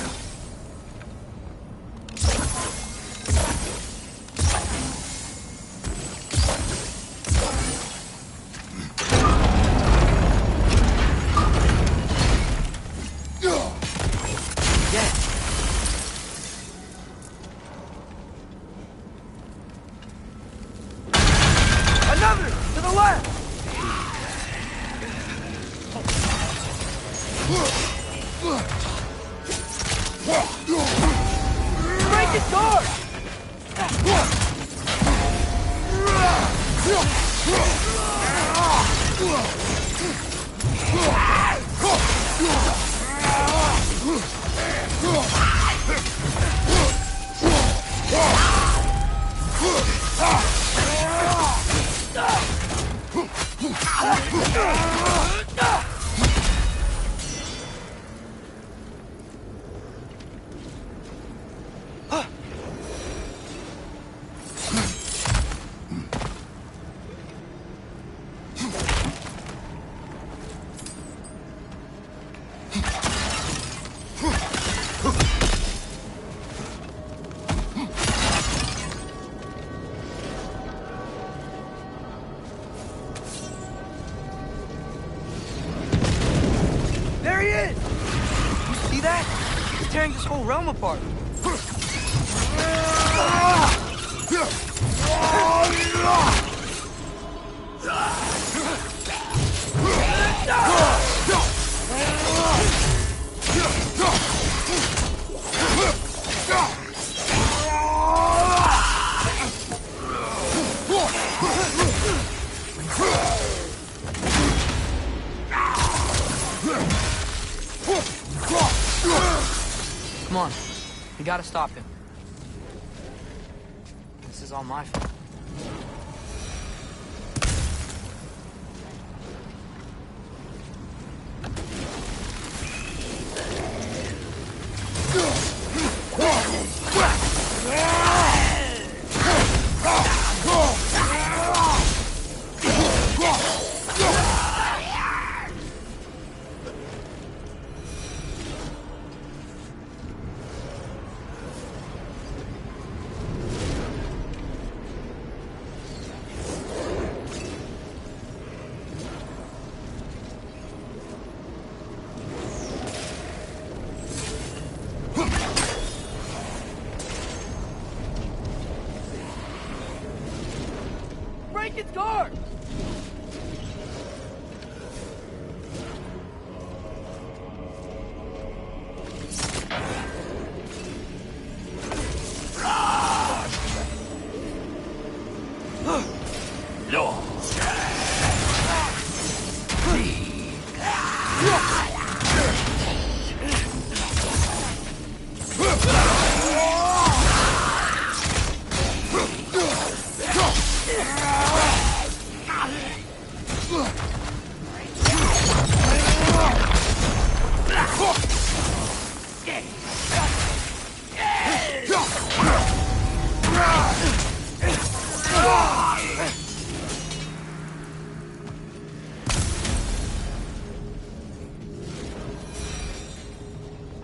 This whole realm apart. Come on. We gotta stop him. This is all my fault.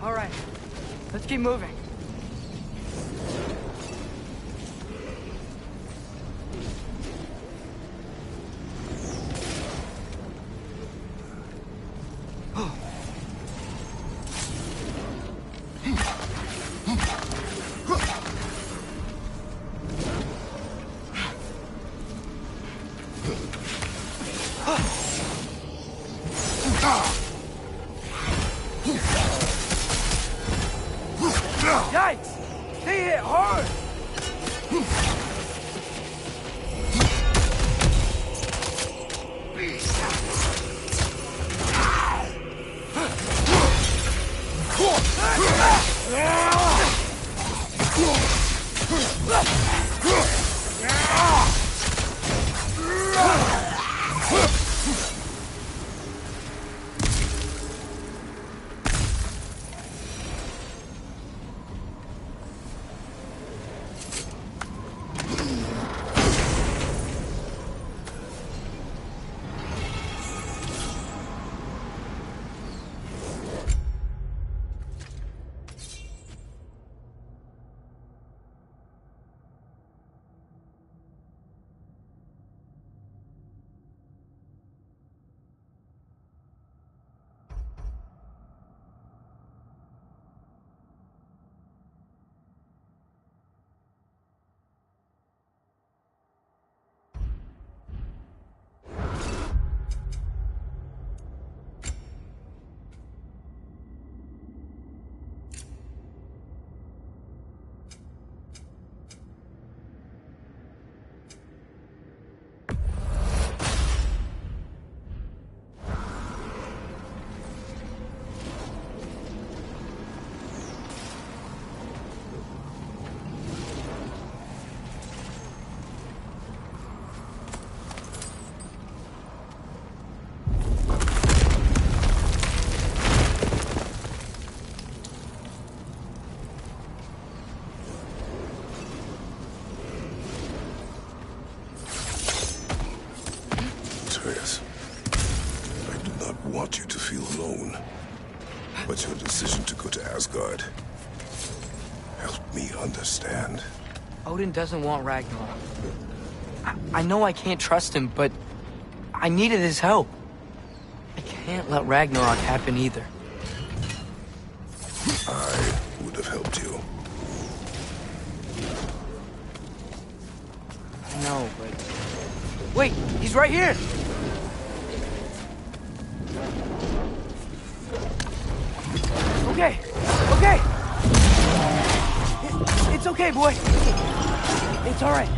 All right, let's keep moving. Yikes! They hit hard! Atreus, I do not want you to feel alone. But your decision to go to Asgard, help me understand. Odin doesn't want Ragnarok. I know I can't trust him, but I needed his help. I can't let Ragnarok happen either. I would have helped you. No, but... Wait, he's right here! Okay, okay! It's okay, boy. It's all right.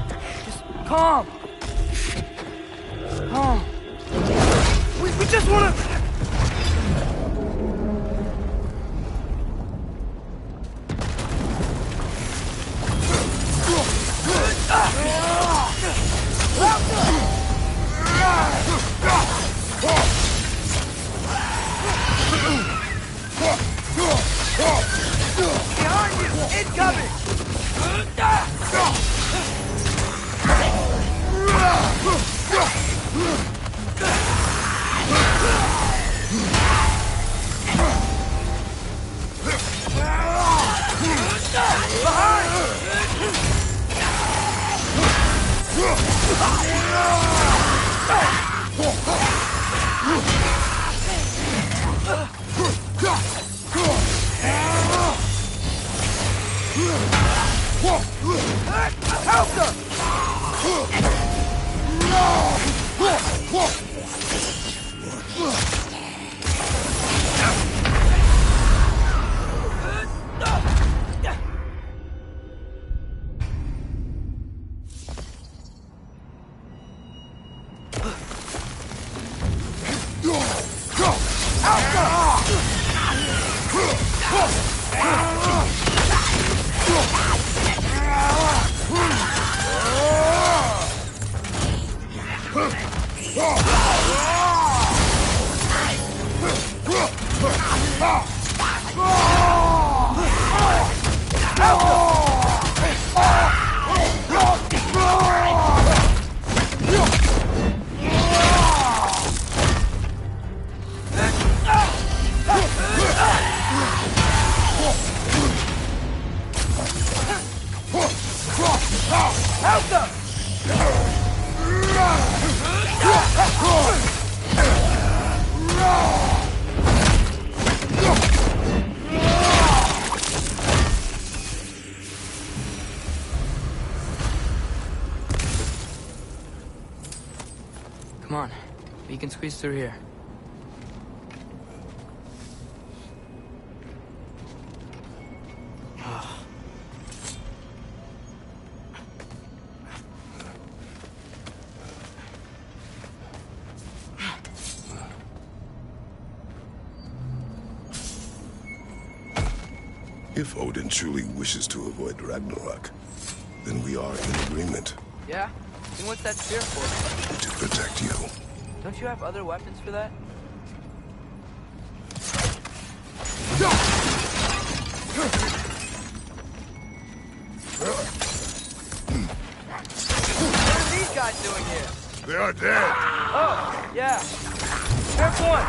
Just calm. Calm. We just wanna... Behind you! Incoming! He can squeeze through here. If Odin truly wishes to avoid Ragnarok, then we are in agreement. Yeah? Then what's that spear for? To protect you. Don't you have other weapons for that? What are these guys doing here? They are dead. Oh, yeah. Careful one.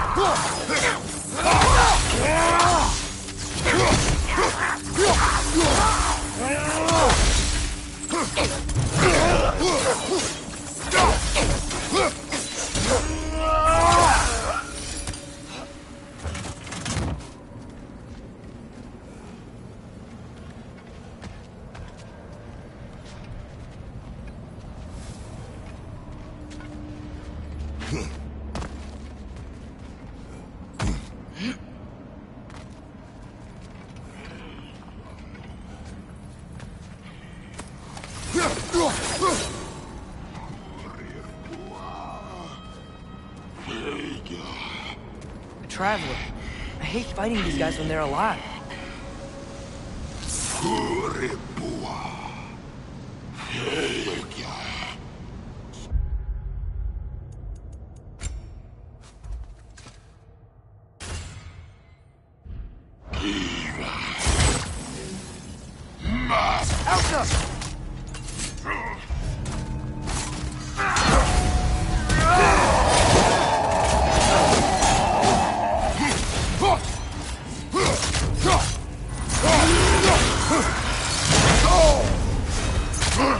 A traveler. I hate fighting these guys when they're alive.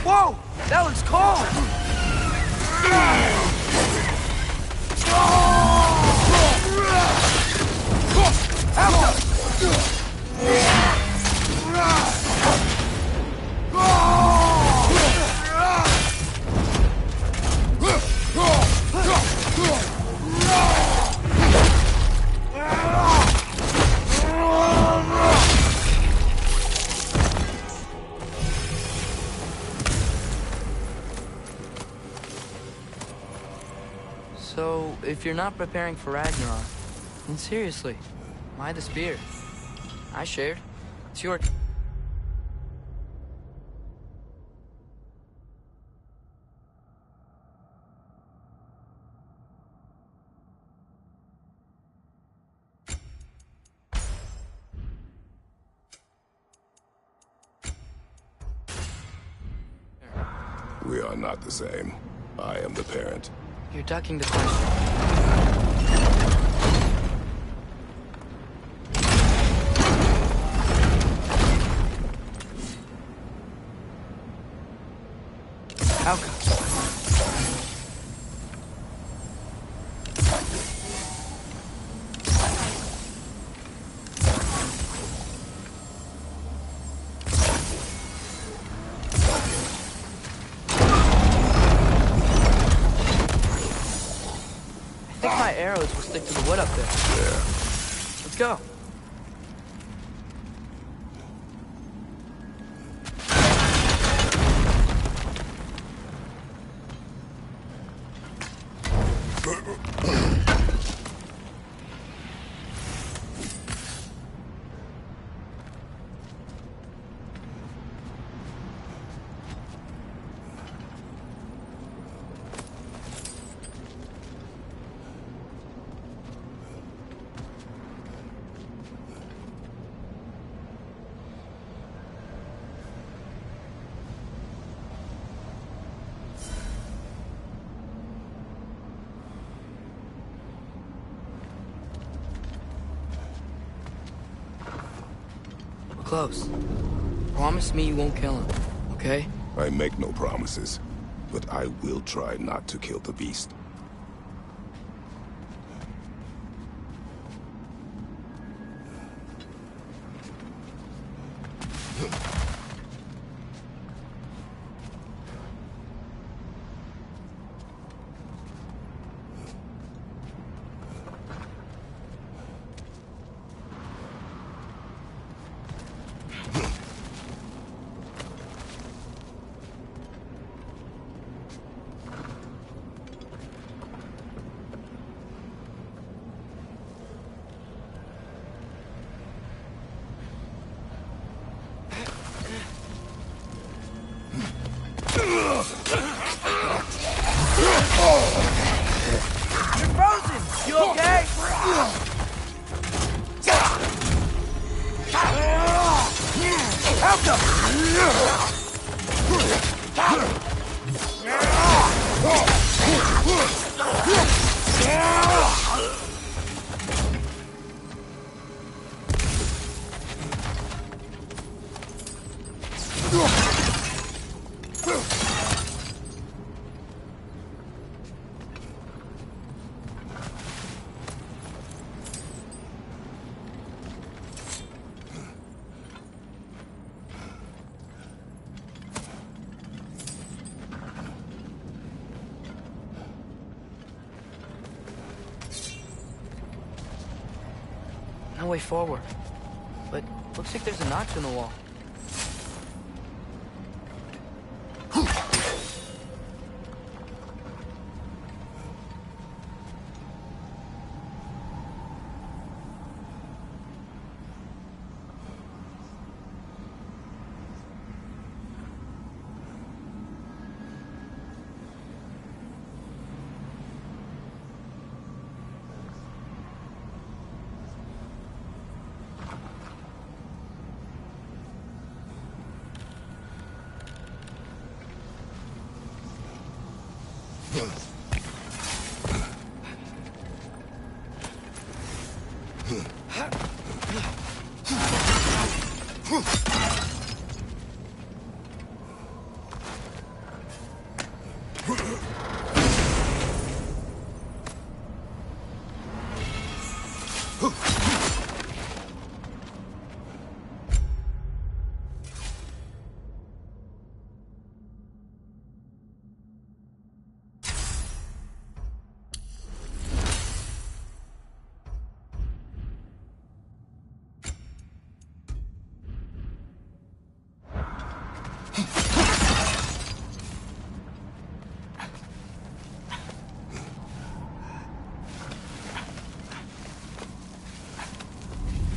Whoa! That looks cold! So, if you're not preparing for Ragnarok, then seriously, why the spear? I shared. It's your... We are not the same. I am the parent. You're ducking the question. How come? I think my arrows will stick to the wood up there. Yeah. Let's go. Close. Promise me you won't kill him, okay? I make no promises, but I will try not to kill the beast. No way forward. But looks like there's a notch in the wall.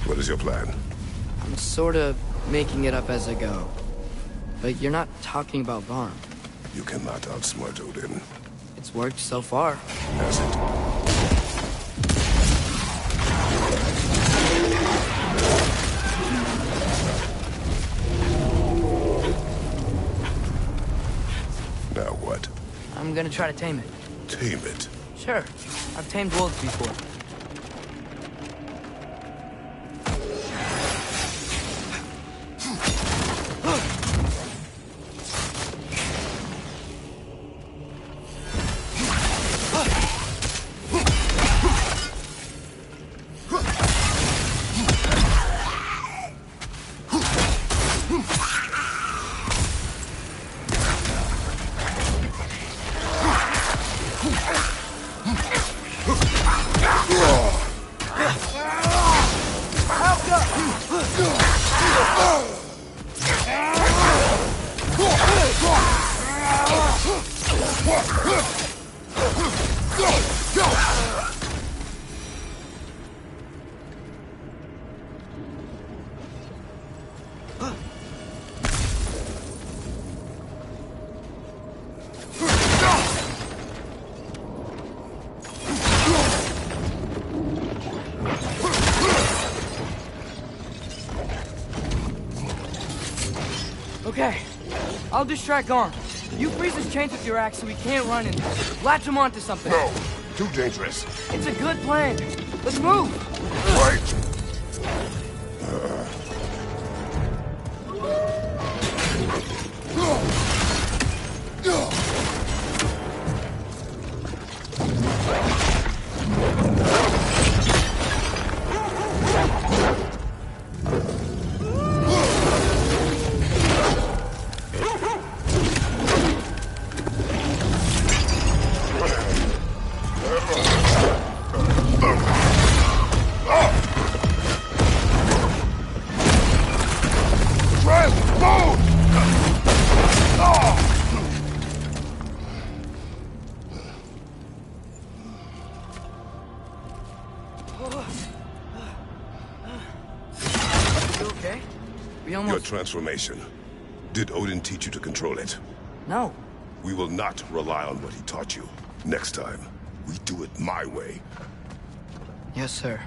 What is your plan? I'm sort of making it up as I go. But you're not talking about Varm. You cannot outsmart Odin. It's worked so far. Has it? Now what? I'm gonna try to tame it. Tame it? Sure. I've tamed wolves before. Okay, I'll distract Arm. You freeze his chains with your axe so he can't run and latch him onto something. No, too dangerous. It's a good plan. Let's move. Wait. Your transformation. Did Odin teach you to control it? No. We will not rely on what he taught you. Next time, we do it my way. Yes, sir.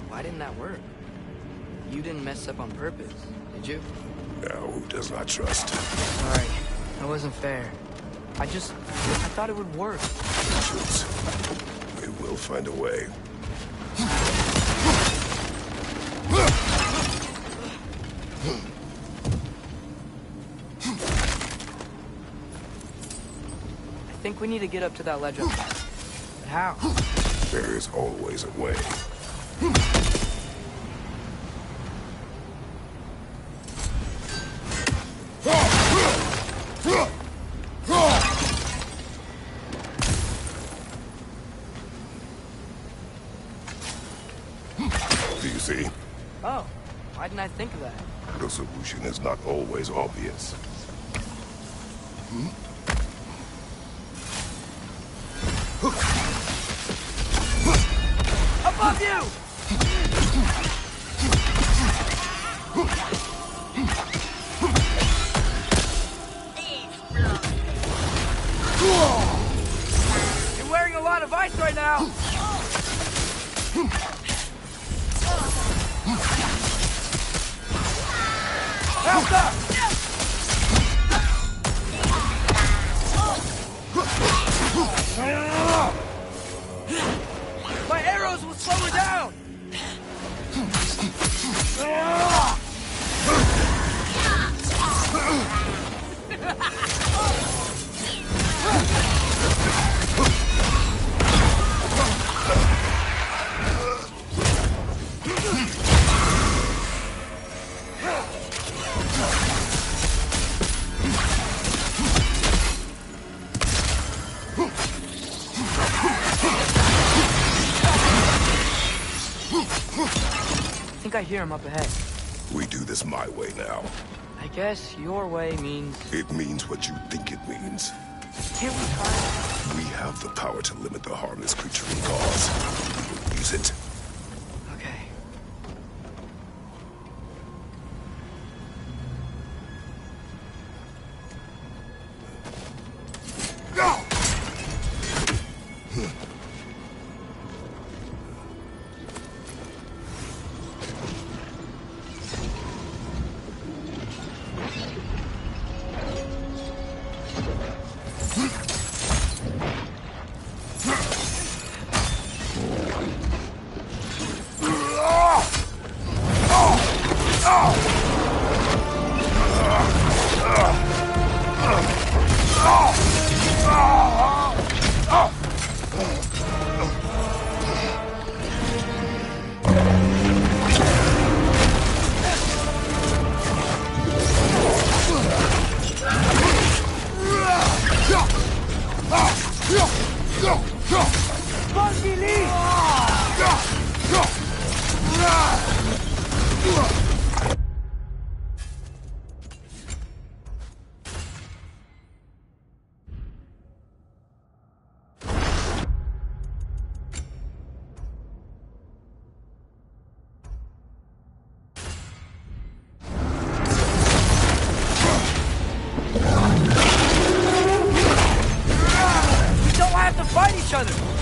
Why didn't that work? You didn't mess up on purpose, did you? Now, who does not trust? Sorry, that wasn't fair. I thought it would work. Patience. We will find a way. I think we need to get up to that ledge up there. But how? There is always a way. Do you see? Oh, why didn't I think of that? The solution is not always obvious. Above you! You're wearing a lot of ice right now! Help up! My arrows will slow her down! I think I hear him up ahead. We do this my way now. I guess your way means... It means what you think it means. Can't we try? We have the power to limit the harm this creature can cause. We will use it. Okay. Go!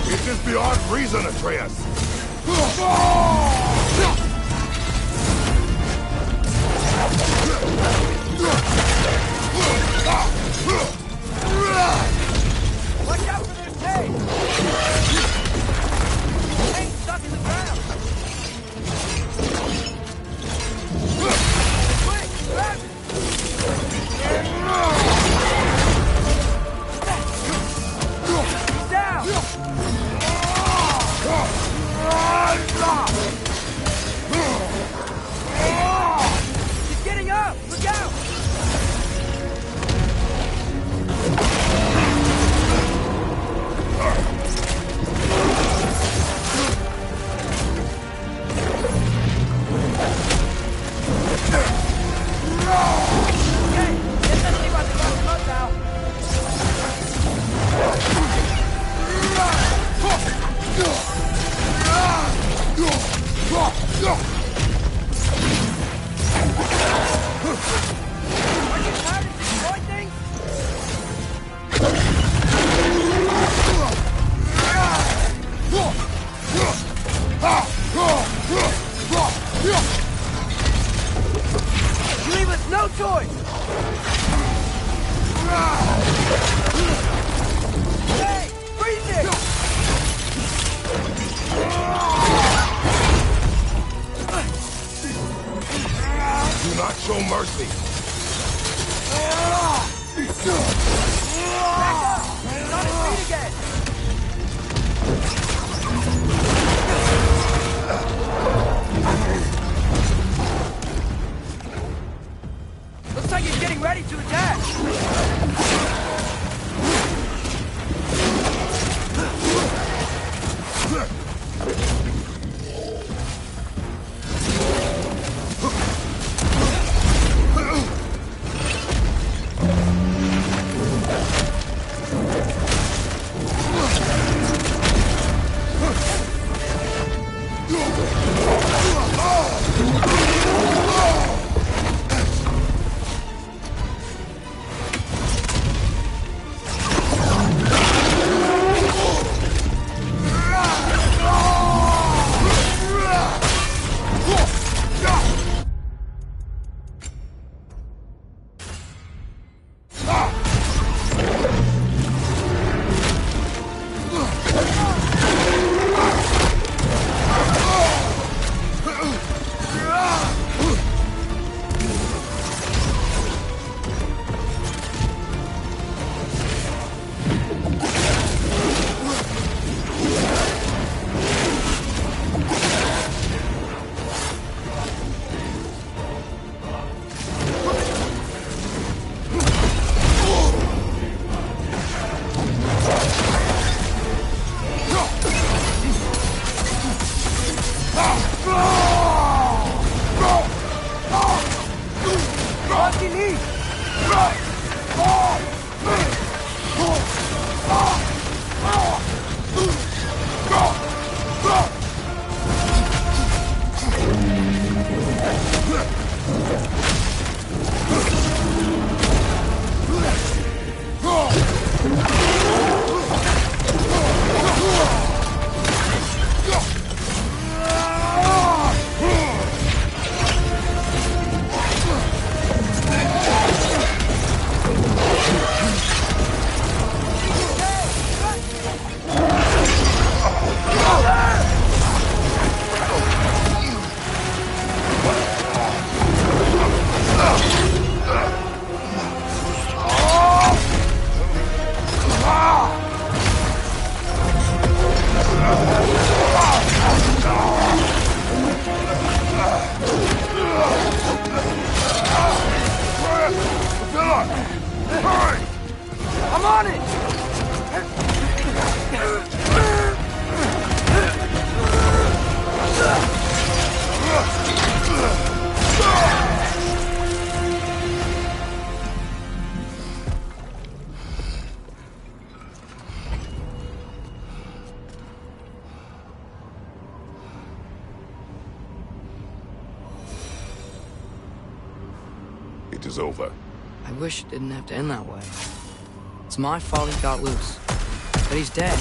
It is beyond reason, Atreus! Watch out for their tail! Tail's stuck in the ground! Quick, grab it! He's getting up! Look out! Okay, let's see what they got now. You leave us no choice! Hey, freeze it! Do not show mercy. Back up! He's on his feet again! Looks like he's getting ready to attack! I'm on it! It is over. I wish it didn't have to end that way. It's my fault he got loose. But he's dead.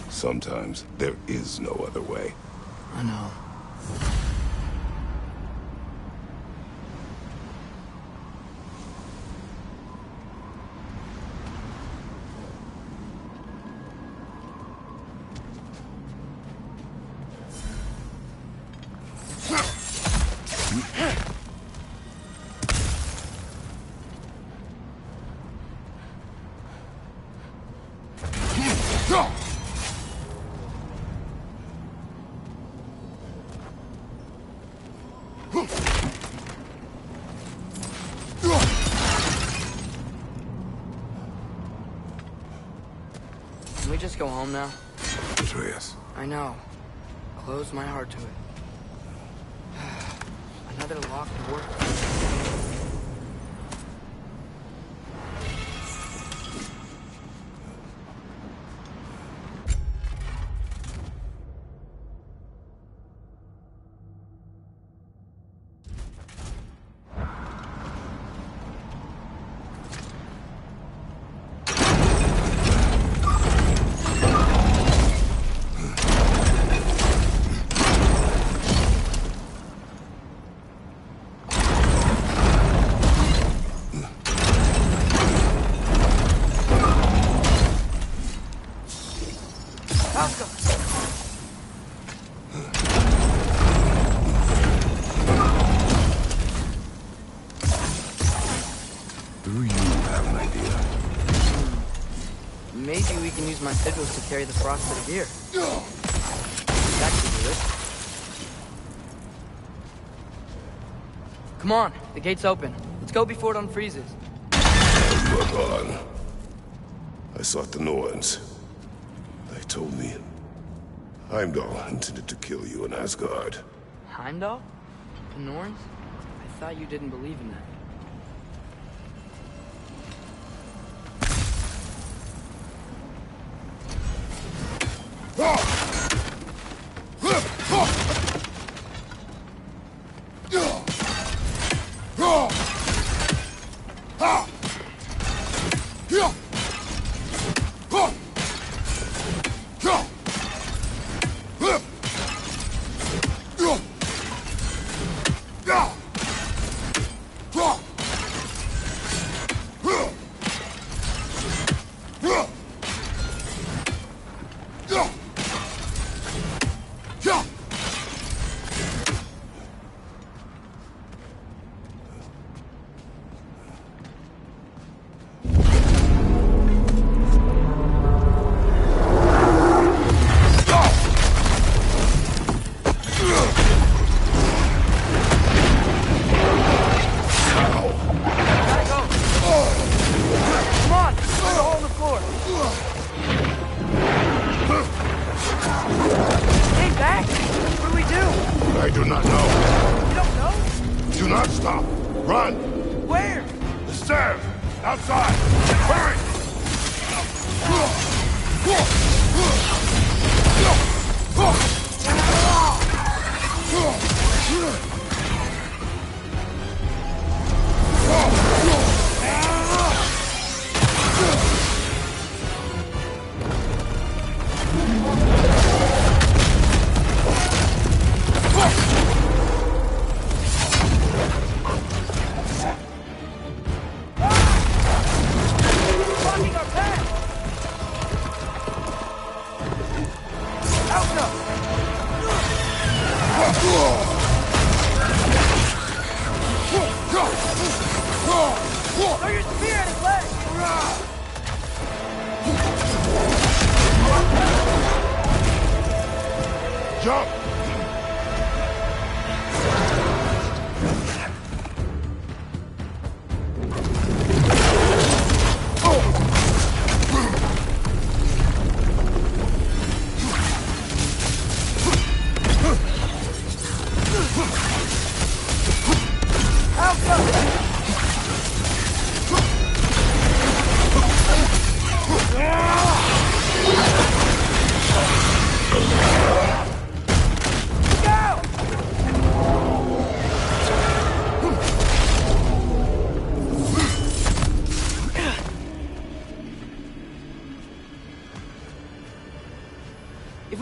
Sometimes there is no other way. I know. Can we just go home now? Atreus. I know. Close my heart to it. Another locked door. Maybe we can use my sigils to carry the frost to the gear. That could do it. Come on, the gate's open. Let's go before it unfreezes. You are gone. I sought the Norns. They told me Heimdall intended to kill you in Asgard. Heimdall? The Norns? I thought you didn't believe in that.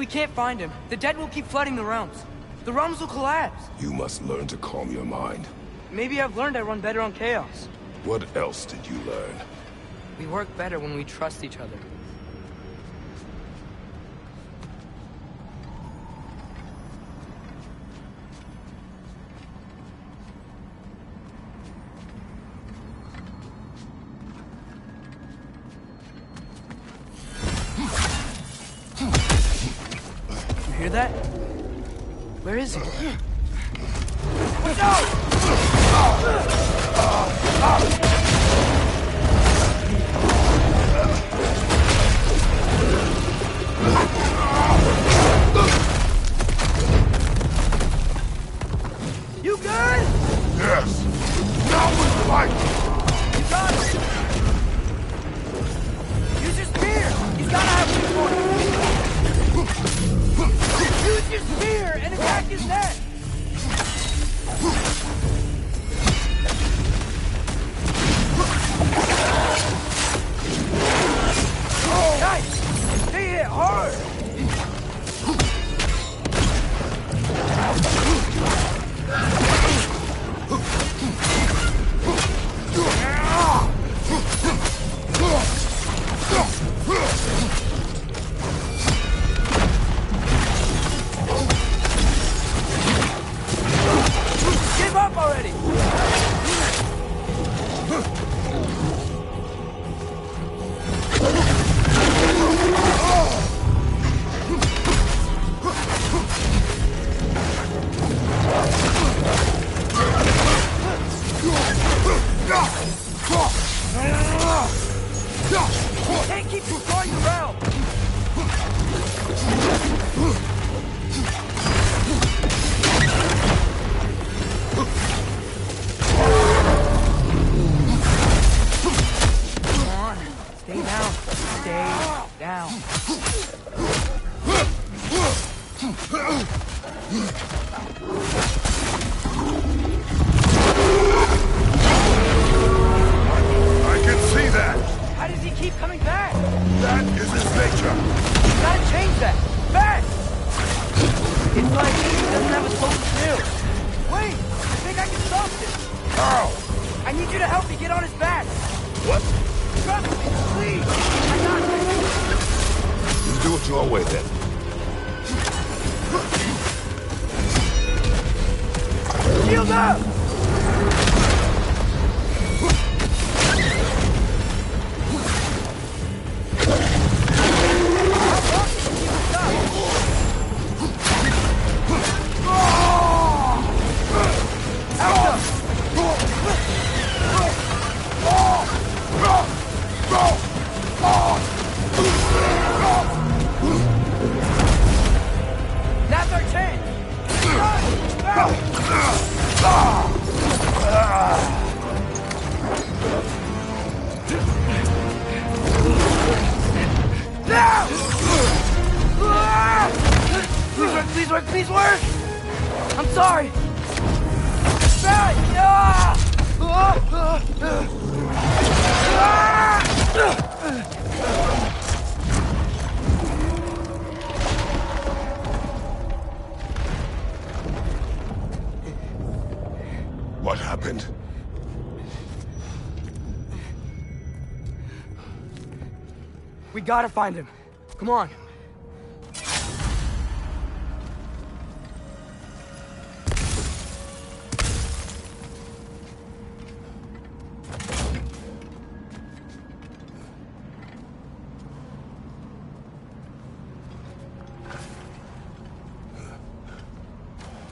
Can't find him. The dead will keep flooding the realms. The realms will collapse. You must learn to calm your mind. Maybe I've learned I run better on chaos. What else did you learn? We work better when we trust each other. Hear that? Where is he? Watch out! hard! Give up already! Can't keep destroying the realm! Come on, stay down. Stay down. I can see that! How does he keep coming back? That is his nature! You gotta change that! Fast! It's like he doesn't have a soul to do. Wait! I think I can stop this! How? I need you to help me get on his back! What? Trust me, please! I got this! You do it your way then. Shield up! Now's our chance! Please work, please work! I'm sorry! What happened? We gotta find him. Come on.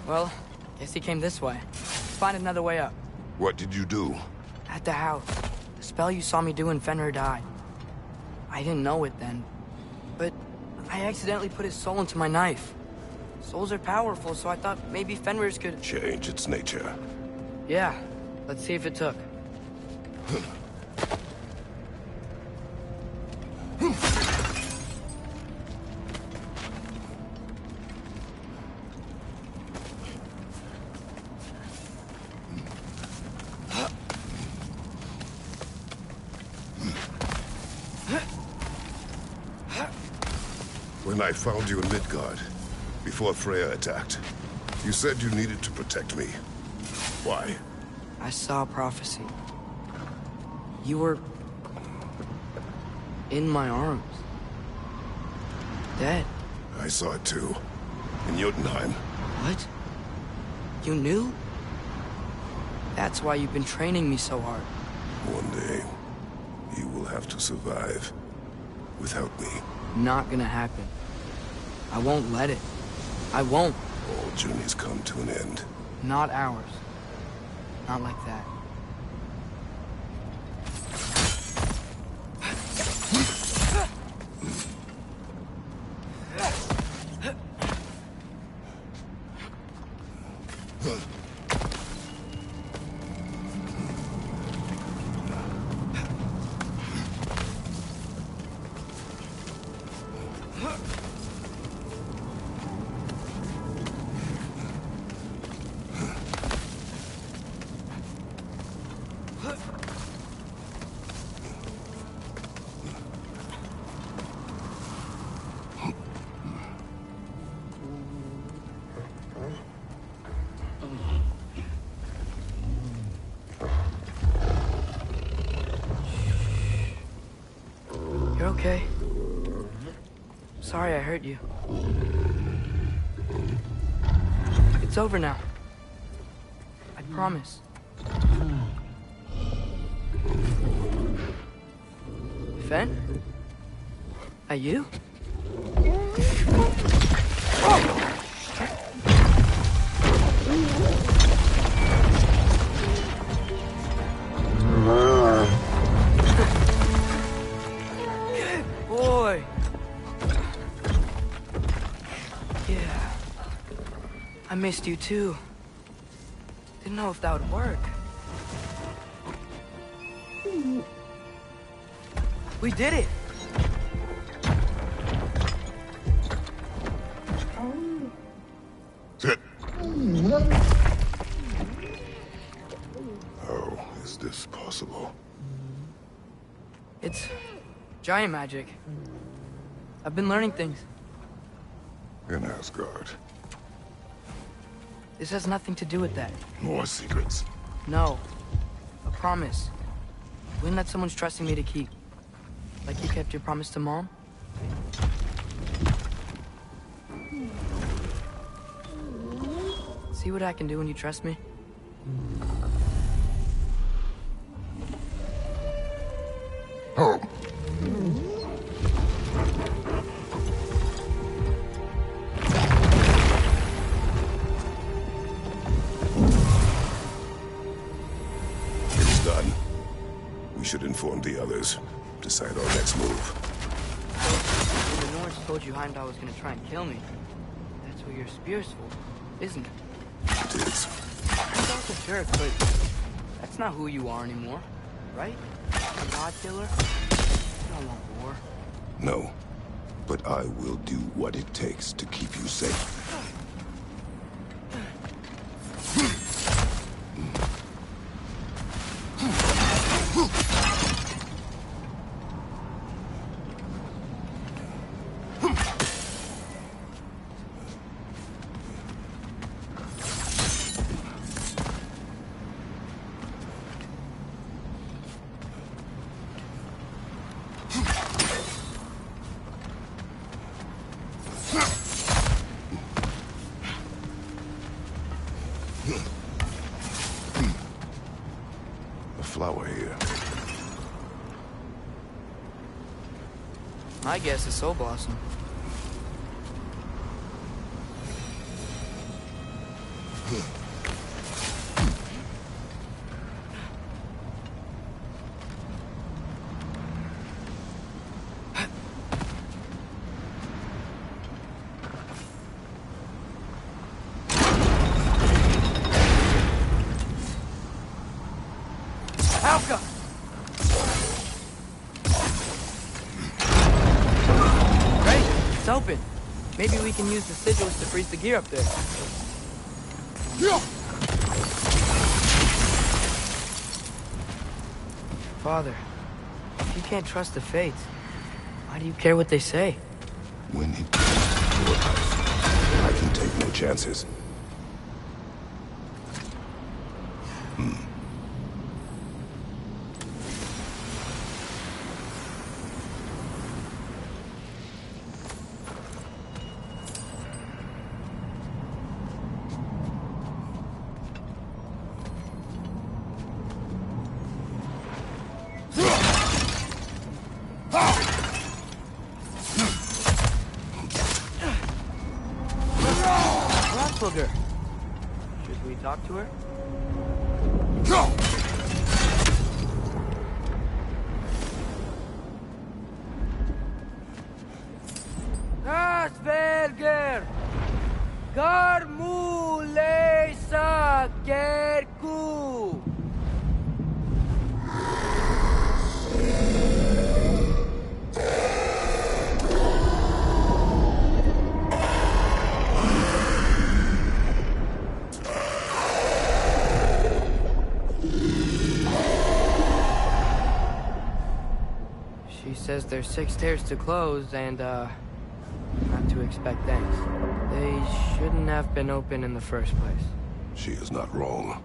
Well, guess he came this way. Let's find another way up. What did you do? At the house. The spell you saw me do when Fenrir died. I didn't know it then, but I accidentally put his soul into my knife. Souls are powerful, so I thought maybe Fenrir's could... Change its nature. Yeah, let's see if it took. When I found you in Midgard, before Freya attacked, you said you needed to protect me. Why? I saw a prophecy. You were... in my arms. Dead. I saw it too. In Jotunheim. What? You knew? That's why you've been training me so hard. One day, you will have to survive without me. Not gonna happen. I won't let it. I won't. All journeys come to an end. Not ours. Not like that. okay? Sorry I hurt you. It's over now. I promise. Fen? Are you? Boy. Yeah. I missed you too. Didn't know if that would work. We did it! How is this possible? It's giant magic. I've been learning things. In Asgard. This has nothing to do with that. More secrets. No. A promise. One that someone's trusting me to keep. Like you kept your promise to Mom? See what I can do when you trust me? Oh. It's done. We should inform the others. Decide our next move. When the Norse told you Heimdall was gonna try and kill me, that's what your spear's for, isn't it? It is. Heimdall's a jerk, but that's not who you are anymore, right? A god killer? You don't want war. No. But I will do what it takes to keep you safe. Flower here. My guess is Soul Blossom. It's open. Maybe we can use the sigils to freeze the gear up there. Father, if you can't trust the fates, why do you care what they say? When it comes to your house, I can take no chances. Should we talk to her? Asperger! Garmulesa Gerku! She says there's 6 stairs to close and, not to expect thanks. They shouldn't have been open in the first place. She is not wrong.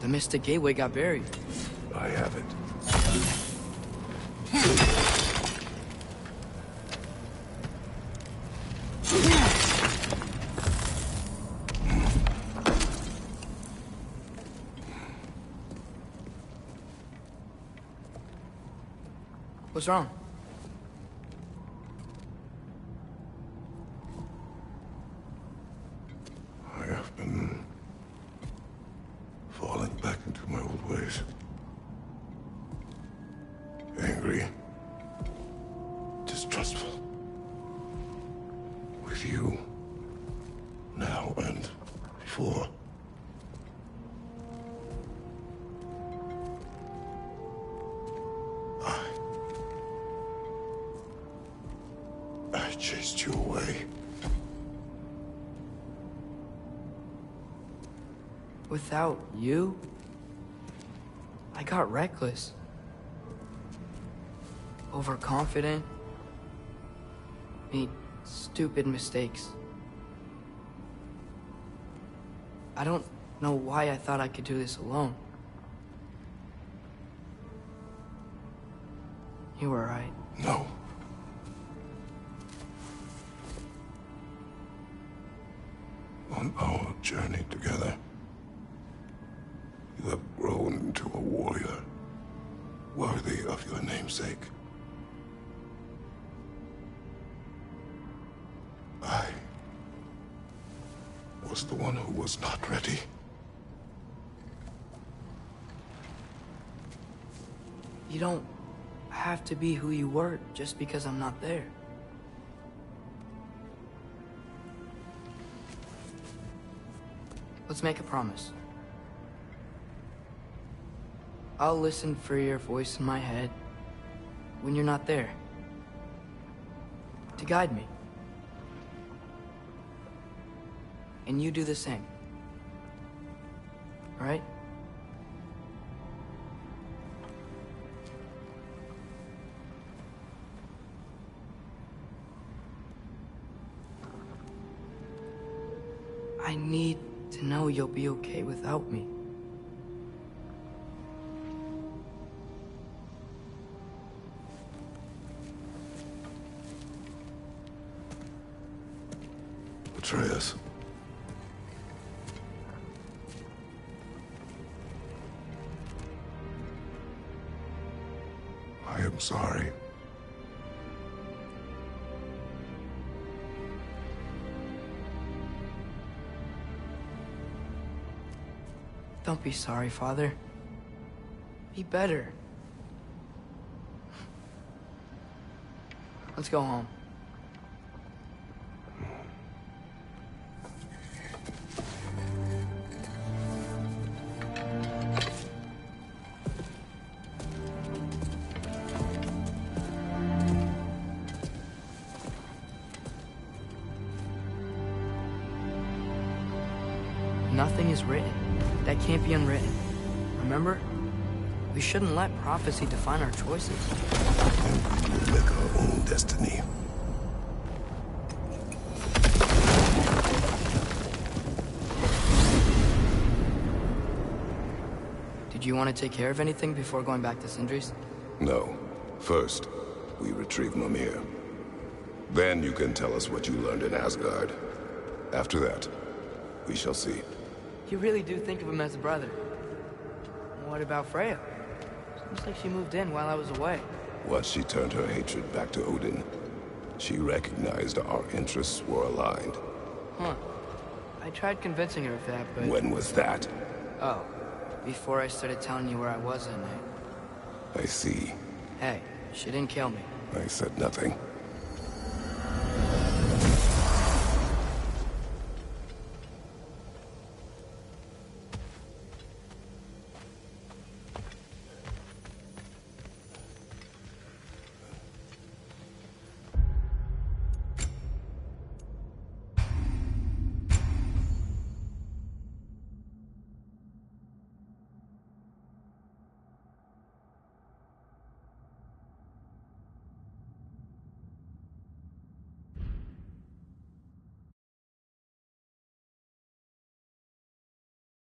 The Mystic Gateway got buried. I have it. What's wrong? I have been falling back into my old ways. Angry. Distrustful. With you. Now and before. I chased you away. Without you, I got reckless. Overconfident. Made stupid mistakes. I don't know why I thought I could do this alone. You were right. No. On our journey together, you have grown into a warrior, worthy of your namesake. I was the one who was not ready. You don't have to be who you were just because I'm not there. Let's make a promise. I'll listen for your voice in my head when you're not there, to guide me. And you do the same. All right? I need to know you'll be okay without me. Atreus. I am sorry. Don't be sorry, Father. Be better. Let's go home. Nothing is written that can't be unwritten. Remember? We shouldn't let prophecy define our choices. We will make our own destiny. Did you want to take care of anything before going back to Sindri's? No. First, we retrieve Mimir. Then you can tell us what you learned in Asgard. After that, we shall see. You really do think of him as a brother. What about Freya? Seems like she moved in while I was away. Once she turned her hatred back to Odin, she recognized our interests were aligned. Huh. I tried convincing her of that, but... When was that? Oh, before I started telling you where I was that night. I see. Hey, she didn't kill me. I said nothing.